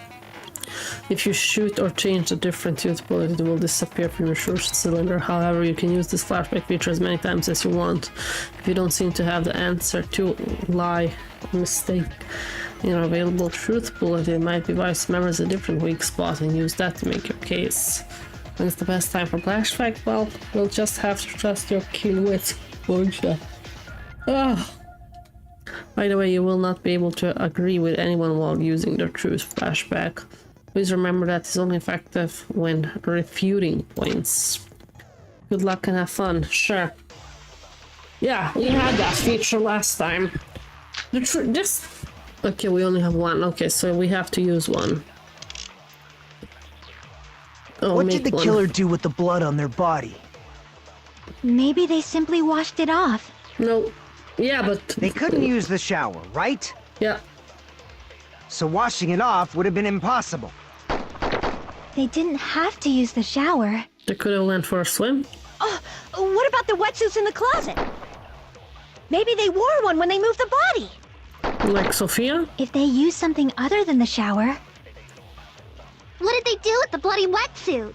If you shoot or change a different truth bullet, it will disappear from your short cylinder. However, you can use this flashback feature as many times as you want. If you don't seem to have the answer to lie or mistake in your available truth bullet, it might be wise to memorize a different weak spot and use that to make your case. When it's the best time for flashback? Well, we'll just have to trust your keen wits. Ah. By the way, you will not be able to agree with anyone while using the truth flashback. Please remember that it's only effective when refuting points. Good luck and have fun. Sure. Yeah, we had that feature last time. Okay, we only have one. Okay, so we have to use one. Oh, what did the killer do with the blood on their body? Maybe they simply washed it off. No. Yeah, but... They couldn't use the shower, right? Yeah. So washing it off would have been impossible. They didn't have to use the shower. They could have went for a swim. Oh, what about the wetsuits in the closet? Maybe they wore one when they moved the body. Like Sophia? If they used something other than the shower... What did they do with the bloody wetsuit?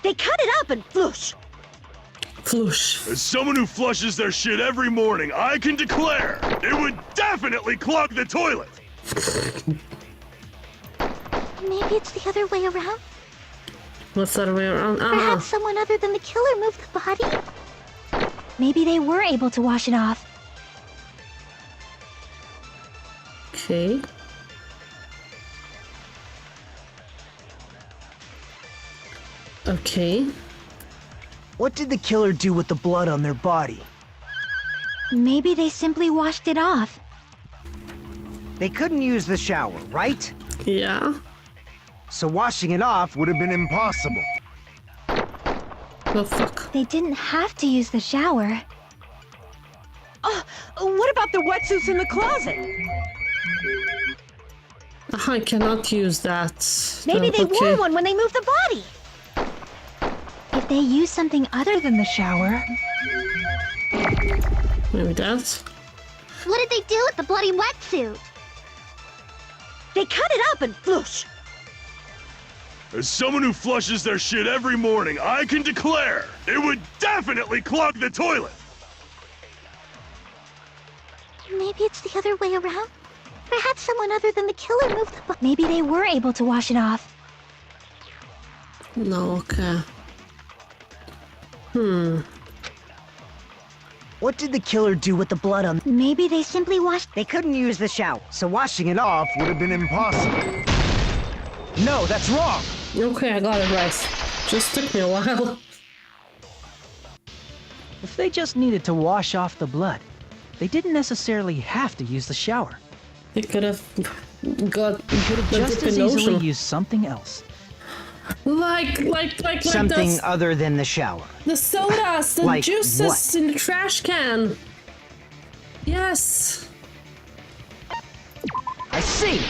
They cut it up and flush. Flush. As someone who flushes their shit every morning, I can declare it would definitely clog the toilet. Maybe it's the other way around. What's the other way around? Perhaps someone other than the killer moved the body. Maybe they were able to wash it off. Okay. Okay. What did the killer do with the blood on their body? Maybe they simply washed it off. They couldn't use the shower, right? Yeah. So washing it off would have been impossible. The fuck? They didn't have to use the shower. Oh, what about the wetsuits in the closet? I cannot use that. Maybe they wore one when they moved the body. If they used something other than the shower... Maybe that. What did they do with the bloody wetsuit? They cut it up and flush. As someone who flushes their shit every morning, I can declare it would definitely clog the toilet. Maybe it's the other way around. Perhaps someone other than the killer moved the body. Maybe they were able to wash it off. No, okay. What did the killer do with the blood on... Maybe they simply washed... They couldn't use the shower, so washing it off would have been impossible. No, that's wrong! Okay, I got it right. Just took me a while. If they just needed to wash off the blood, they didn't necessarily have to use the shower. They could have got... Just as easily use something else. Like something this. Other than the shower. The sodas, the like juices what? in the trash can. Yes. I see.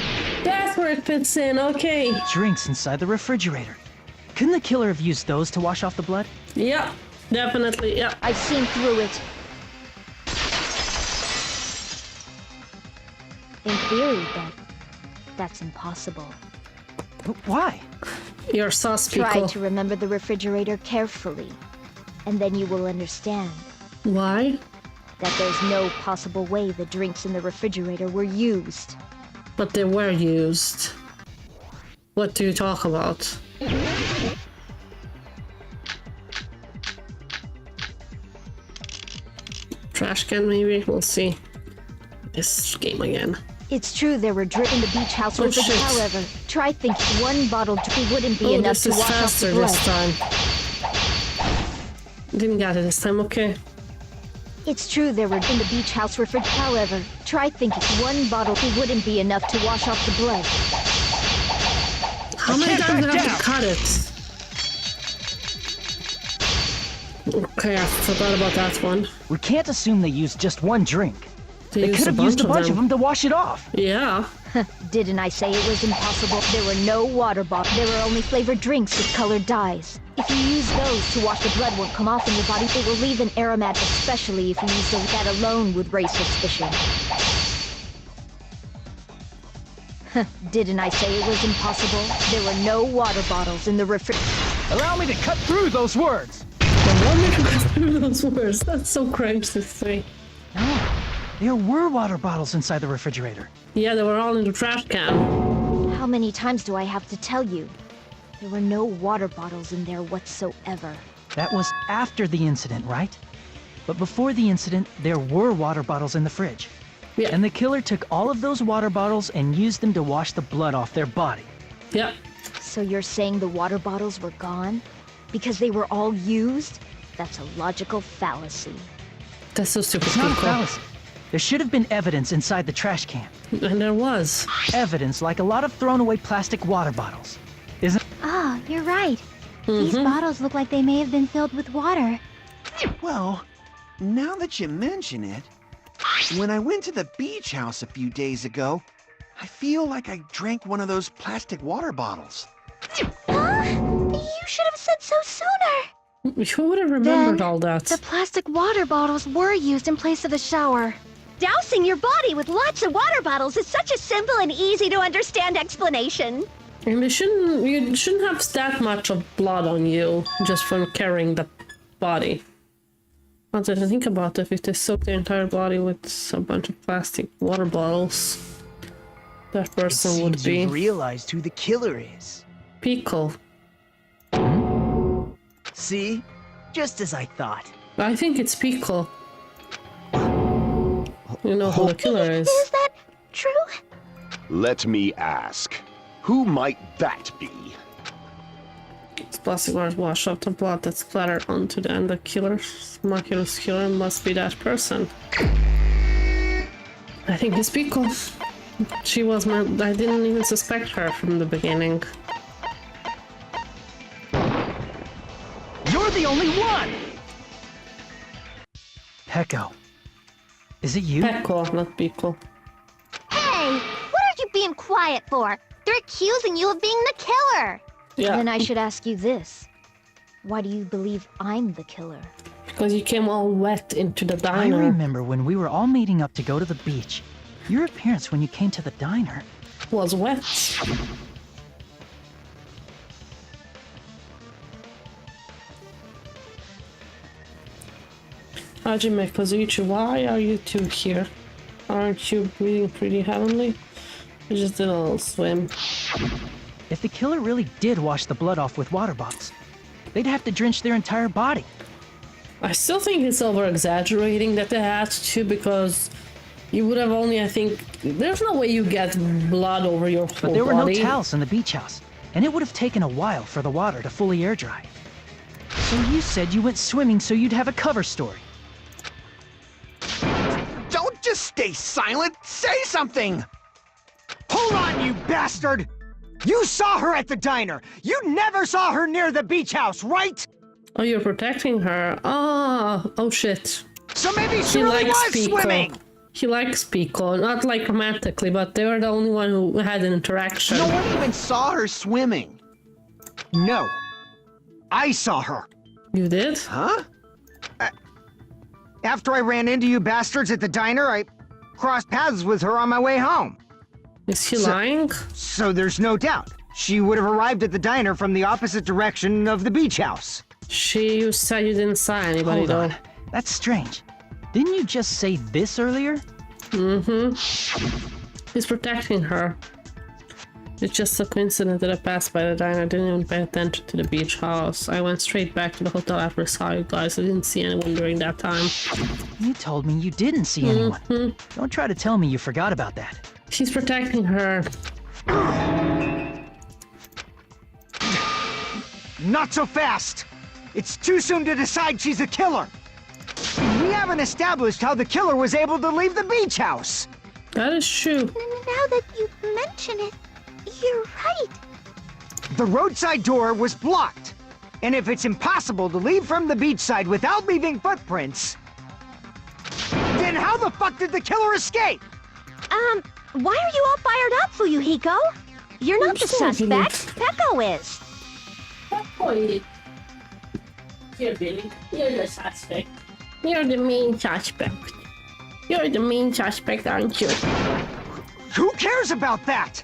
That's where it fits in, okay. Drinks inside the refrigerator. Couldn't the killer have used those to wash off the blood? Yeah, definitely, yeah. I've seen through it. In theory, that's impossible. Why? You're sus, Try people. to remember the refrigerator carefully, and then you will understand. Why? That there's no possible way the drinks in the refrigerator were used. But they were used. What do you talk about? Trash can, maybe? We'll see. This game again. It's true there were drinks in the beach house Oh, refrigerator. shit. However, try thinking one bottle wouldn't be enough this to is wash off faster the blood. this time. Didn't get it this time, okay. It's true there were in the beach house refrigerator. However, try thinking one bottle wouldn't be enough to wash off the blood. How many times do I have to cut it? Okay, I forgot about that one. We can't assume they used just one drink. They used could a have used a bunch of bunch of them to wash it off. Yeah. Didn't I say it was impossible? There were no water bottles. There were only flavored drinks with colored dyes. If you use those to wash, the blood won't come off in your body. It will leave an aromat, especially if you use those. That alone would raise suspicion. Didn't I say it was impossible? There were no water bottles in the refrigerator. Allow me to cut through those words! Allow me to cut through those words. That's so cringe to say. No, there were water bottles inside the refrigerator. Yeah, they were all in the trash can. How many times do I have to tell you? There were no water bottles in there whatsoever. That was after the incident, right? But before the incident, there were water bottles in the fridge. Yeah. And the killer took all of those water bottles and used them to wash the blood off their body. Yeah. So you're saying the water bottles were gone? Because they were all used? That's a logical fallacy. That's so stupid. It's not a fallacy. There should have been evidence inside the trash can. And there was. Evidence like a lot of thrown away plastic water bottles. Isn't... Ah, you're right. These bottles look like they may have been filled with water. Well, now that you mention it, when I went to the beach house a few days ago, I feel like I drank one of those plastic water bottles. You should have said so sooner. Who would have remembered Then, all that? The plastic water bottles were used in place of the shower. Dousing your body with lots of water bottles is such a simple and easy to understand explanation. And you shouldn't have that much of blood on you just from carrying the body. Now that I think about it, if they soak the entire body with a bunch of plastic water bottles, that person would be... You've realized who the killer is. Pico. See? Just as I thought. I think it's Pico. You know who the killer is. Is that true? Let me ask. Who might that be? This plastic water wash off the blood that splattered onto the end. The Mahiru's killer must be that person. I think it's Pico. She was my... I didn't even suspect her from the beginning. You're the only one! Pecco. Is it you? Pecco, not Pico. Hey, what are you being quiet for? They're accusing you of being the killer. Yeah. Then I should ask you this. Why do you believe I'm the killer? Because you came all wet into the I diner. remember when we were all meeting up to go to the beach. Your appearance when you came to the diner was wet. Hajime Kazuichi, why are you two here? Aren't you breathing pretty heavenly? You just did a little swim. If the killer really did wash the blood off with water bottles, they'd have to drench their entire body. I still think it's over-exaggerating that they had to, because you would have only, I think... There's no way you get blood over your whole body. But there were no towels in the beach house, and it would have taken a while for the water to fully air dry. So you said you went swimming so you'd have a cover story. Don't just stay silent! Say something! Hold on, you bastard! You saw her at the diner! You never saw her near the beach house, right? Oh, you're protecting her. Oh shit. So maybe she really was swimming! He likes Pico, not like romantically, but they were the only one who had an interaction. No one even saw her swimming. No. I saw her. You did? Huh? After I ran into you bastards at the diner, I crossed paths with her on my way home. Is he lying? So there's no doubt. She would have arrived at the diner from the opposite direction of the beach house. You said you didn't saw anybody, Hold though. on. That's strange. Didn't you just say this earlier? Mm-hmm. He's protecting her. It's just a coincidence that I passed by the diner. I didn't even pay attention to the beach house. I went straight back to the hotel after I saw you guys. I didn't see anyone during that time. You told me you didn't see anyone. Don't try to tell me you forgot about that. She's protecting her. Not so fast! It's too soon to decide she's a killer! We haven't established how the killer was able to leave the beach house! That is true. Now that you mention it, you're right. The roadside door was blocked. And if it's impossible to leave from the beachside without leaving footprints, then how the fuck did the killer escape? Why are you all fired up, Fuyuhiko? You're not the suspect. Peko is. Here, Billy. You're the suspect. You're the main suspect. You're the main suspect, aren't you? Who cares about that?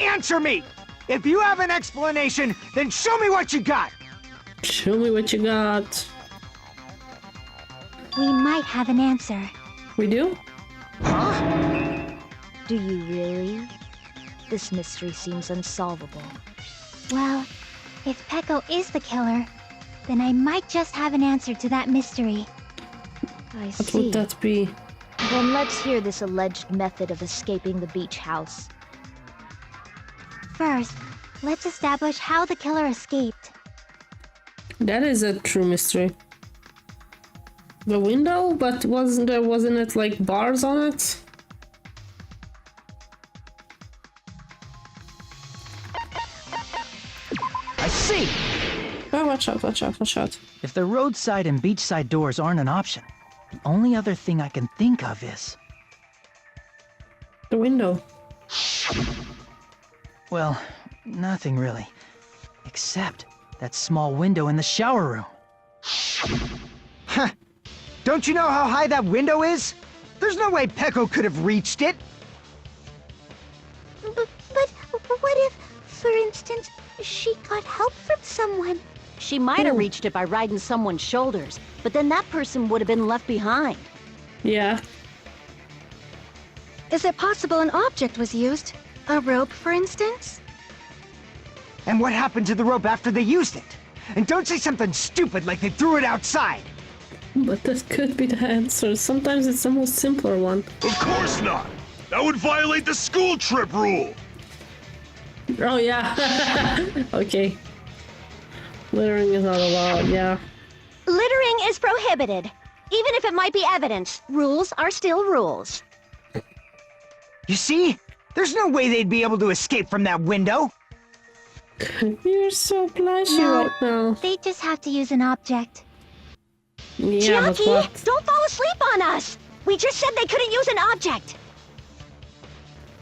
Answer me! If you have an explanation, then show me what you got! Show me what you got. We might have an answer. We do? Huh? Do you really? This mystery seems unsolvable. Well, if Peko is the killer, then I might just have an answer to that mystery. I What see. would that be? Then let's hear this alleged method of escaping the beach house. First, let's establish how the killer escaped. That is a true mystery. The window, but wasn't it like bars on it? I see! Oh, watch out, watch out, watch out. If the roadside and beachside doors aren't an option, the only other thing I can think of is... the window. Well, nothing really. Except that small window in the shower room. Huh. Don't you know how high that window is? There's no way Peko could have reached it. But what if, for instance, she got help from someone? She might have reached it by riding someone's shoulders, but then that person would have been left behind. Yeah. Is it possible an object was used? A rope, for instance? And what happened to the rope after they used it? And don't say something stupid like they threw it outside. But that could be the answer. Sometimes it's the most simpler one. Of course not! That would violate the school trip rule! Oh, yeah. Okay. Littering is not allowed, yeah. Littering is prohibited. Even if it might be evidence, rules are still rules. You see? There's no way they'd be able to escape from that window. You're so blushy No, right now. they just have to use an object. Yeah, but Chiaki, what? don't fall asleep on us! We just said they couldn't use an object!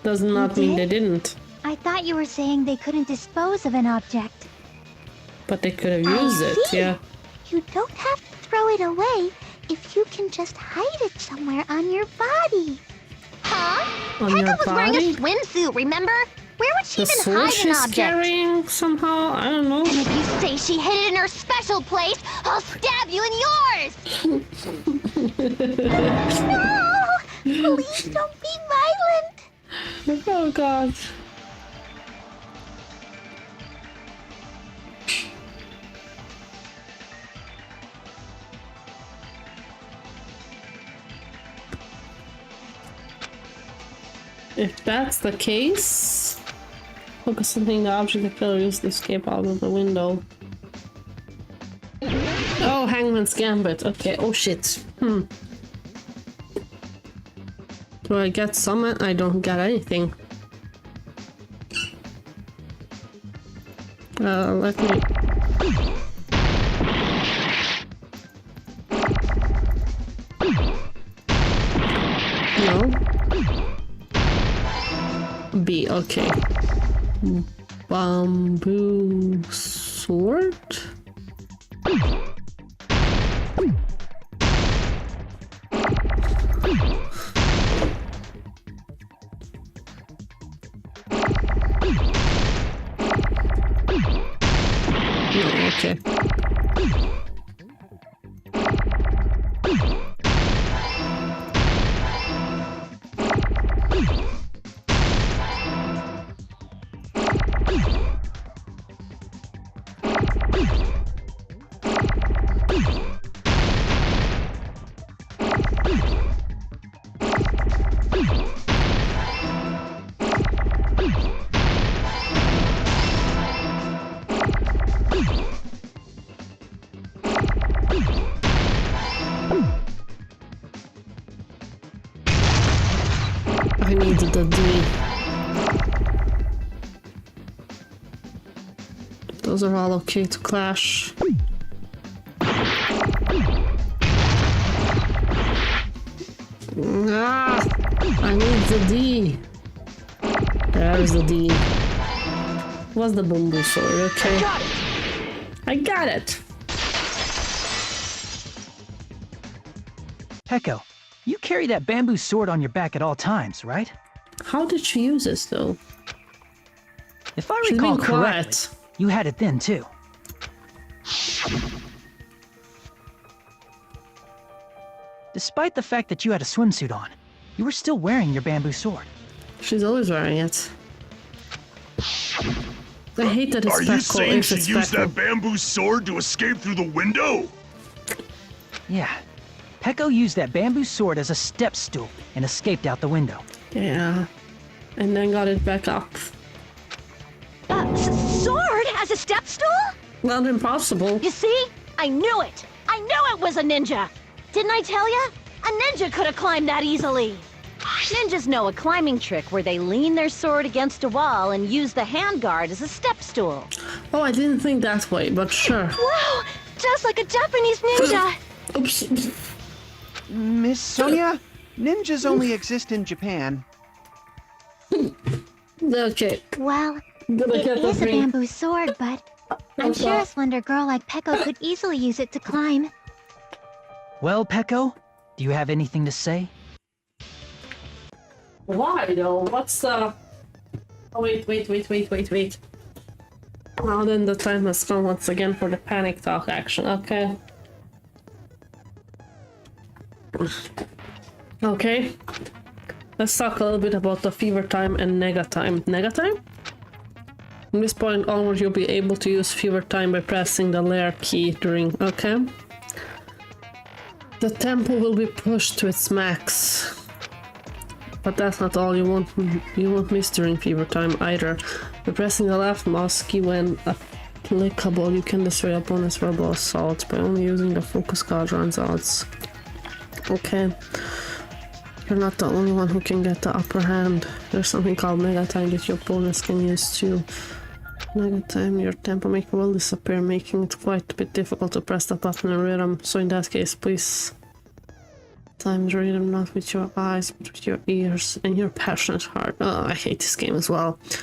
Does not mean they didn't. I thought you were saying they couldn't dispose of an object. But they could have I used it, see. yeah. You don't have to throw it away if you can just hide it somewhere on your body. Huh? On Peko your was wearing a body? swimsuit, remember? Where would she The even sword hide an she's object? carrying somehow? I don't know. And if you say she hid it in her special place, I'll stab you in yours! No! Please don't be violent! Oh god. If that's the case, look at something the object the killer used to escape out of the window. Oh, Hangman's Gambit. Okay. Oh shit. Do I get summon? I don't get anything. Let me. No. B. Okay. Bamboo sword. No, okay. I need the D. Those are all okay to clash. Ah, I need the D. There's the D. What's the bamboo sword? Okay. I got it! Peko, you carry that bamboo sword on your back at all times, right? How did she use this, though? If I She's recall being correctly, quiet. you had it then, too. Despite the fact that you had a swimsuit on, you were still wearing your bamboo sword. She's always wearing it. I hate that it's Are you saying she used that bamboo sword to escape through the window? Yeah. Peko used that bamboo sword as a step stool and escaped out the window. Yeah. And then got it back up. Sword as a step stool? Not impossible. You see? I knew it! I knew it was a ninja! Didn't I tell ya? A ninja could have climbed that easily! Ninjas know a climbing trick where they lean their sword against a wall and use the handguard as a step stool. Oh, I didn't think that way, but sure. Wow! Just like a Japanese ninja! Oops. Miss Sonia, ninjas only exist in Japan. Okay. Well, Gonna it get the is a ring. bamboo sword, but I'm sure a slender girl like Peko could easily use it to climb. Well, Peko, do you have anything to say? Why though? What's the... Oh, wait. Now then the time has come once again for the panic talk action, okay? Okay. Let's talk a little bit about the fever time and nega time. Nega time? From this point onward you'll be able to use fever time by pressing the layer key during... Okay. The tempo will be pushed to its max. But that's not all, you won't miss during fever time either. By pressing the left mouse key when applicable, you can destroy opponent's verbal assaults by only using the focus quadrant's odds. Okay. You're not the only one who can get the upper hand. There's something called Mega Time that your opponents can use too. Mega Time, your tempo maker will disappear, making it quite a bit difficult to press the button in rhythm. So in that case, please time the rhythm not with your eyes, but with your ears and your passionate heart. Oh, I hate this game as well. You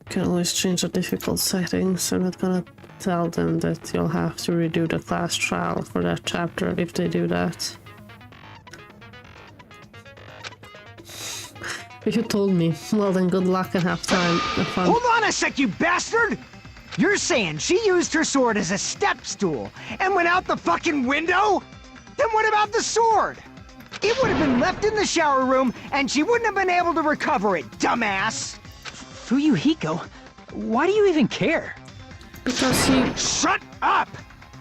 can always change the difficult settings. I'm not gonna tell them that you'll have to redo the class trial for that chapter if they do that. If you told me, well then good luck and have fun. Hold on a sec, you bastard! You're saying she used her sword as a step stool and went out the fucking window? Then what about the sword? It would have been left in the shower room and she wouldn't have been able to recover it, dumbass! Fuyuhiko, why do you even care? Because he... Shut up!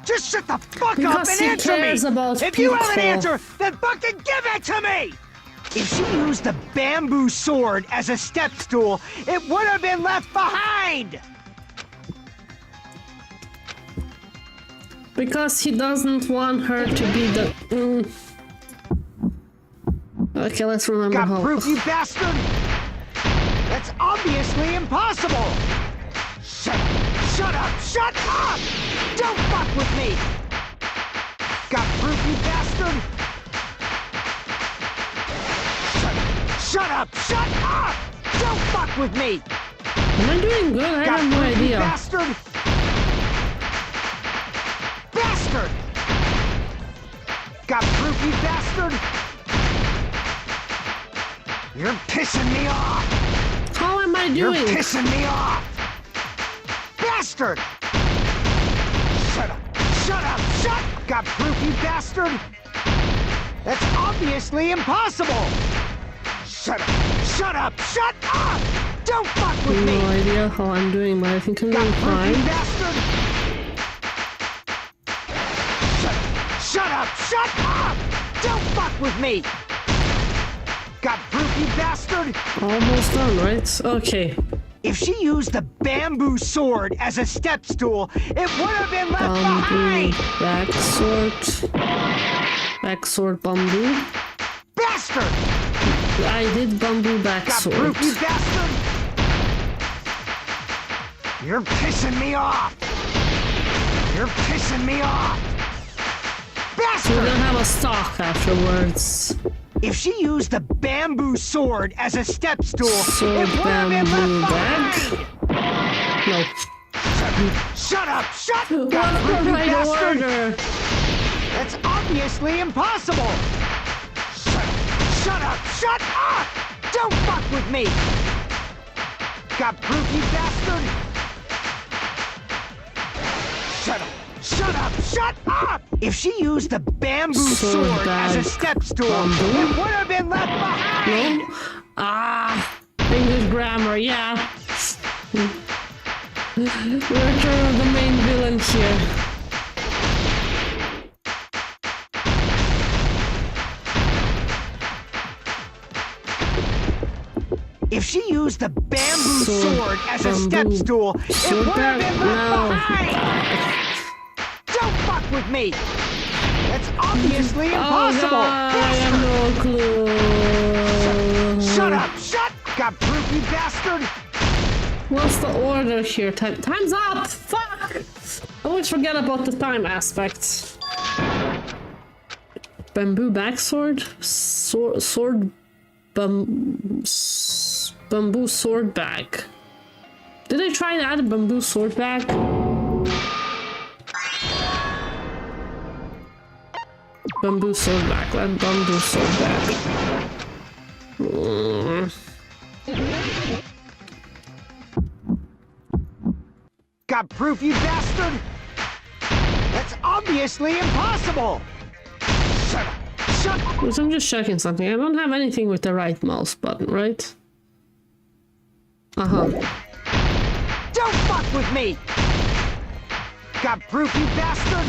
Just shut the fuck because up and answer me! If you have an answer, then fucking give it to me! If she used the bamboo sword as a step stool, it would have been left behind! Because he doesn't want her to be the... Okay, let's remember Got how... proof, you bastard? That's obviously impossible! Shut up! Shut up! Don't fuck with me! Got proof, you bastard? Shut up! Shut up! Don't fuck with me! Am I doing good? I have no idea. Bastard! Bastard! Got proof, you bastard? You're pissing me off! How am I doing? You're pissing me off! Bastard! Shut up! Shut up! Shut! Got proof, you bastard? That's obviously impossible! Shut up! Shut up! Shut up! Don't fuck with me! No idea how I'm doing, but I think I'm doing fine. Bastard! Shut up! Shut up! Don't fuck with me! Got proof, you bastard? Almost done, right? Okay. If she used the bamboo sword as a step stool, it would have been left Bamboo, behind! backsword, bamboo. Bastard! I did bamboo backsword. Got proof, you bastard? You're pissing me off! You're pissing me off! Bastard! So we're gonna have a stock afterwards. If she used the bamboo sword as a step stool, Sword, it would have been bamboo left bag? No. Shut up! Shut What's up, the you right bastard! order? That's obviously impossible! Shut up! Shut up! Don't fuck with me! Got proof, you bastard? Shut up! Shut up! Shut up! If she used the bamboo sword as a step stool, it would have been left behind! No? Ah! English grammar, yeah. Return of the main villain here. If she used the bamboo sword as a step stool, it would have been left behind! Don't fuck with me! That's obviously impossible! I have no clue. Shut up! Shut! Got proof, you bastard! What's the order here? Time's up! Fuck! I always forget about the time aspect. Bamboo backsword? Bamboo sword bag. Did I try to add a bamboo sword bag? Bamboo sword bag. Let bamboo sword bag. Got proof, you bastard? That's obviously impossible! Shut up! Shut up! I'm just checking something. I don't have anything with the right mouse button, right? Uh-huh. Don't fuck with me! Got proof, you bastard?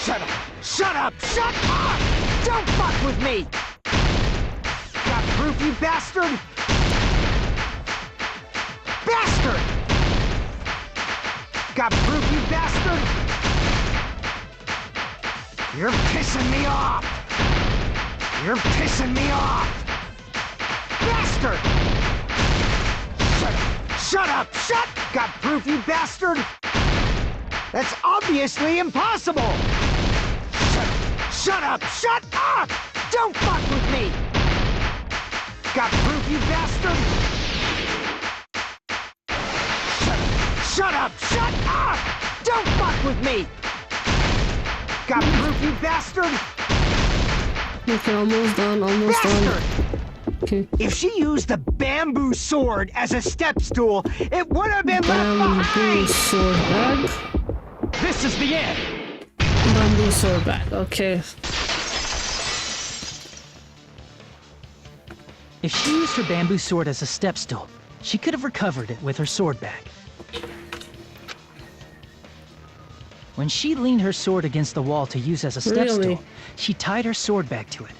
Shut up! Shut up! Shut up! Don't fuck with me! Got proof, you bastard? Bastard! Got proof, you bastard? You're pissing me off! You're pissing me off! Bastard! Shut up! Shut up! Shut! Got proof, you bastard? That's obviously impossible! Shut up! Shut up! Don't fuck with me! Got proof, you bastard? Shut up! Shut up! Don't fuck with me! Got proof, you bastard? Okay, almost done, almost done. Okay. If she used the bamboo sword as a step stool, it would have been left behind! Sword bag? This is the end! Bamboo sword bag, okay. If she used her bamboo sword as a step stool, she could have recovered it with her sword bag. When she leaned her sword against the wall to use as a step stool, she tied her sword bag to it.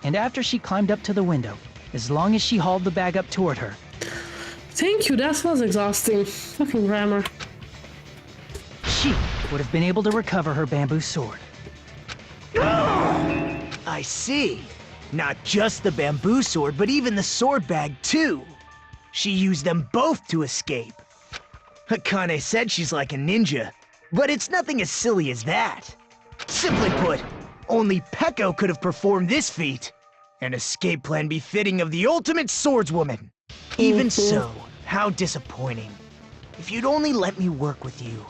And after she climbed up to the window, as long as she hauled the bag up toward her. Thank you, that was exhausting. Fucking grammar. She would have been able to recover her bamboo sword. I see. Not just the bamboo sword, but even the sword bag, too. She used them both to escape. Akane said she's like a ninja, but it's nothing as silly as that. Simply put, only Peko could have performed this feat. An escape plan befitting of the ultimate swordswoman. Even so, how disappointing. If you'd only let me work with you,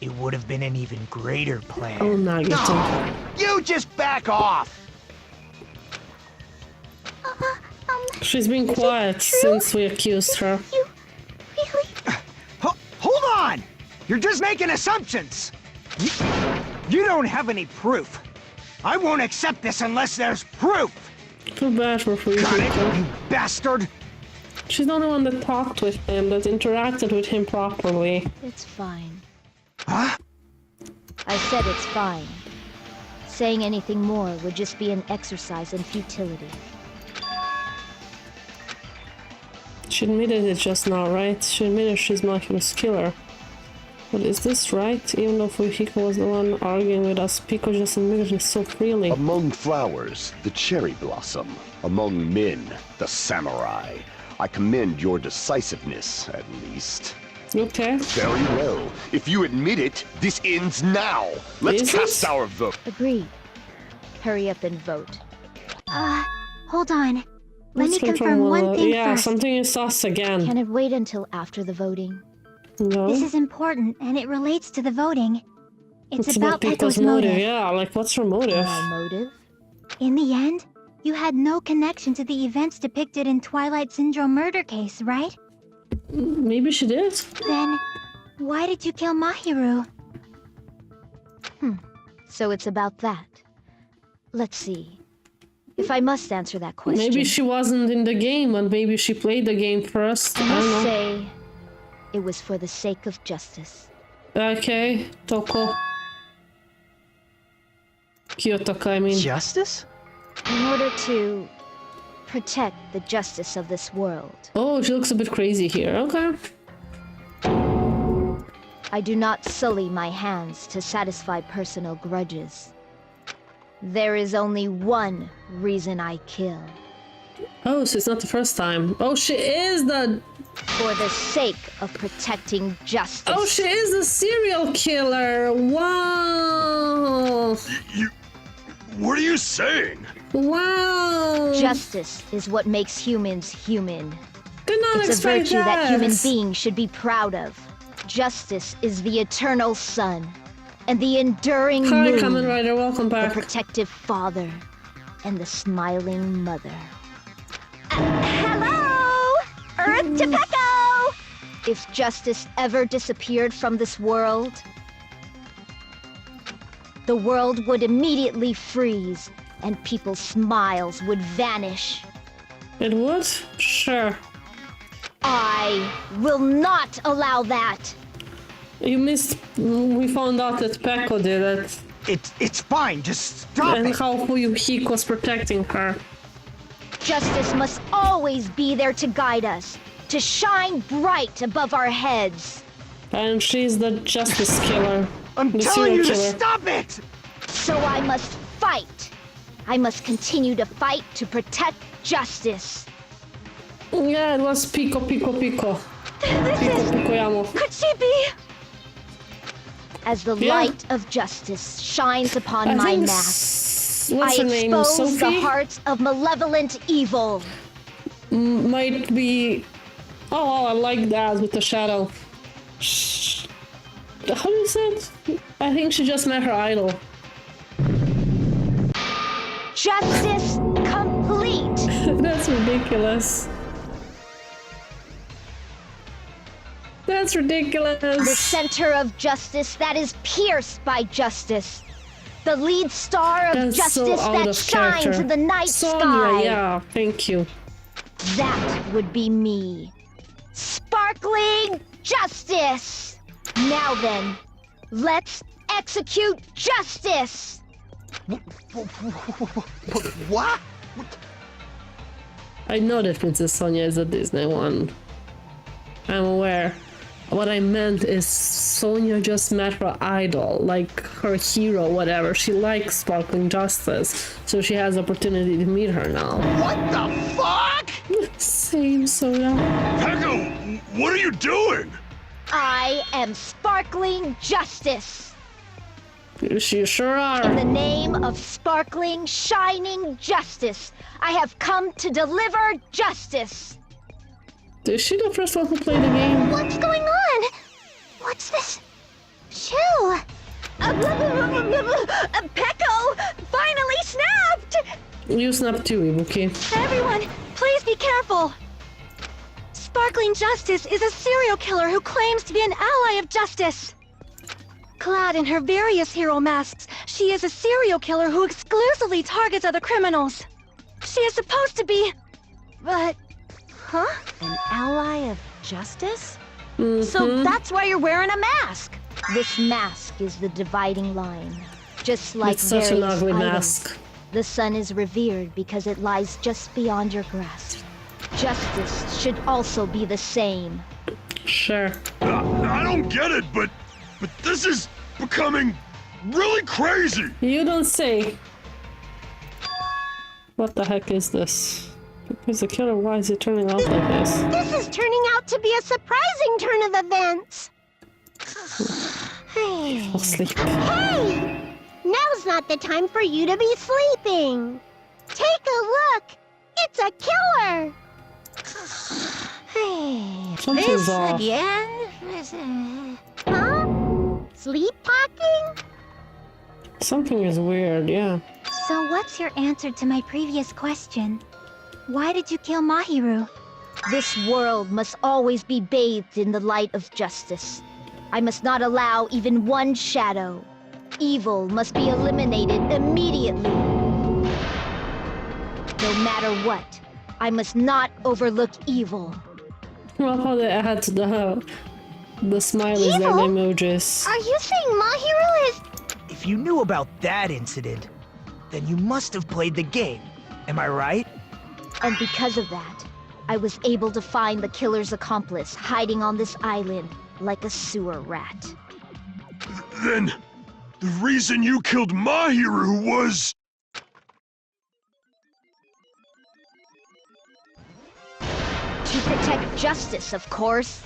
it would have been an even greater plan. Oh, Nagito. You just back off! She's been quiet since we accused her. You really? Hold on! You're just making assumptions! You don't have any proof. I won't accept this unless there's proof! Too bad for free Got people. it, you bastard! She's not the one that talked with him, that interacted with him properly. It's fine. Huh? I said it's fine. Saying anything more would just be an exercise in futility. She admitted it just now, right? She admitted she's Mahiru's killer. But is this right? Even though Fuyuhiko was the one arguing with us, Pico just admitted it so freely. Among flowers, the cherry blossom. Among men, the samurai. I commend your decisiveness, at least. Okay. Very well. If you admit it, this ends now. Let's Is cast it? our vote. Agreed. Hurry up and vote. Hold on. Let me Let's confirm one thing yeah, first. something is sus again. Can it wait until after the voting? No. This is important, and it relates to the voting. It's about Piko's Pecco's motive. Yeah, like, what's her motive? My motive? In the end, you had no connection to the events depicted in Twilight Syndrome murder case, right? Maybe she did. Then, why did you kill Mahiru? So it's about that. Let's see. If I must answer that question... Maybe she wasn't in the game, and maybe she played the game first. I I don't must know. say, it was for the sake of justice. Okay, Toko. Kiyotaka, I mean. Justice? In order to protect the justice of this world. Oh, she looks a bit crazy here. Okay. I do not sully my hands to satisfy personal grudges. There is only one reason I kill. Oh, so it's not the first time. Oh, she is the... For the sake of protecting justice. Oh, she is a serial killer. Wow. What are you saying? Wow. Justice is what makes humans human. Did not It's a expect virtue that human that. beings should be proud of. Justice is the eternal sun and the enduring Hi, moon. Kamen Rider, welcome back. The protective father and the smiling mother. Hello! Earth to Pecco! If justice ever disappeared from this world, the world would immediately freeze and people's smiles would vanish. It would? Sure. I will not allow that. You missed... We found out that Pecco did it. It's fine, just stop And it! how Fuyuhiko was protecting her. Justice must always be there to guide us, to shine bright above our heads. And she's the justice killer. I'm the telling you serial to killer. stop it! So I must fight. I must continue to fight to protect justice. Yeah, it was Pico. Pico Yamo. Could she be? As the Yeah. light of justice shines upon I my think mask, what's I her name? expose the Sophie? hearts of malevolent evil. Might be... Oh, I like that with the shadow. How do you say it? I think she just met her idol. Justice complete. That's ridiculous. That's ridiculous. The center of justice that is pierced by justice. The lead star of That's so justice out that of shines character. in the night Sonya, sky. yeah, thank you. That would be me. Sparkling justice! Now then, let's execute justice! What? I know that Princess Sonya is a Disney one. I'm aware. What I meant is Sonya just met her idol, like her hero, whatever. She likes Sparkling Justice, so she has opportunity to meet her now. What the fuck? Same, Sonya. Pecco, what are you doing? I am Sparkling Justice! You sure are. In the name of sparkling, shining justice, I have come to deliver justice! Is she the first one who played the game? What's going on? What's this? Chill. Pecco finally snapped! You snapped too, Ibuki. Everyone, please be careful! Sparkling Justice is a serial killer who claims to be an ally of justice. Clad in her various hero masks, she is a serial killer who exclusively targets other criminals. She is supposed to be... but... Huh? An ally of justice? So that's why you're wearing a mask! This mask is the dividing line. Just like It's such an various ugly items, mask. the sun is revered because it lies just beyond your grasp. Justice should also be the same. Sure. I don't get it, but this is becoming really crazy. You don't say. What the heck is this? Who's the killer? Why is it turning out like this? This is turning out to be a surprising turn of events. Fall asleep. Hey! Now's not the time for you to be sleeping. Take a look. It's a killer. Something's This off. again? Huh? Sleepwalking? Something is weird, yeah. So what's your answer to my previous question? Why did you kill Mahiru? This world must always be bathed in the light of justice. I must not allow even one shadow. Evil must be eliminated immediately. No matter what, I must not overlook evil. Well, how they add the smileys there, the emojis. Are you saying Mahiru is... If you knew about that incident, then you must have played the game. Am I right? And because of that, I was able to find the killer's accomplice hiding on this island like a sewer rat. Then, the reason you killed Mahiru was... To protect justice, of course.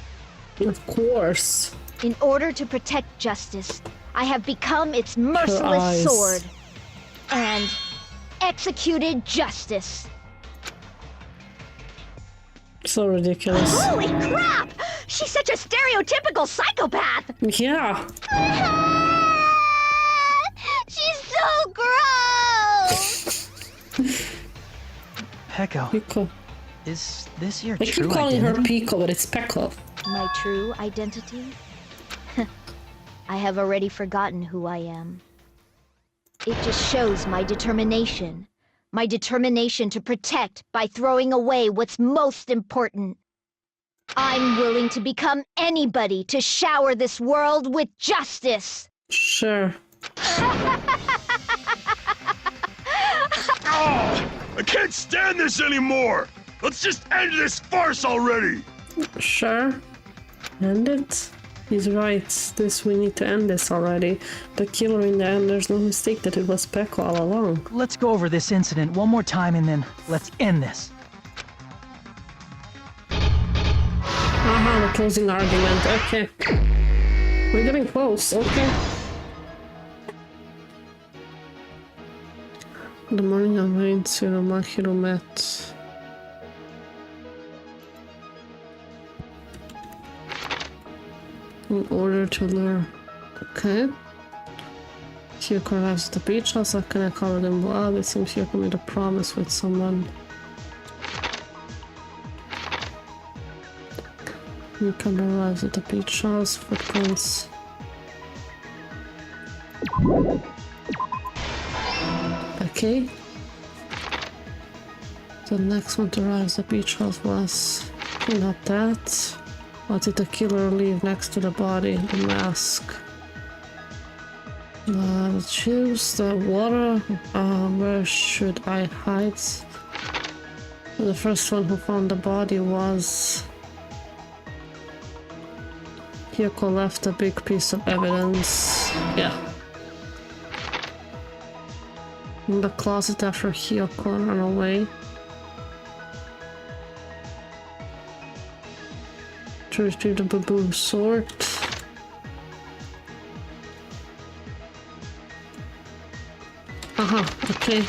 Of course. In order to protect justice, I have become its merciless sword. And executed justice. So ridiculous. Holy crap! She's such a stereotypical psychopath! Yeah. She's so gross! Peko. Is this your I true keep calling identity? her Pico, but it's Peko. My true identity? I have already forgotten who I am. It just shows my determination. My determination to protect by throwing away what's most important. I'm willing to become anybody to shower this world with justice. Sure. I can't stand this anymore! Let's just end this farce already! Sure. End it. He's right. We need to end this already. The killer in the end, there's no mistake that it was Peko all along. Let's go over this incident one more time and then let's end this. Aha, the closing argument. Okay. We're getting close. Okay. The morning of rain, Mahiru met. In order to lure. Okay. Hyuko arrives at the beach house. Akane covered in blood. It seems Hyuko made a promise with someone. Hyuko arrives at the beach house. Footprints. Okay. The next one to arrive at the beach house was not that. What did the killer leave next to the body? The mask. The shoes, the water. Where should I hide? The first one who found the body was... Hyuko left a big piece of evidence. Yeah. In the closet after Hyuko ran away. To retrieve the baboon sword. Aha, okay.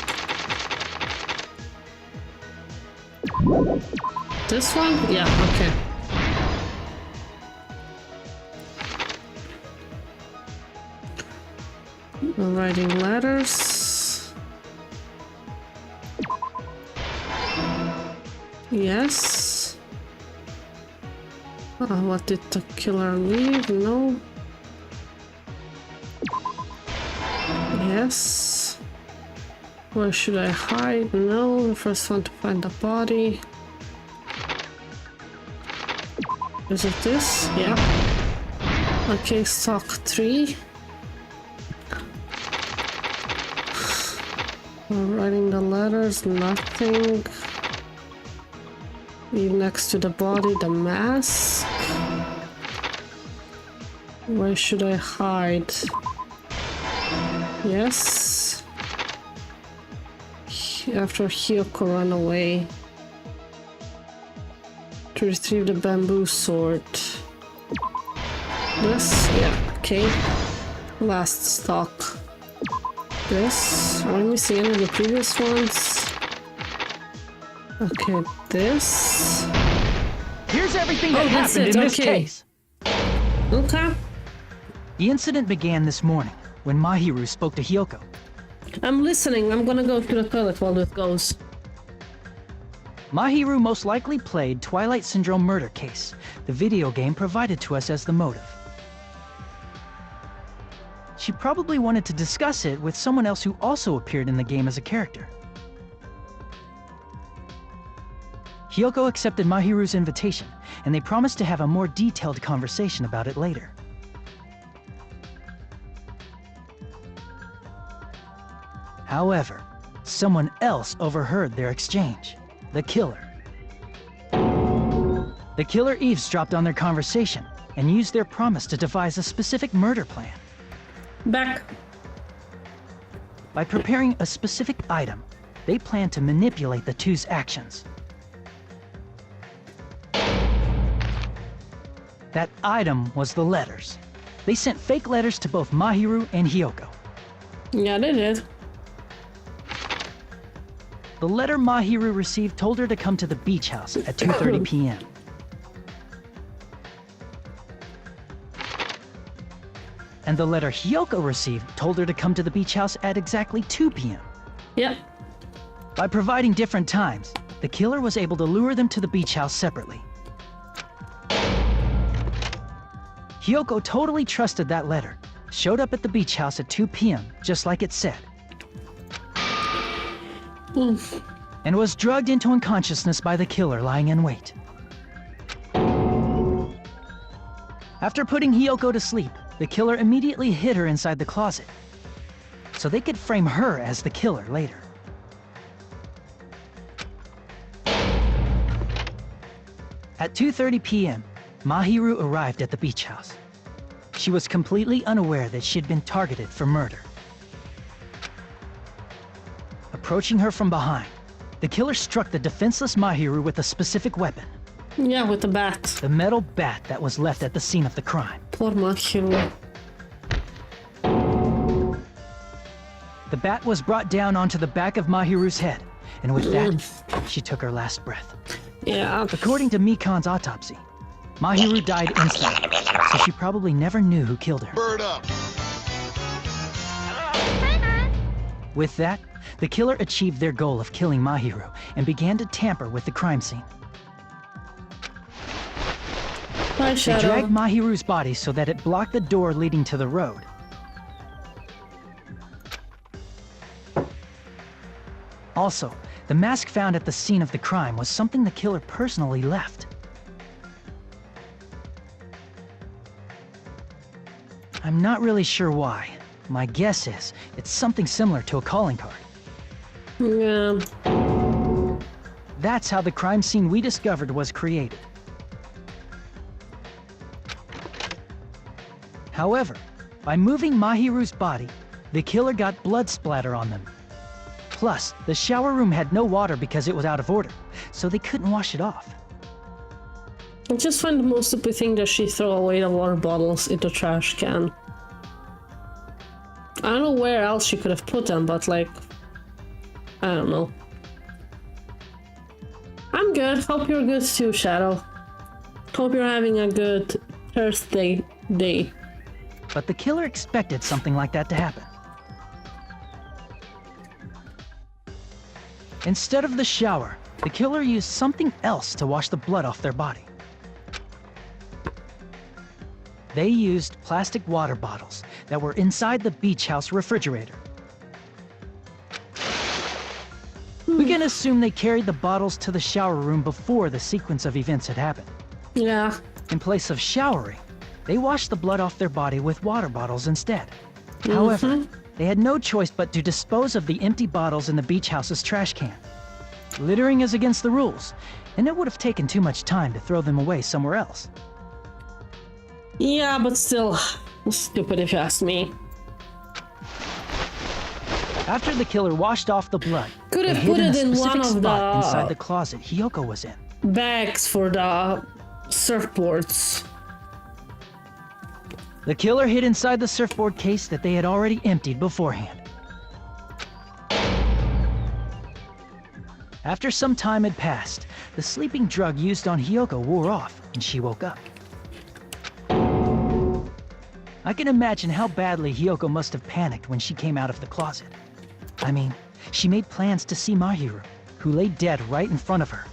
This one? Yeah, okay. Writing letters. Yes. What did the killer leave? No. Yes. Where should I hide? No. The first one to find the body. Is it this? Yeah. Okay, stock 3. Writing the letters, nothing. Leave next to the body the mask. Where should I hide? Yes. After Hyuko ran away. to retrieve the bamboo sword. This, yeah, okay. Last stock. This, are we missing any of the previous ones? Okay, this. Here's everything that happened in this case. Okay. The incident began this morning when Mahiru spoke to Hyoko. I'm listening. I'm gonna go to the toilet while this goes. Mahiru most likely played Twilight Syndrome Murder Case, the video game provided to us as the motive. She probably wanted to discuss it with someone else who also appeared in the game as a character. Hyoko accepted Mahiru's invitation, and they promised to have a more detailed conversation about it later. However, someone else overheard their exchange. The killer. The killer eavesdropped on their conversation and used their promise to devise a specific murder plan. Back. By preparing a specific item, they planned to manipulate the two's actions. That item was the letters. They sent fake letters to both Mahiru and Hyoko. Yeah, they did. The letter Mahiru received told her to come to the beach house at 2:30 p.m. And the letter Hyoko received told her to come to the beach house at exactly 2 p.m. Yep. By providing different times, the killer was able to lure them to the beach house separately. Hyoko totally trusted that letter, showed up at the beach house at 2 p.m., just like it said. And was drugged into unconsciousness by the killer lying in wait. After putting Hyoko to sleep, the killer immediately hid her inside the closet, so they could frame her as the killer later. At 2:30 p.m., Mahiru arrived at the beach house. She was completely unaware that she'd been targeted for murder. Approaching her from behind, the killer struck the defenseless Mahiru with a specific weapon. Yeah, with the bat. The metal bat that was left at the scene of the crime. Poor Mahiru. The bat was brought down onto the back of Mahiru's head, and with that, she took her last breath. Yeah. According to Mikan's autopsy, Mahiru died instantly, so she probably never knew who killed her. Bird up. With that, the killer achieved their goal of killing Mahiru and began to tamper with the crime scene. Bye, They dragged Mahiru's body so that it blocked the door leading to the road. Also, the mask found at the scene of the crime was something the killer personally left. I'm not really sure why. My guess is it's something similar to a calling card. Yeah. That's how the crime scene we discovered was created. However, by moving Mahiru's body, the killer got blood splatter on them. Plus, the shower room had no water because it was out of order, so they couldn't wash it off. I just find the most stupid thing that she threw away the water bottles in the trash can. I don't know where else she could have put them, but like, I don't know. I'm good. Hope you're good too, Shadow. Hope you're having a good Thursday day. But the killer expected something like that to happen. Instead of the shower, the killer used something else to wash the blood off their body. They used plastic water bottles that were inside the beach house refrigerator. We can assume they carried the bottles to the shower room before the sequence of events had happened. Yeah. In place of showering, they washed the blood off their body with water bottles instead. However, they had no choice but to dispose of the empty bottles in the beach house's trash can. Littering is against the rules, and it would have taken too much time to throw them away somewhere else. Yeah, but still, stupid if you ask me. After the killer washed off the blood, Could have they put hid in it a in specific one of spot the inside the closet Hyoko was in. bags for the surfboards. The killer hid inside the surfboard case that they had already emptied beforehand. After some time had passed, the sleeping drug used on Hiyoko wore off, and she woke up. I can imagine how badly Hiyoko must have panicked when she came out of the closet. I mean, she made plans to see Mahiru, who lay dead right in front of her.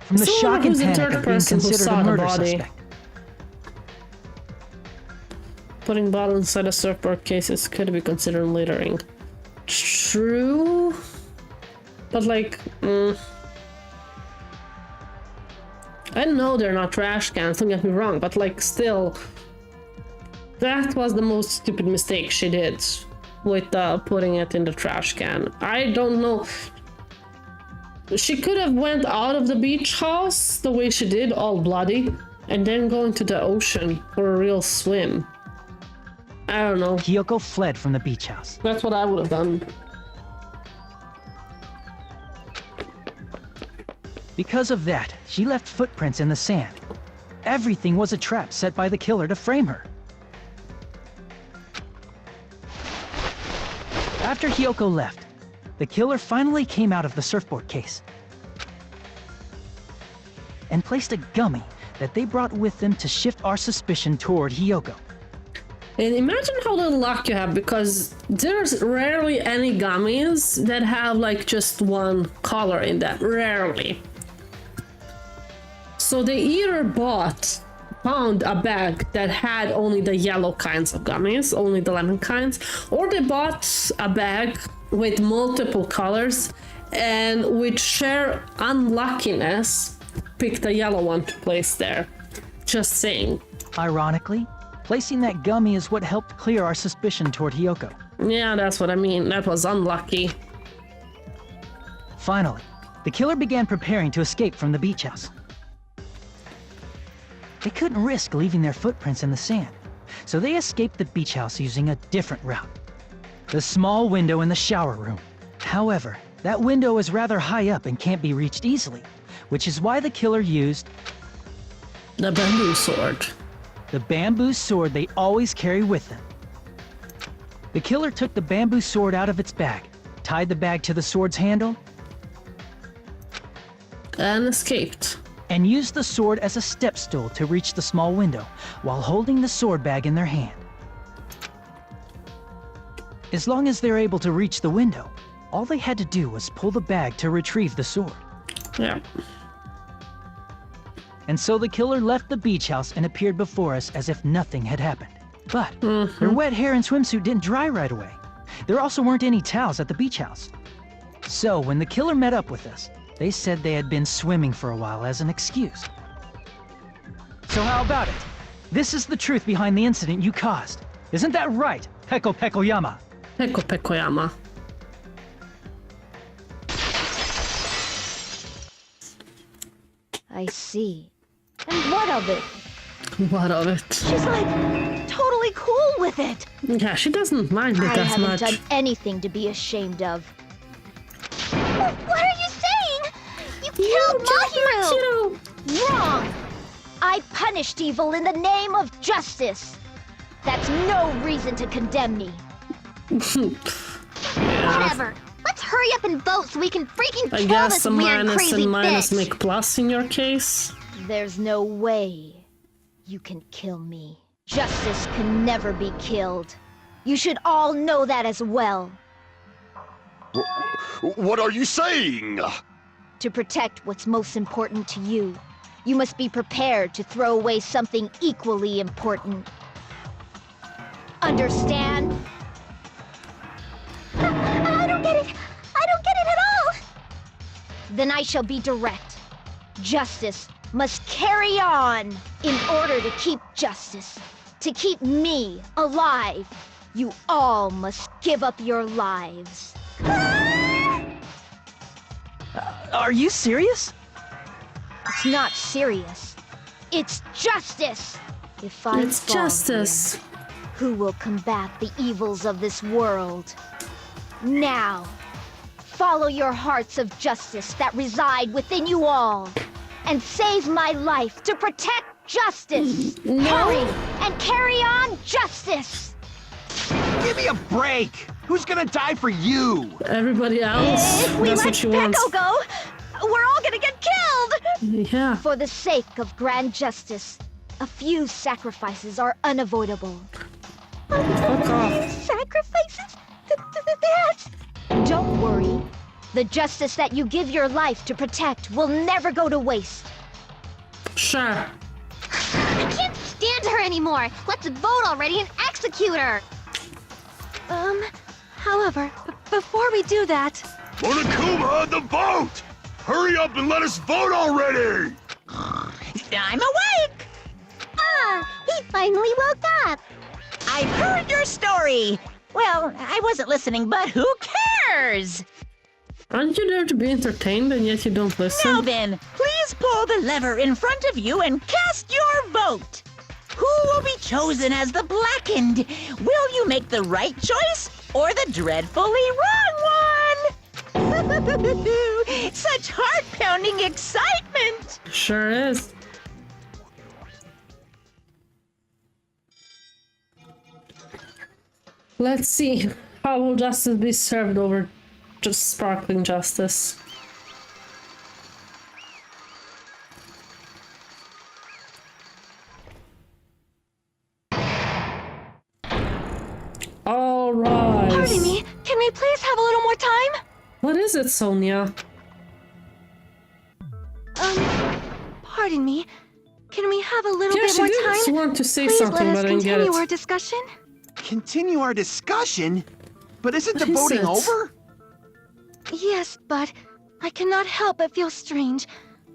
From the shock and panic of being considered a murder suspect. Putting bottle inside a surfboard cases could be considered littering. True, but like, I know they're not trash cans, don't get me wrong, but like still, that was the most stupid mistake she did with putting it in the trash can. I don't know. She could have went out of the beach house the way she did, all bloody, and then go into the ocean for a real swim. I don't know. Hiyoko fled from the beach house. That's what I would have done. Because of that, she left footprints in the sand. Everything was a trap set by the killer to frame her. After Hiyoko left, the killer finally came out of the surfboard case and placed a gummy that they brought with them to shift our suspicion toward Hiyoko. And imagine how little luck you have, because there's rarely any gummies that have like just one color in them. Rarely. So they either found a bag that had only the yellow kinds of gummies, only the lemon kinds, or they bought a bag with multiple colors and with sheer unluckiness picked the yellow one to place there. Just saying. Ironically, placing that gummy is what helped clear our suspicion toward Hiyoko. Yeah, that's what I mean. That was unlucky. Finally, the killer began preparing to escape from the beach house. They couldn't risk leaving their footprints in the sand, so they escaped the beach house using a different route. The small window in the shower room. However, that window is rather high up and can't be reached easily, which is why the killer used the bamboo sword. The bamboo sword they always carry with them. The killer took the bamboo sword out of its bag, tied the bag to the sword's handle, and escaped. And used the sword as a step stool to reach the small window while holding the sword bag in their hand. As long as they're able to reach the window, all they had to do was pull the bag to retrieve the sword. Yeah. And so the killer left the beach house and appeared before us as if nothing had happened. But their wet hair and swimsuit didn't dry right away. There also weren't any towels at the beach house. So when the killer met up with us, they said they had been swimming for a while as an excuse. So how about it? This is the truth behind the incident you caused. Isn't that right, Peko Pekoyama? Peko Pekoyama. I see. And what of it? What of it? She's like totally cool with it. Yeah, she doesn't mind it as I much. haven't done anything to be ashamed of. What are you saying? You killed Mahiru! Wrong! I punished evil in the name of justice. That's no reason to condemn me. Whatever. Let's hurry up and vote so we can freaking I kill guess this a weird minus crazy and minus bitch. make plus in your case. There's no way you can kill me. Justice can never be killed. You should all know that as well. What are you saying? To protect what's most important to you, you must be prepared to throw away something equally important. Understand? I don't get it. I don't get it at all. Then I shall be direct. Justice must carry on. In order to keep justice, to keep me alive, you all must give up your lives. Are you serious? It's not serious. It's justice. If I It's fall justice. here, who will combat the evils of this world? Now, follow your hearts of justice that reside within you all, and save my life to protect justice. Hurry and carry on justice. Give me a break. Who's gonna die for you? Everybody else. If we That's let what she wants. Peko go, we're all gonna get killed. Yeah. For the sake of grand justice, a few sacrifices are unavoidable. Fuck off. Sacrifices? Don't worry. The justice that you give your life to protect will never go to waste. Sure. I can't stand her anymore. Let's vote already and execute her. However, before we do that... Monokuma, the vote! Hurry up and let us vote already! I'm awake! Ah, he finally woke up. I've heard your story. Well, I wasn't listening, but who cares? Aren't you there to be entertained and yet you don't listen? Now then, please pull the lever in front of you and cast your vote. Who will be chosen as the blackened? Will you make the right choice or the dreadfully wrong one? Such heart-pounding excitement! Sure is. Let's see. How will justice be served over just sparkling justice? All right. Pardon me, can we please have a little more time? What is it, Sonia? Pardon me. Can we have a little Yeah, bit she more did time? want to say Please something, let but us I didn't get continue it. our discussion. Continue our discussion? But isn't the What is voting it? over? Yes, but I cannot help but feel strange.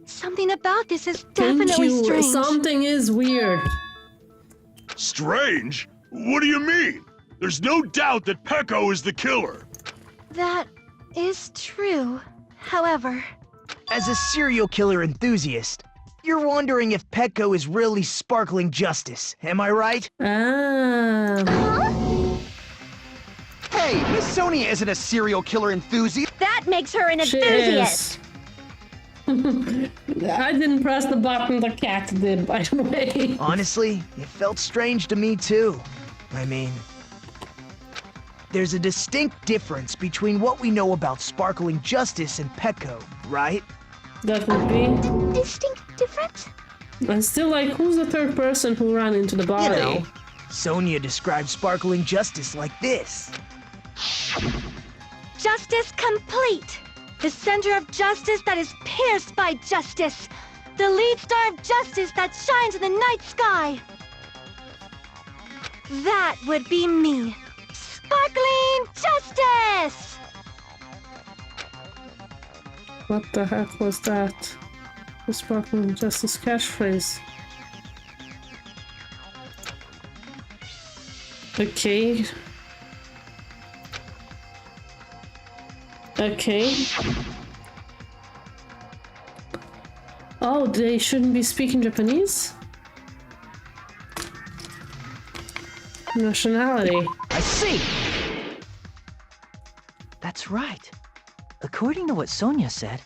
Something about this is Thank definitely you. strange. Something is weird. Strange? What do you mean? There's no doubt that Peko is the killer. That is true. However... As a serial killer enthusiast, you're wondering if Petco is really sparkling justice, am I right? Hey, Miss Sonia isn't a serial killer enthusiast. That makes her an She enthusiast. I didn't press the button, the cat did, by the way. Honestly, it felt strange to me too. I mean, there's a distinct difference between what we know about sparkling justice and Petco, right? That would be. Distinct difference? And still, like, who's the third person who ran into the body? You know, Sonia described sparkling justice like this. Justice complete! The center of justice that is pierced by justice! The lead star of justice that shines in the night sky! That would be me! Sparkling justice! What the heck was that? The sparkling justice catchphrase. Okay. Okay. Oh, they shouldn't be speaking Japanese? Nationality. I see! That's right. According to what Sonia said,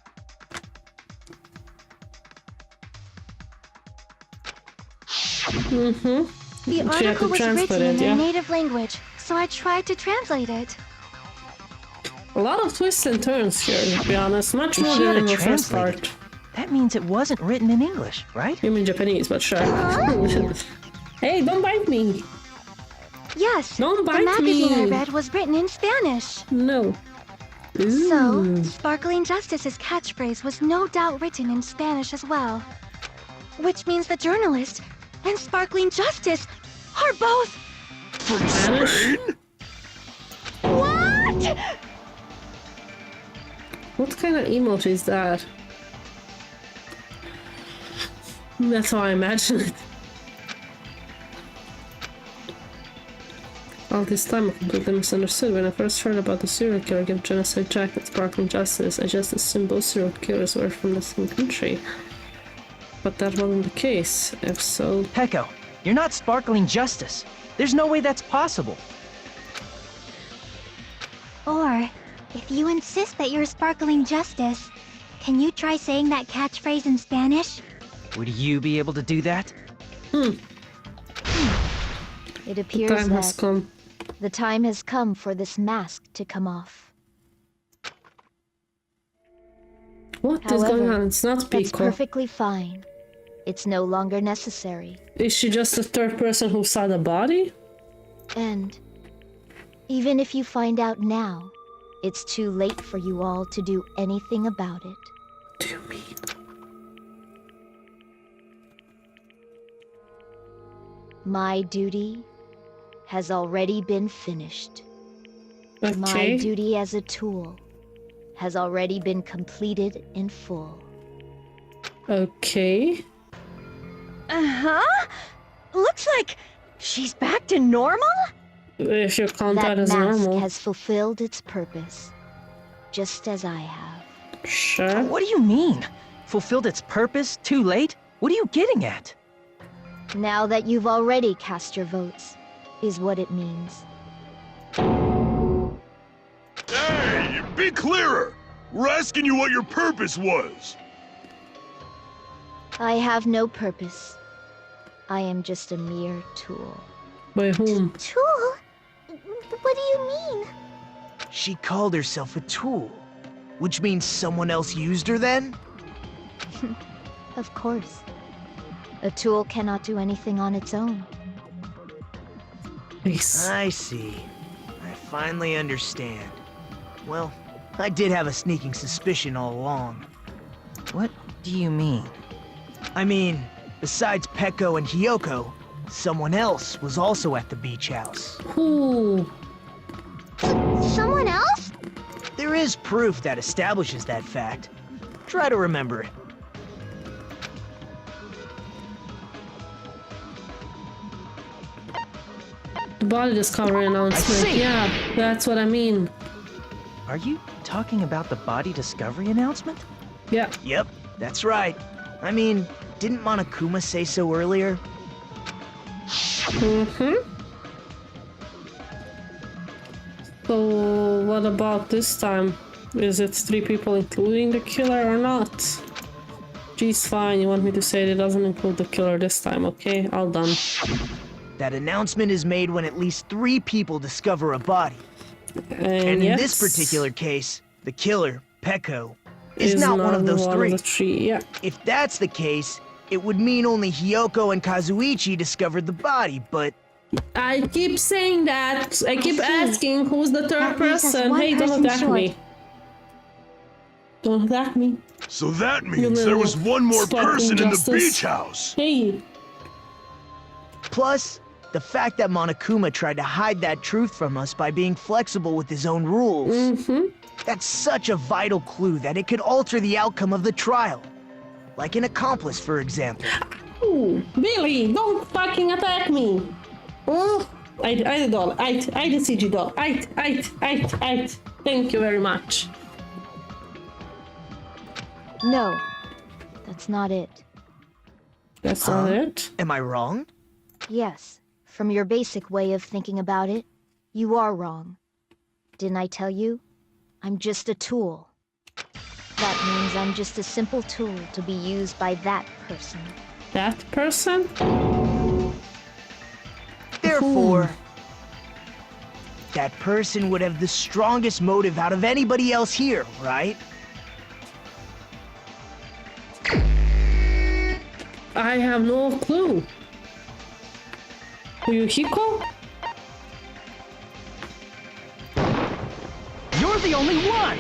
The article was written in their native language, so I tried to translate it. A lot of twists and turns here, to be honest. Much If more she had than in to the first translate part. it, that means it wasn't written in English, right? You mean Japanese, but sure. Hey, don't bite me! Yes, Don't the bite magazine I me. read was written in Spanish. No. So, Sparkling Justice's catchphrase was no doubt written in Spanish as well. Which means the journalist and Sparkling Justice are both... From Spain? What? What kind of emoji is that? That's how I imagine it. All this time I completely misunderstood. When I first heard about the serial killer give genocide Jack and sparkling justice, I just assumed both serial killers were from the same country. But that wasn't the case. If so... Peko, you're not sparkling justice. There's no way that's possible. Or If you insist that you're sparkling justice, can you try saying that catchphrase in Spanish? Would you be able to do that? It appears time has come. the time has come for this mask to come off. What is going on? It's not That's Pico. perfectly fine. It's no longer necessary. Is she just the third person who saw the body? And even if you find out now, it's too late for you all to do anything about it. What do you mean? My duty has already been finished. Okay. My duty as a tool has already been completed in full. Okay. Uh-huh. Looks like she's back to normal? If you count That that as mask normal. has fulfilled its purpose, just as I have. Sure. What do you mean? Fulfilled its purpose? Too late? What are you getting at? Now that you've already cast your votes, is what it means. Hey, be clearer! We're asking you what your purpose was! I have no purpose. I am just a mere tool. By whom? Tool? What do you mean? She called herself a tool, which means someone else used her then? Of course. A tool cannot do anything on its own. I see. I finally understand. Well, I did have a sneaking suspicion all along. What do you mean? I mean, besides Peko and Hiyoko, someone else was also at the beach house. Who? Someone else? There is proof that establishes that fact. Try to remember it. The body discovery announcement. Yeah, that's what I mean. Are you talking about the body discovery announcement? Yeah. Yep, that's right. I mean, didn't Monokuma say so earlier? Mm-hmm. So, what about this time? Is it 3 people including the killer or not? Geez, fine, you want me to say it doesn't include the killer this time, okay? All done. That announcement is made when at least 3 people discover a body. And in this particular case, the killer, Peko, is not one of those 3. Yeah. If that's the case, it would mean only Hiyoko and Kazuichi discovered the body, but... I keep saying that. I keep asking who's the third person. Hey, don't attack me. Don't attack me. So that means there was one more person in the beach house. Hey. Plus, the fact that Monokuma tried to hide that truth from us by being flexible with his own rules. That's such a vital clue that it could alter the outcome of the trial. Like an accomplice, for example. Ooh, Billy, don't fucking attack me. Oh, I the doll. I the CG doll. I. Thank you very much. No, that's not it. That's not it? Am I wrong? Yes, from your basic way of thinking about it, you are wrong. Didn't I tell you? I'm just a tool. That means I'm just a simple tool to be used by that person. That person? Therefore, that person would have the strongest motive out of anybody else here, right? I have no clue. Yukiko? You're the only one!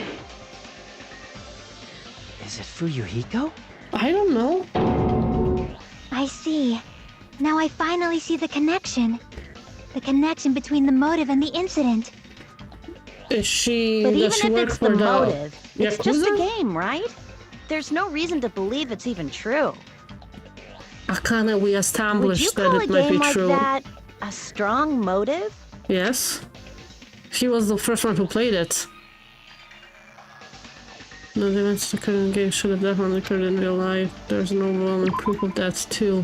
Is it Fuyuhiko? I don't know. I see. Now I finally see the connection. The connection between the motive and the incident. Is she... But even does she if work it's for the motive, it's just a Yakuza? game, right? There's no reason to believe it's even true. Akane, we Would established you that call a it might game be like true. that a strong motive? Yes. She was the first one who played it. No, the events occurred in the game should have definitely occurred in real life. There's no overwhelming proof of that too.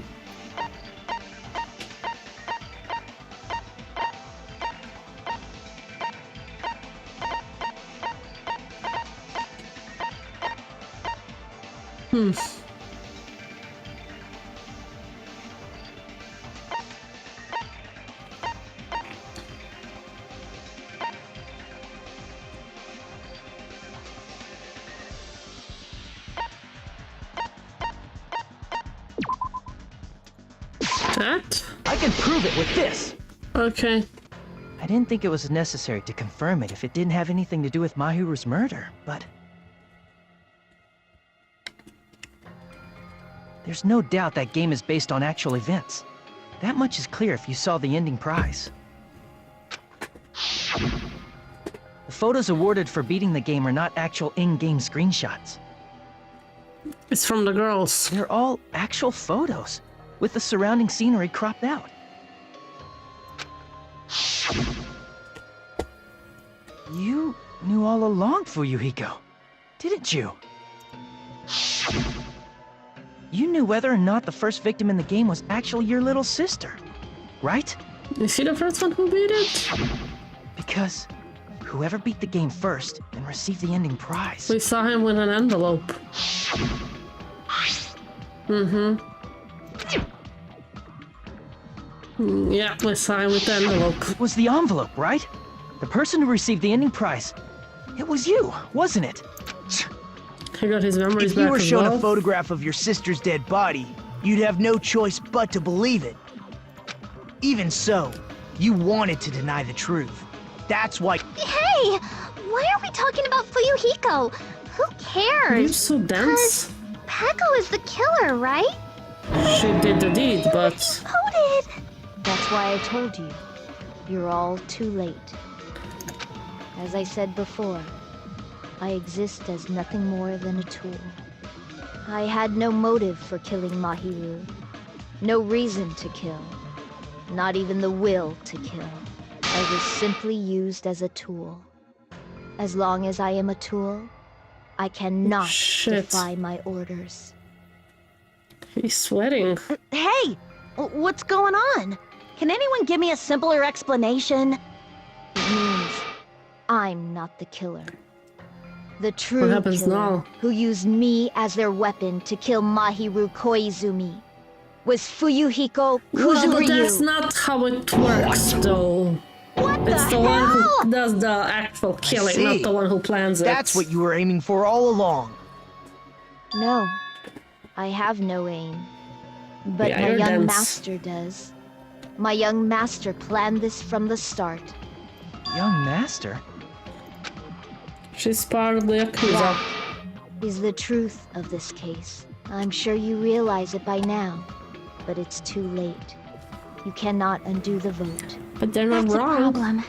That? I can prove it with this. Okay. I didn't think it was necessary to confirm it if it didn't have anything to do with Mahiru's murder, but... There's no doubt that game is based on actual events. That much is clear if you saw the ending prize. The photos awarded for beating the game are not actual in-game screenshots. It's from the girls. They're all actual photos, with the surrounding scenery cropped out. You knew all along, Fuyuhiko, didn't you? You knew whether or not the first victim in the game was actually your little sister, right? Is she the first one who beat it? Because whoever beat the game first and received the ending prize. We saw him with an envelope. Yeah, we saw him with the envelope. It was the envelope, right? The person who received the ending prize. It was you, wasn't it? He got his memories If back you were as shown well. a photograph of your sister's dead body, you'd have no choice but to believe it. Even so, you wanted to deny the truth. That's why— Hey! Why are we talking about Fuyuhiko? Who cares? You're so dense. Peko is the killer, right? She did the deed, but... Exploded! That's why I told you. You're all too late. As I said before, I exist as nothing more than a tool. I had no motive for killing Mahiru. No reason to kill. Not even the will to kill. I was simply used as a tool. As long as I am a tool, I cannot defy my orders. He's sweating. Hey! What's going on? Can anyone give me a simpler explanation? It means I'm not the killer. The true What happens killer, now? who used me as their weapon to kill Mahiru Koizumi, was Fuyuhiko Well, but Kuzuryu. that's not how it works, though. It's the one who does the actual killing, not the one who plans it. That's what you were aiming for all along. No, I have no aim. But Yeah, my you're young dense. master does. My young master planned this from the start. Young master? She's part of the Yakuza. That is the truth of this case. I'm sure you realize it by now, but it's too late. You cannot undo the vote. But they're not That's a wrong. problem.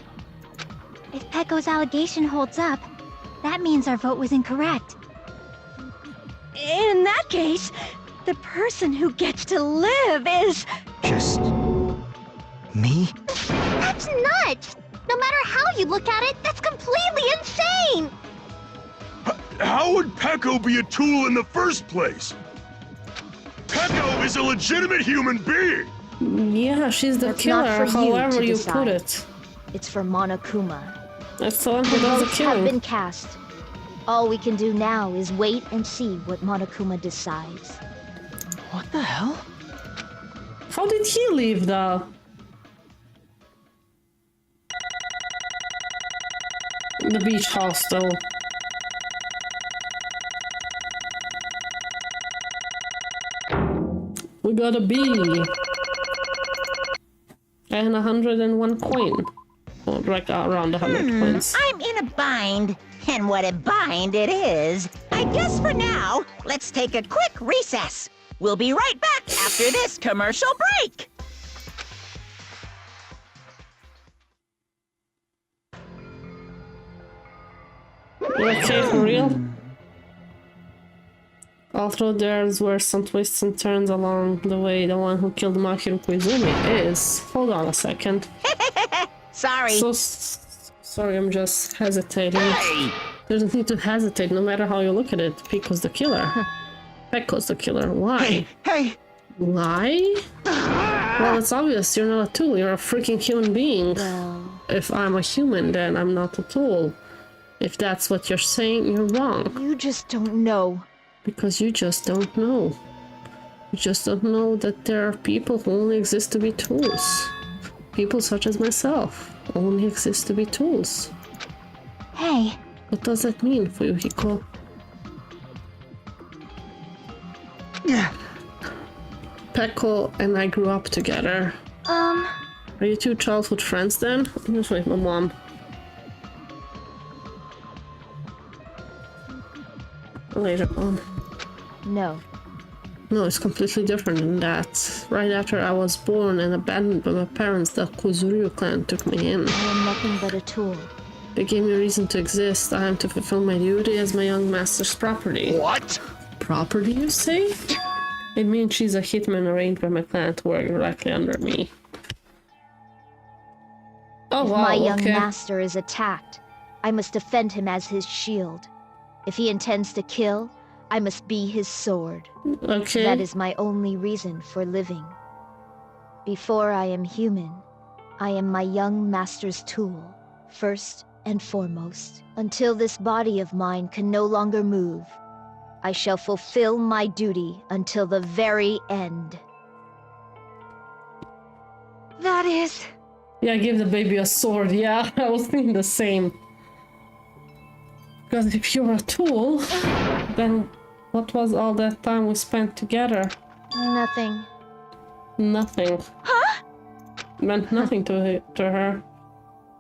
If Peko's allegation holds up, that means our vote was incorrect. In that case, the person who gets to live is... Just... me? That's nuts! No matter how you look at it, that's completely insane! How would Peko be a tool in the first place? Peko is a legitimate human being! Yeah, she's the That's killer, not for however to you decide. put it. It's for Monokuma. That's the one The who does the votes have killing. been cast. All we can do now is wait and see what Monokuma decides. What the hell? How did he leave, though? The beach hostel. We got a B. And 101 coin. Oh, like around 100 coins. I'm in a bind. And what a bind it is. I guess for now, let's take a quick recess. We'll be right back after this commercial break. You okay for real? Although there's were some twists and turns along the way, the one who killed Mahiru Koizumi is... Hold on a second. Sorry. Sorry, I'm just hesitating. There's no need to hesitate, no matter how you look at it. Peko's the killer. Peko's the killer. Why? Hey! Why? Well, it's obvious. You're not a tool. You're a freaking human being. If I'm a human, then I'm not a tool. If that's what you're saying, you're wrong. You just don't know. Because you just don't know. You just don't know that there are people who only exist to be tools. People such as myself only exist to be tools. Hey. What does that mean for you, Hiko? Yeah. Peko and I grew up together. Are you two childhood friends then? I'm just with my mom. Later on. No. No, it's completely different than that. Right after I was born and abandoned by my parents, the Kuzuryu clan took me in. I am nothing but a tool. They gave me a reason to exist. I am to fulfill my duty as my young master's property. What? Property, you say? It means she's a hitman arranged by my clan to work directly under me. Oh, if wow, my young okay. master is attacked, I must defend him as his shield. If he intends to kill, I must be his sword. Okay. That is my only reason for living. Before I am human, I am my young master's tool, first and foremost. Until this body of mine can no longer move, I shall fulfill my duty until the very end. That is... Yeah, give the baby a sword. Yeah, I was thinking the same. Because if you're a tool, then what was all that time we spent together? Nothing. Nothing. Huh? Meant nothing to her.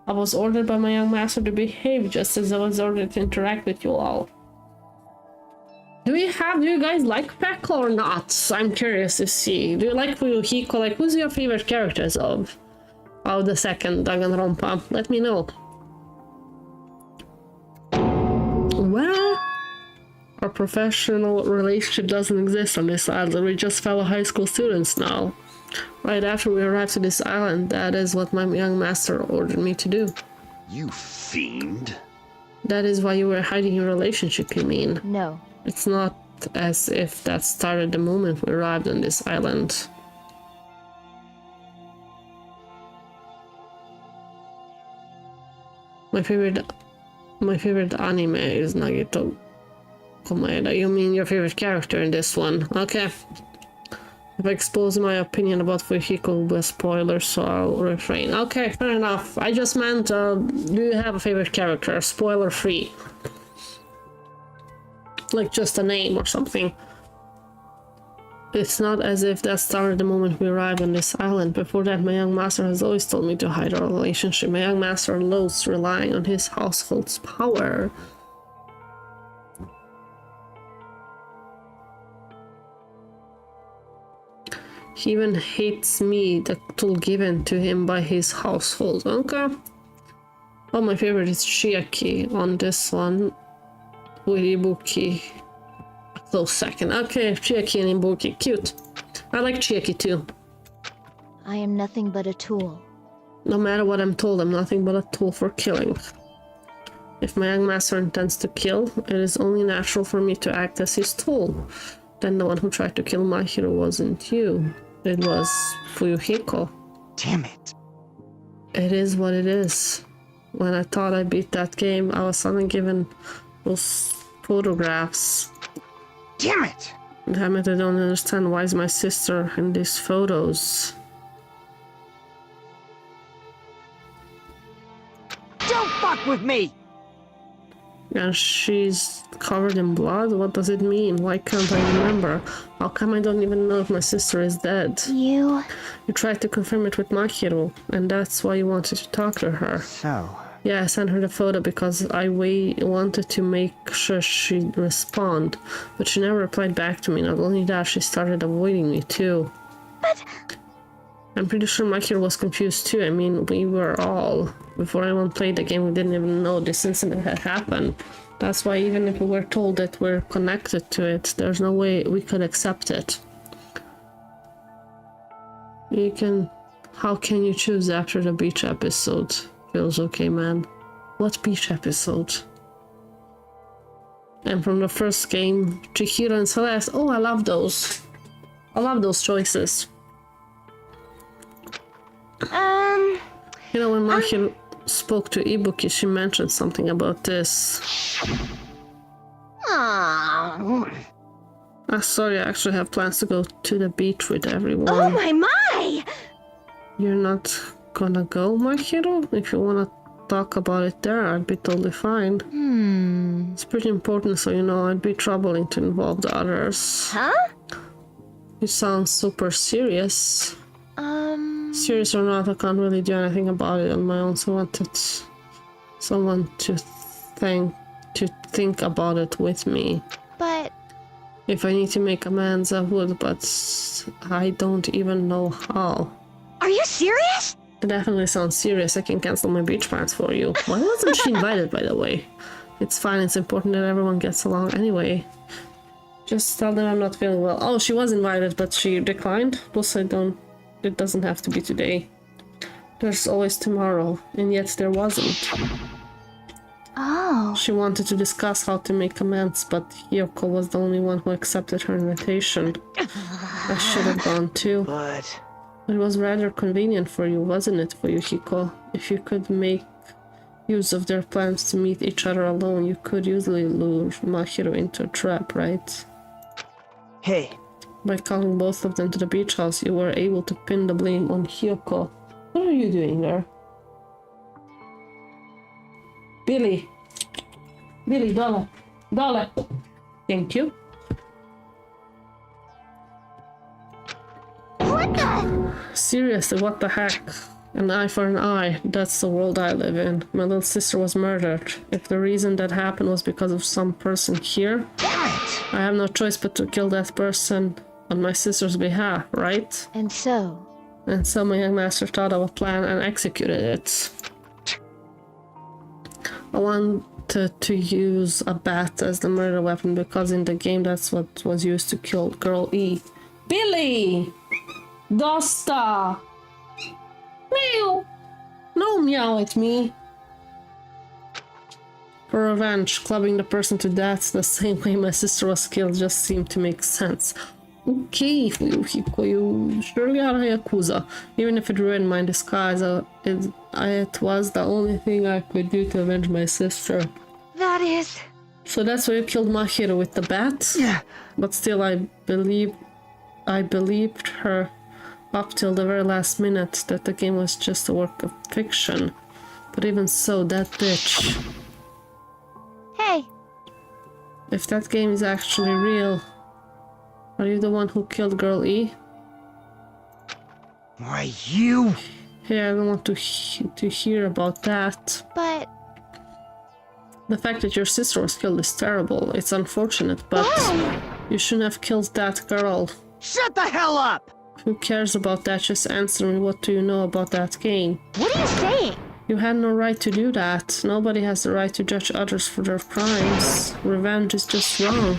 I was ordered by my young master to behave just as I was ordered to interact with you all. Do you guys like Peko or not? I'm curious to see. Do you like Fuyuhiko? Like, who's your favorite characters of the second Danganronpa? Let me know. Well, our professional relationship doesn't exist on this island. We're just fellow high school students now. Right after we arrived to this island, that is what my young master ordered me to do. You fiend. That is why you were hiding your relationship, you mean? No. It's not as if that started the moment we arrived on this island. My favorite anime is Nagito Komaeda. You mean your favorite character in this one? Okay. If I expose my opinion about Fuyuhiko, will be a spoiler, so I'll refrain. Okay, fair enough. I just meant, do you have a favorite character? Spoiler free. Like just a name or something. It's not as if that started the moment we arrived on this island. Before that, my young master has always told me to hide our relationship. My young master loathes relying on his household's power. He even hates me, the tool given to him by his household. Okay. Oh, my favorite is Chiaki on this one. With Ibuki. A close second. Okay, Chiaki and Ibuki. Cute. I like Chiaki too. I am nothing but a tool. No matter what I'm told, I'm nothing but a tool for killing. If my young master intends to kill, it is only natural for me to act as his tool. Then the one who tried to kill my hero wasn't you. It was Fuyuhiko. Damn it. It is what it is. When I thought I beat that game, I was suddenly given those photographs. Damn it! Damn it, I don't understand. Why is my sister in these photos? Don't fuck with me! And she's covered in blood? What does it mean? Why can't I remember? How come I don't even know if my sister is dead? You tried to confirm it with Mahiro, and that's why you wanted to talk to her. So... Yeah, I sent her the photo because I wanted to make sure she'd respond, but she never replied back to me. Not only that, she started avoiding me too. But... I'm pretty sure Mahiro was confused too. I mean, we were all. Before anyone played the game, we didn't even know this incident had happened. That's why even if we were told that we're connected to it, there's no way we could accept it. How can you choose after the beach episode? Feels okay, man. What beach episode? And from the first game, Chihiro and Celeste. Oh, I love those. I love those choices. You know, when Mahiro spoke to Ibuki, she mentioned something about this. Sorry, I actually have plans to go to the beach with everyone. Oh my! You're not gonna go, my hero? If you wanna talk about it there, I'd be totally fine. It's pretty important, so you know I'd be troubling to involve the others. Huh? You sound super serious. Serious or not, I can't really do anything about it on my own, so I wanted someone to think about it with me. But If I need to make amends, I would, but I don't even know how. Are you serious? It definitely sounds serious. I can cancel my beach plans for you. Why wasn't she invited, by the way? It's fine, it's important that everyone gets along anyway. Just tell them I'm not feeling well. Oh, she was invited, but she declined? Plus, it doesn't have to be today. There's always tomorrow, and yet there wasn't. oh, She wanted to discuss how to make amends, but Hiyoko was the only one who accepted her invitation. I should have gone too. But It was rather convenient for you, wasn't it, for Yuhiko? If you could make use of their plans to meet each other alone, you could easily lure Mahiro into a trap, right? hey, By calling both of them to the beach house, you were able to pin the blame on Hiyoko. What are you doing there? Billy! Billy, dollar! Dollar! Thank you. what the? Seriously, what the heck? An eye for an eye. That's the world I live in. My little sister was murdered. If the reason that happened was because of some person here, I have no choice but to kill that person on my sister's behalf, right? And so, My young master thought of a plan and executed it. I wanted to use a bat as the murder weapon because in the game that's what was used to kill Girl E. Billy! Dosta! Meow! No meow at me! For revenge, clubbing the person to death the same way my sister was killed just seemed to make sense. Okay, Yuhiko, you surely are a Yakuza. Even if it ruined my disguise, it was the only thing I could do to avenge my sister. That is... So that's why you killed Mahiro with the bat? Yeah. But still, I believed her up till the very last minute that the game was just a work of fiction. But even so, that bitch... Hey, If that game is actually real, are you the one who killed Girl E? why you? Hey, I don't want to hear about that. but The fact that your sister was killed is terrible. It's unfortunate, but you shouldn't have killed that girl. Shut the hell up! Who cares about that? Just answer me, what do you know about that game? What are you saying? You had no right to do that. Nobody has the right to judge others for their crimes. Revenge is just wrong.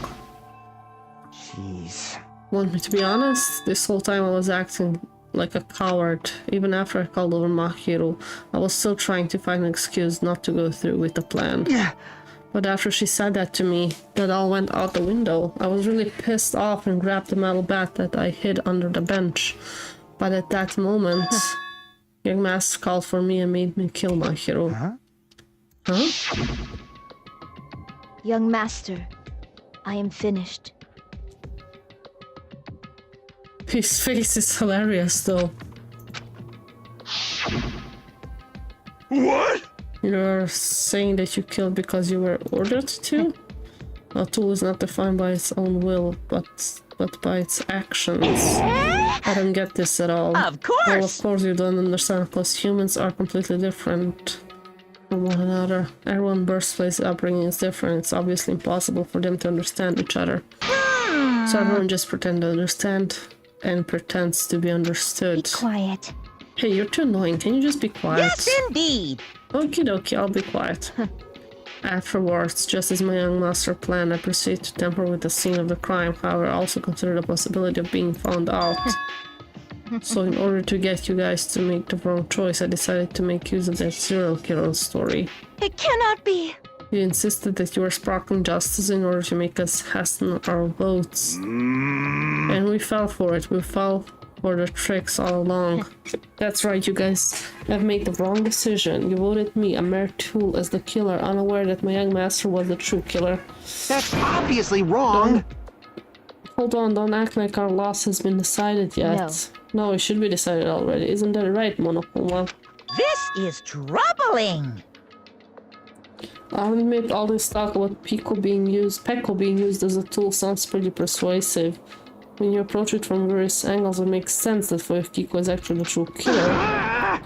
Jeez. Want me to be honest? This whole time I was acting like a coward. Even after I called over Mahiro, I was still trying to find an excuse not to go through with the plan. Yeah. But after she said that to me, that all went out the window. I was really pissed off and grabbed the metal bat that I hid under the bench. But at that moment, young master called for me and made me kill Mahiro. Huh? young master, I am finished. His face is hilarious, though. What? You're saying that you killed because you were ordered to? A tool is not defined by its own will, but by its actions. I don't get this at all. Of course! Well, of course you don't understand, because humans are completely different from one another. Everyone's birthplace upbringing is different. It's obviously impossible for them to understand each other. So everyone just pretends to understand and pretends to be understood. Be quiet. Hey, you're too annoying. Can you just be quiet? Yes, indeed! Okie dokie, I'll be quiet. Afterwards, just as my young master planned, I proceeded to tamper with the scene of the crime. However, I also considered the possibility of being found out. So in order to get you guys to make the wrong choice, I decided to make use of that serial killer story. It cannot be. You insisted that you were sparkling justice in order to make us hasten our votes. And we fell for it. We fell for the tricks all along. That's right, you guys have made the wrong decision. You voted me, a mere tool, as the killer, unaware that my young master was the true killer. That's obviously wrong. Hold on, don't act like our loss has been decided yet. No, it should be decided already. Isn't that right, Monokuma? This is troubling. I'll admit all this talk about Pekko being used as a tool sounds pretty persuasive. When you approach it from various angles, it makes sense that Fuyuhiko is actually the true killer.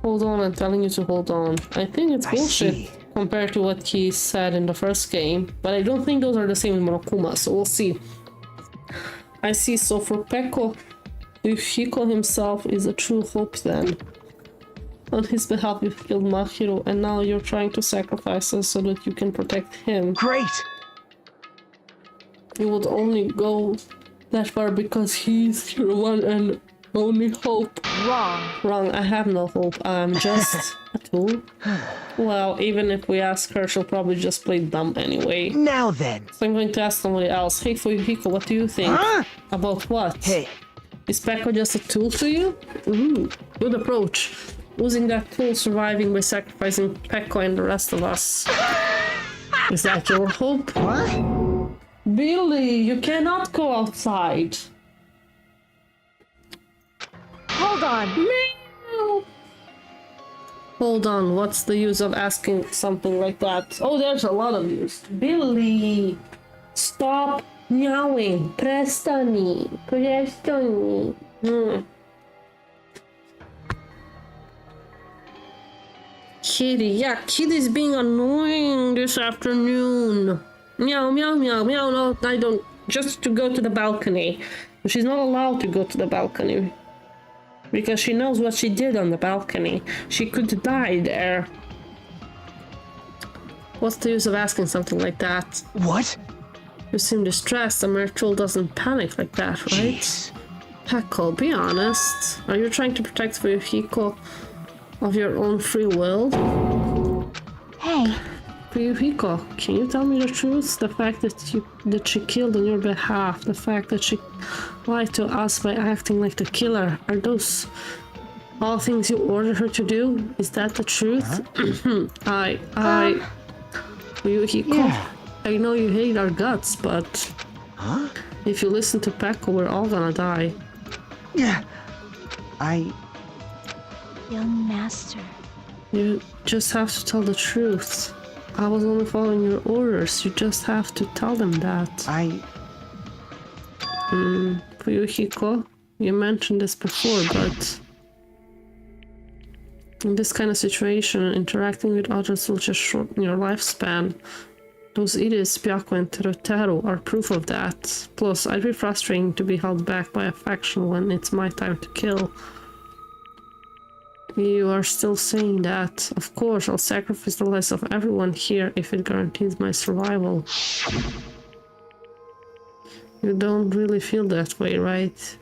Hold on, I'm telling you to hold on. I think it's bullshit compared to what he said in the first game, but I don't think those are the same in Monokuma, so we'll see. I see, so for Pekko, Fuyuhiko himself is a true hope then. On his behalf you killed Mahiro, and now you're trying to sacrifice us so that you can protect him. Great! You would only go that far because he's your one and only hope. Wrong. Wrong, I have no hope. I'm just a tool. Well, even if we ask her, she'll probably just play dumb anyway. Now then. So I'm going to ask somebody else. Hey, Fuyuhiko, what do you think? Huh? About what? Hey. Is Pekko just a tool to you? Ooh, good approach. Using that tool, surviving by sacrificing Pekko and the rest of us. Is that your hope? What? Billy, you cannot go outside. Hold on. Meow. Hold on, what's the use of asking something like that? Oh, there's a lot of use. Billy, stop meowing. Prestani. Kitty, yeah, Kitty's being annoying this afternoon. Meow, meow, meow, meow. No, I don't. Just to go to the balcony. She's not allowed to go to the balcony. Because she knows what she did on the balcony. She could die there. What's the use of asking something like that? What? You seem distressed. A mere troll doesn't panic like that, right? Jeez. Pekko, be honest. Are you trying to protect Fuyuhiko of your own free will? Hey. Fuyuhiko, can you tell me the truth? The fact that she killed on your behalf, the fact that she lied to us by acting like the killer, are those all things you ordered her to do? Is that the truth? Fuyuhiko, Yeah. I know you hate our guts, but if you listen to Pekko, we're all gonna die. Yeah. Young master. You just have to tell the truth. I was only following your orders. You just have to tell them that. Fuyuhiko, you mentioned this before, but in this kind of situation, interacting with others will just shorten your lifespan. Those idiots, Byako and Teruteru, are proof of that. Plus, I'd be frustrating to be held back by a faction when it's my time to kill. You are still saying that. Of course, I'll sacrifice the lives of everyone here if it guarantees my survival. You don't really feel that way, right?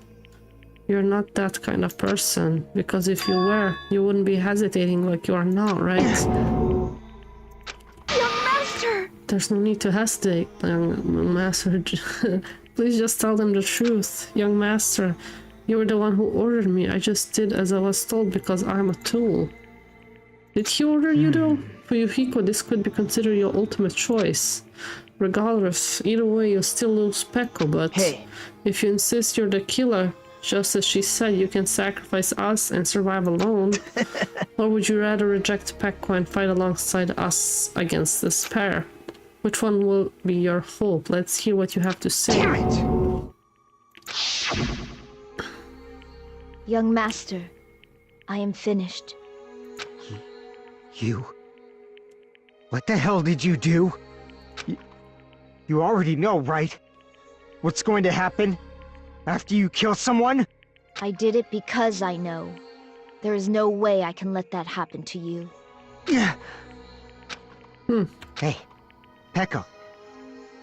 You're not that kind of person, because if you were, you wouldn't be hesitating like you are now, right? Young master! There's no need to hesitate, young master. Please just tell them the truth, young master. You were the one who ordered me. I just did as I was told because I'm a tool. Did he order you though? Fuyuhiko, this could be considered your ultimate choice. Regardless, either way you'll still lose Pekko, but if you insist you're the killer, just as she said, you can sacrifice us and survive alone. Or would you rather reject Pekko and fight alongside us against this pair? Which one will be your hope? Let's hear what you have to say. Young master, I am finished. You? What the hell did you do? You already know, right? What's going to happen after you kill someone? I did it because I know. There is no way I can let that happen to you. Yeah. Hey, Pekko.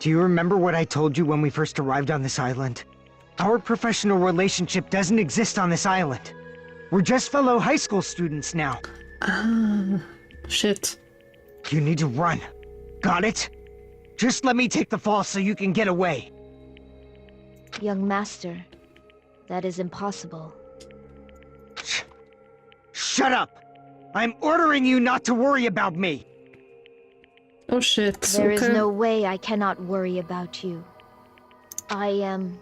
Do you remember what I told you when we first arrived on this island? Our professional relationship doesn't exist on this island. We're just fellow high school students now. Shit. You need to run. Got it? Just let me take the fall so you can get away. Young master, that is impossible. Shut up! I'm ordering you not to worry about me! Oh shit. There is no way I cannot worry about you. I am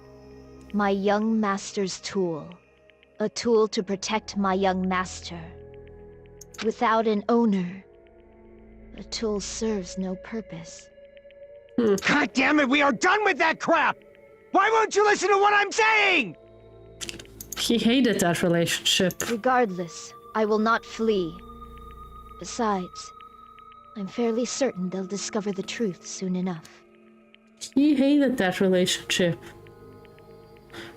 My young master's tool. A tool to protect my young master. Without an owner, a tool serves no purpose. God damn it, we are done with that crap! Why won't you listen to what I'm saying? He hated that relationship. Regardless, I will not flee. Besides, I'm fairly certain they'll discover the truth soon enough. He hated that relationship.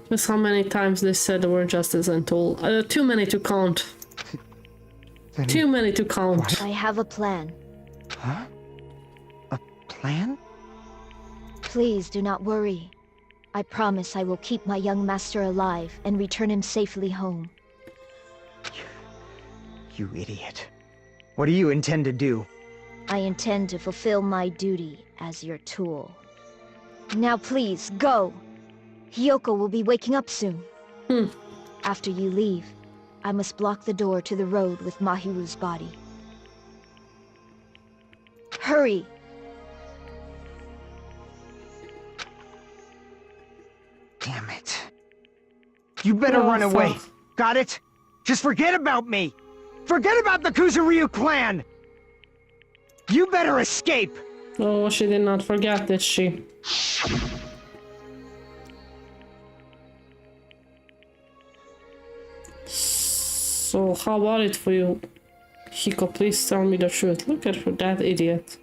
Just how many times they said the word justice and tool. Too many to count. Too many to count. I have a plan. Huh? A plan? Please do not worry. I promise I will keep my young master alive and return him safely home. You idiot. What do you intend to do? I intend to fulfill my duty as your tool. Now please, go! Hiyoko will be waking up soon. After you leave, I must block the door to the road with Mahiru's body. Hurry! Damn it. You better run away. Got it? Just forget about me. Forget about the Kuzuryu clan. You better escape. Oh, she did not forget, did she? So, how about it for you? Hiko, please tell me the truth. Look at her, that idiot.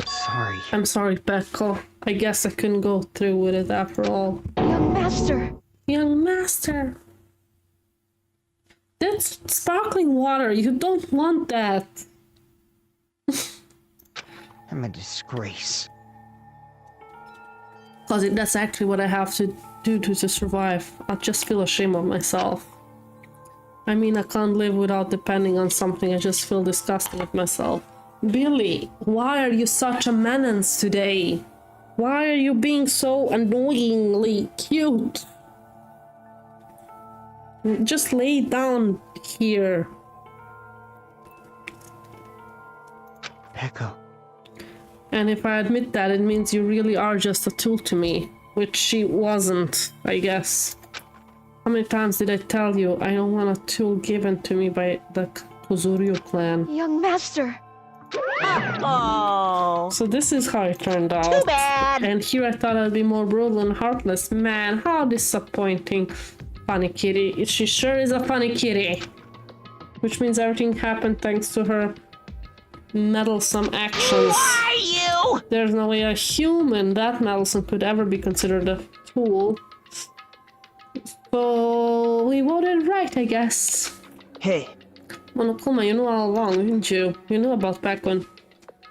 Sorry. I'm sorry, Pekko. I guess I couldn't go through with it after all. Young master! Young master! That's sparkling water. You don't want that. I'm a disgrace. Cause that's actually what I have to do to survive. I just feel ashamed of myself. I mean, I can't live without depending on something. I just feel disgusted with myself. Billy, why are you such a menace today? Why are you being so annoyingly cute? Just lay down here. Pekko. And if I admit that, it means you really are just a tool to me. Which she wasn't, I guess. How many times did I tell you I don't want a tool given to me by the Kuzuryu clan? Young master! Oh. So this is how it turned out. Too bad. And here I thought I'd be more brutal and heartless. Man, how disappointing. Funny kitty. She sure is a funny kitty. Which means everything happened thanks to her meddlesome actions. Who are you? There's no way a human that meddlesome could ever be considered a tool. So we voted right, I guess. Hey. Monokuma, you knew all along, didn't you? You knew about back when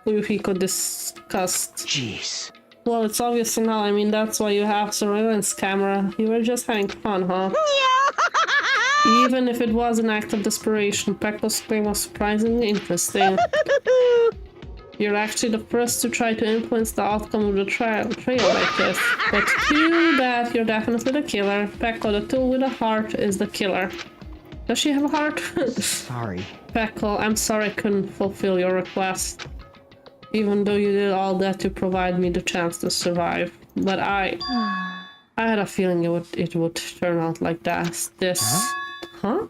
Fuyuhiko discussed. Jeez. Well, it's obvious now. I mean, that's why you have surveillance camera. You were just having fun, huh? Even if it was an act of desperation, Pekko's claim was surprisingly interesting. You're actually the first to try to influence the outcome of the trail like this. But too bad, you're definitely the killer. Pekko, the tool with a heart, is the killer. Does she have a heart? Sorry. Pekko, I'm sorry I couldn't fulfill your request. Even though you did all that to provide me the chance to survive. But I had a feeling it would turn out like that. Huh?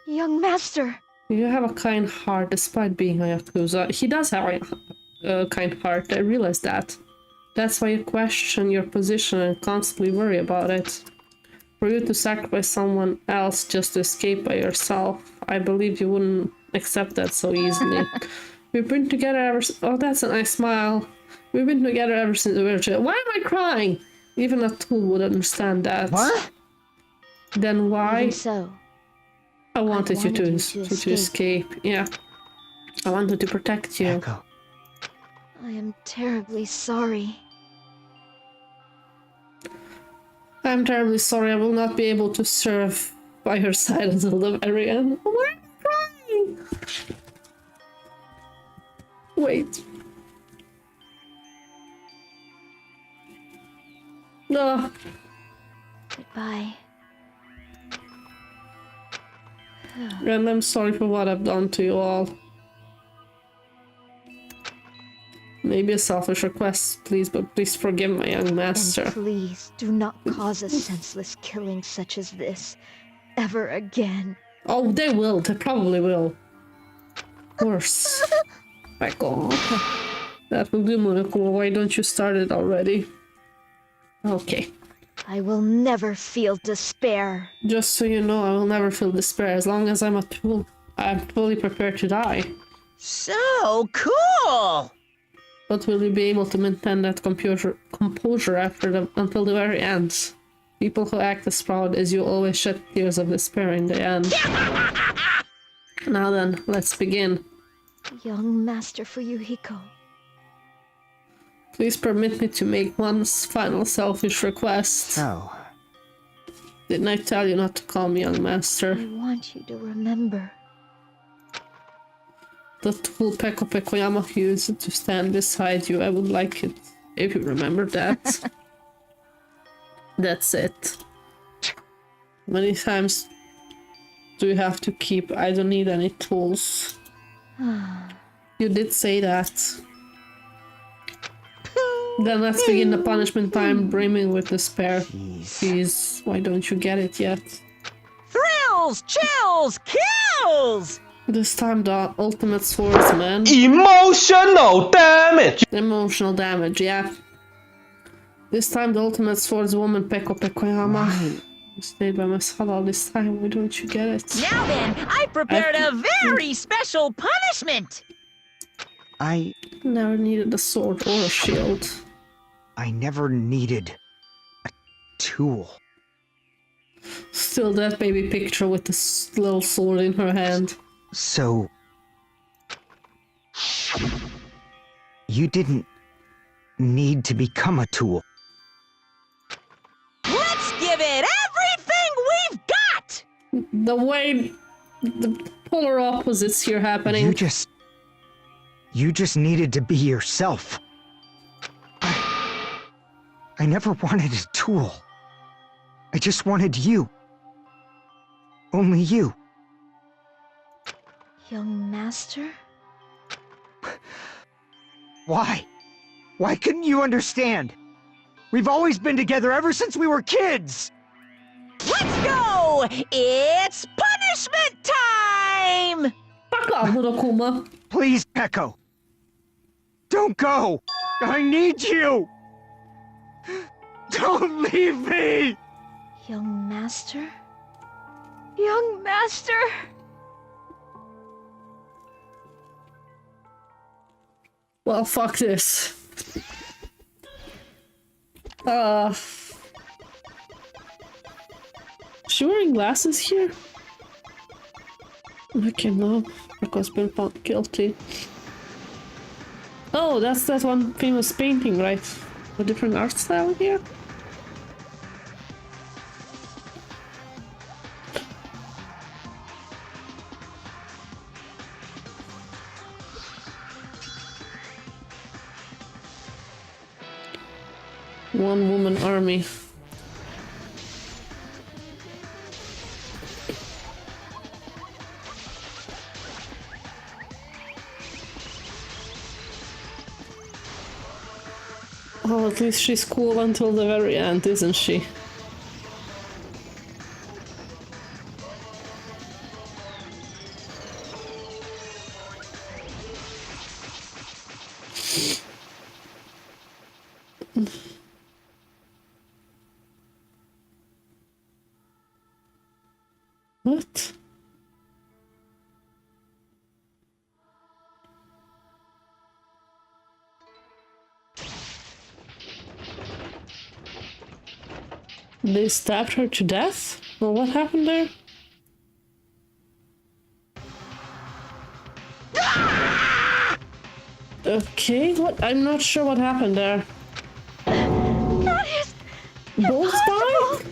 Young master! You have a kind heart despite being a Yakuza. He does have a kind heart, I realize that. That's why you question your position and constantly worry about it. For you to sacrifice someone else just to escape by yourself, I believe you wouldn't accept that so easily. We've been together ever since. Oh, that's a nice smile. We've been together ever since we were children. Why am I crying? Even a tool would understand that. What? Then why? Even so, I wanted you to escape. Yeah. I wanted to protect you. Pekko. I am terribly sorry. I'm terribly sorry. I will not be able to serve by your side until the very end. Why am I crying? Wait. No. Goodbye. And I'm sorry for what I've done to you all. Maybe a selfish request, please, but please forgive my young master. And please do not cause a senseless killing such as this ever again. Oh, they will. They probably will. Worse. My god. That will do, Monokuma. Why don't you start it already? Okay. I will never feel despair. Just so you know, I will never feel despair. As long as I'm a tool, I'm fully prepared to die. So cool! But will you be able to maintain that composure until the very end? People who act as proud as you always shed tears of despair in the end. Now then, let's begin. Young Master Fuyuhiko. Please permit me to make one final selfish request. Oh. Didn't I tell you not to call me young master? I want you to remember. The tool Peko Pekoyama used to stand beside you. I would like it if you remember that. That's it. Many times do you have to keep? I don't need any tools. You did say that. Then let's begin the punishment time, brimming with despair. Please, why don't you get it yet? Thrills, chills, kills! This time the ultimate swordsman. Emotional damage! Emotional damage, yeah. This time the ultimate swordswoman Peko Pekoyama. You stayed by my side all this time, why don't you get it? Now then, I prepared a very special punishment! I never needed a sword or a shield. I never needed a tool. Still that baby picture with this little sword in her hand. So... you didn't need to become a tool. Let's give it everything we've got! The way the polar opposites here happening. You just needed to be yourself. I never wanted a tool. I just wanted you. Only you. Young Master? Why? Why couldn't you understand? We've always been together ever since we were kids! Let's go! It's punishment time! Fuck off, Monokuma. Please, Peko. Don't go! I need you! Don't leave me! Young Master? Young Master? Well, fuck this. She wearing glasses here? Okay, no. Because been found guilty. Oh, that's that one famous painting, right? A different art style here? One woman army. Oh, at least she's cool until the very end, isn't she? What? They stabbed her to death? Well, what happened there? Okay, what? I'm not sure what happened there. That is both died?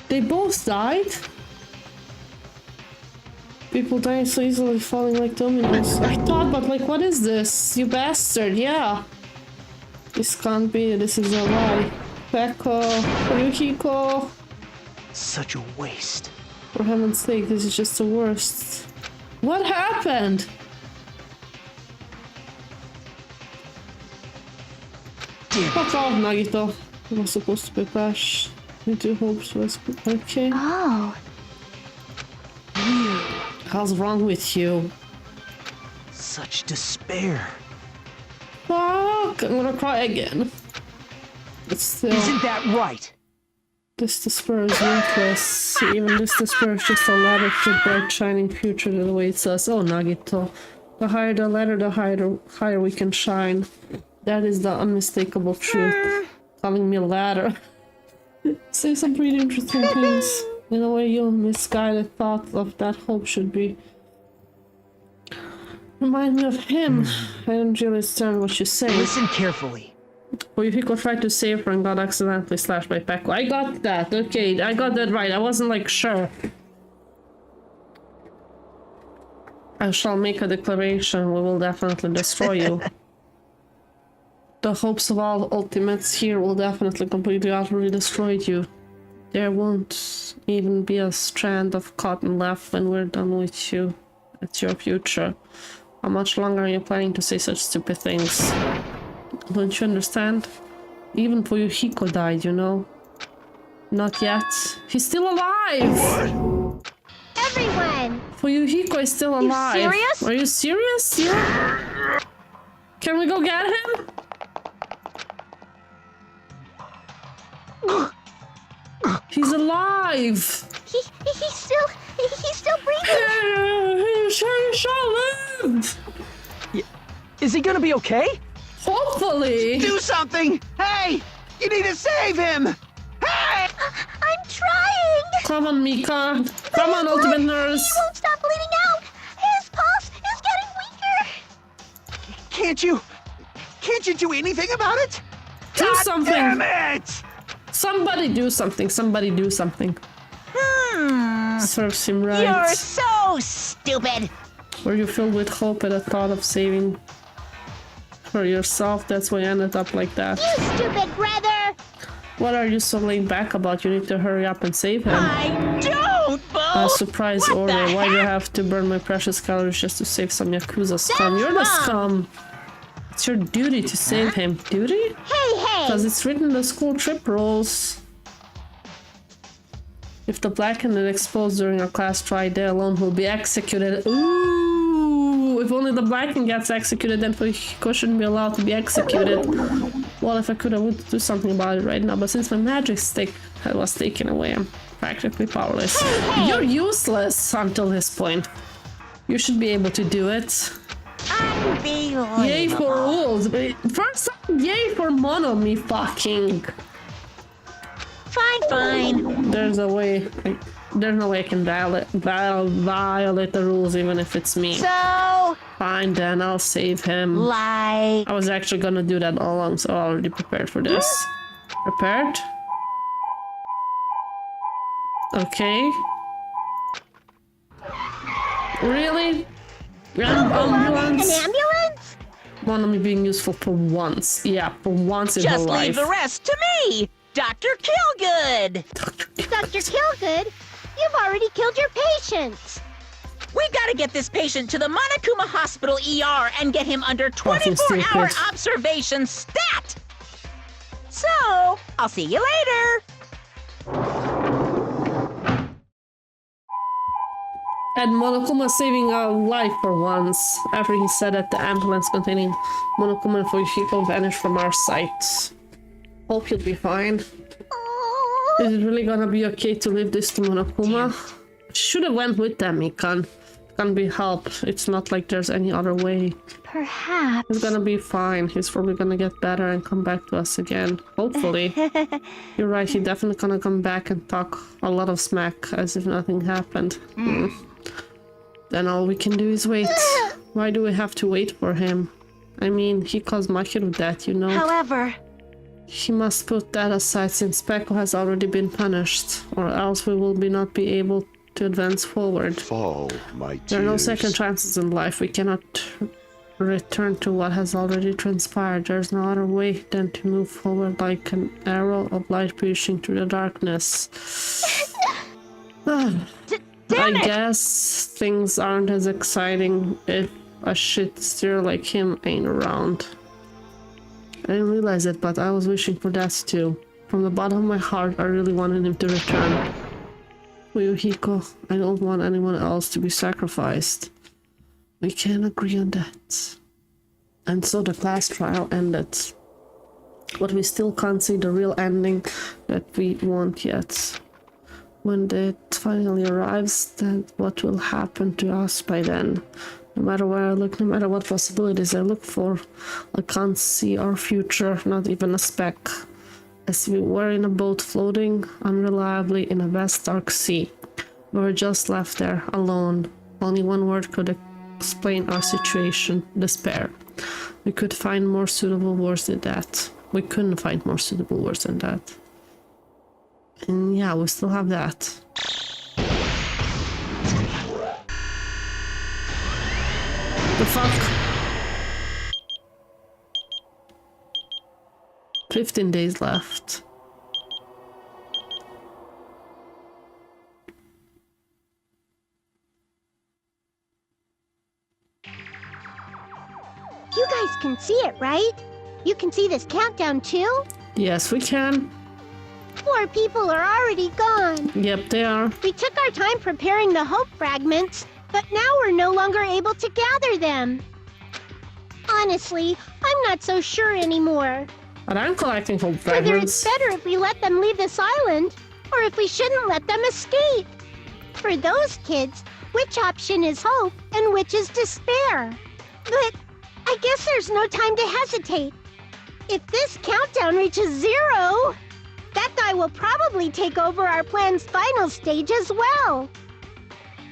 They both died? People dying so easily, falling like dominoes. I thought, but like, what is this? You bastard, yeah. This can't be, this is a lie. Peko, Yukiko. Such a waste. For heaven's sake, this is just the worst. What happened? What's wrong, Nagito? I was supposed to be bash into Hope's whisper. Okay. Oh. How's wrong with you? Such despair. Fuck! I'm gonna cry again. But still. Isn't that right? This despair is worthless. Even this despair is just a ladder to a bright shining future that awaits us. Oh, Nagito. The higher the ladder, the higher we can shine. That is the unmistakable truth. Calling me a ladder. Say some pretty interesting things. In a way, your misguided thought of that hope should be. Remind me of him. I don't really understand what you say. Listen carefully. Fuyuhiko tried to save her and got accidentally slashed by Peko. I got that. Okay, I got that right. I wasn't like sure. I shall make a declaration. We will definitely destroy you. The hopes of all ultimates here will definitely completely utterly destroy you. There won't even be a strand of cotton left when we're done with you. It's your future. How much longer are you planning to say such stupid things? Don't you understand? Even Fuyuhiko died, you know? Not yet. He's still alive! Everyone! Fuyuhiko is still alive. You serious? Are you serious? Yeah. Can we go get him? He's alive! He's still breathing! He shall live! Is he gonna be okay? Hopefully! Do something! Hey! You need to save him! Hey! I'm trying! Come on, Mika. Come on, Ultimate Nurse. He won't stop bleeding out! His pulse is getting weaker! Can't you do anything about it? Do God something! Damn it! Somebody do something. Somebody do something. Serves him right. You're so stupid. Were you filled with hope at the thought of saving for yourself? That's why you ended up like that. You stupid brother! What are you so laid back about? You need to hurry up and save him. I don't, Bo! A surprise order. Why do you have to burn my precious calories just to save some Yakuza scum? You're the scum! It's your duty to save him. Duty? Hey! Because it's written in the school trip rules. If the blackened is exposed during a class try, they alone will be executed. Ooh! If only the blackened gets executed, then Fuyuhiko shouldn't be allowed to be executed. Well, if I could, I would do something about it right now, but since my magic stick was taken away, I'm practically powerless. You're useless until this point. You should be able to do it. Unbelievable. Yay for rules. First time, yay for mono me fucking. Fine. There's a way. There's no way I can violate the rules even if it's me. So... Fine then, I'll save him. Like... I was actually gonna do that all along, so I already prepared for this. Prepared? Okay. Really? Ambulance? An ambulance? One of me being useful for once. Yeah, for once in her Just life. leave the rest to me! Dr. Killgood! Dr. Killgood? You've already killed your patients! We gotta get this patient to the Monokuma Hospital ER and get him under 24-hour observation stat! So, I'll see you later! And Monokuma saving a life for once, after he said that the ambulance containing Monokuma and Fuyuhiko vanished from our sight. Hope you'll be fine. Is it really gonna be okay to leave this to Monokuma? Should have went with them, Mikan. Can't be helped. It's not like there's any other way. Perhaps. He's gonna be fine. He's probably gonna get better and come back to us again. Hopefully. You're right, he's definitely gonna come back and talk a lot of smack as if nothing happened. Then all we can do is wait. Why do we have to wait for him? I mean, he caused Mahiru death, you know. However... He must put that aside since Peko has already been punished, or else we will not be able to advance forward. Fall, my There are no tears. second chances in life. We cannot return to what has already transpired. There's no other way than to move forward like an arrow of light piercing through the darkness. I guess things aren't as exciting if a shit steer like him ain't around. I didn't realize it, but I was wishing for that too. From the bottom of my heart, I really wanted him to return. Fuyuhiko, I don't want anyone else to be sacrificed. We can agree on that. And so the class trial ended. But we still can't see the real ending that we want yet. When it finally arrives, then what will happen to us by then? No matter where I look, no matter what possibilities I look for, I can't see our future, not even a speck. As we were in a boat floating unreliably in a vast dark sea. We were just left there, alone. Only one word could explain our situation: despair. We could find more suitable words than that. We couldn't find more suitable words than that. And yeah, we still have that. The fuck? 15 days left. You guys can see it, right? You can see this countdown too? Yes, we can. 4 people are already gone. Yep, they are. We took our time preparing the hope fragments, but now we're no longer able to gather them. Honestly, I'm not so sure anymore. But I'm collecting hope Whether fragments. it's better if we let them leave this island, or if we shouldn't let them escape. For those kids, which option is hope and which is despair? But I guess there's no time to hesitate. If this countdown reaches 0, that guy will probably take over our plan's final stage as well.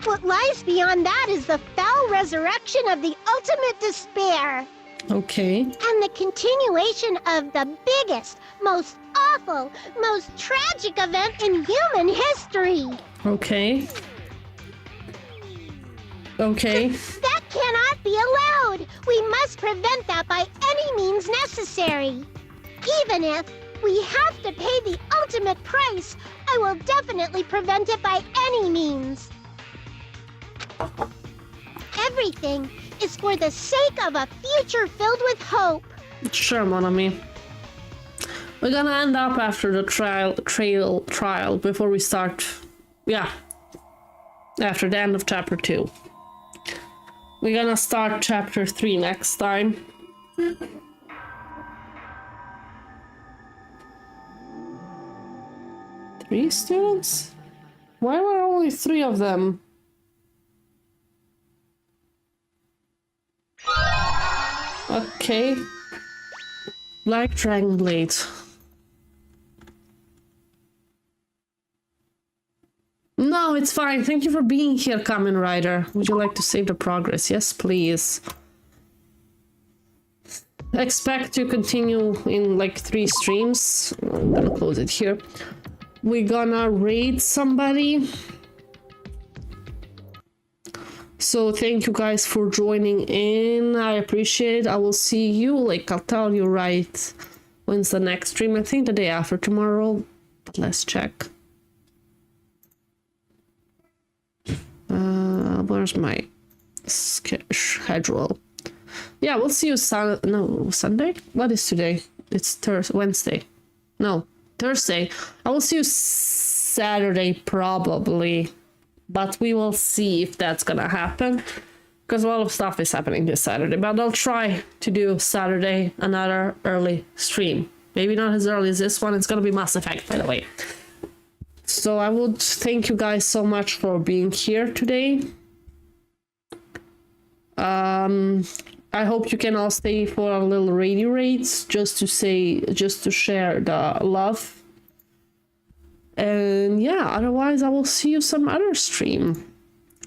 What lies beyond that is the foul resurrection of the ultimate despair. Okay. And the continuation of the biggest, most awful, most tragic event in human history. Okay. Okay. That cannot be allowed. We must prevent that by any means necessary. Even if we have to pay the ultimate price, I will definitely prevent it by any means. Everything is for the sake of a future filled with hope. Sure, mon ami. We're gonna end up after the trial before we start. Yeah. After the end of chapter 2. We're gonna start chapter 3 next time. 3 students? Why were only 3 of them? Okay. Black Dragon Blade. No, it's fine. Thank you for being here, Kamen Rider. Would you like to save the progress? Yes, please. Expect to continue in like 3 streams. I'm gonna close it here. We're gonna raid somebody. So thank you guys for joining in. I appreciate it. I will see you, like, I'll tell you right when's the next stream. I think the day after tomorrow, but let's check. Where's my schedule? Yeah, we'll see you Sunday? What is today? It's Wednesday. No, Thursday. I will see you Saturday probably. But we will see if that's gonna happen. Because a lot of stuff is happening this Saturday. But I'll try to do Saturday another early stream. Maybe not as early as this one. It's gonna be Mass Effect, by the way. So I would thank you guys so much for being here today. I hope you can all stay for a little radio raids just to share the love. And yeah, otherwise I will see you some other stream.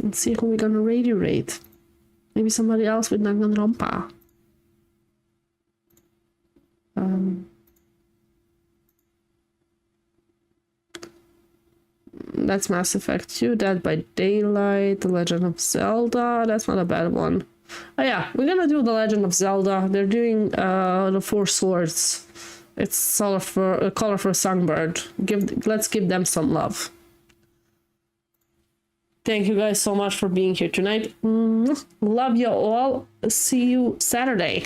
Let's see who we're gonna radio raid. Maybe somebody else with Danganronpa. That's Mass Effect 2, Dead by Daylight, The Legend of Zelda. That's not a bad one. Oh yeah, we're gonna do The Legend of Zelda. They're doing the 4 Swords. It's Color for Songbird. Let's give them some love. Thank you guys so much for being here tonight. Love you all. See you Saturday.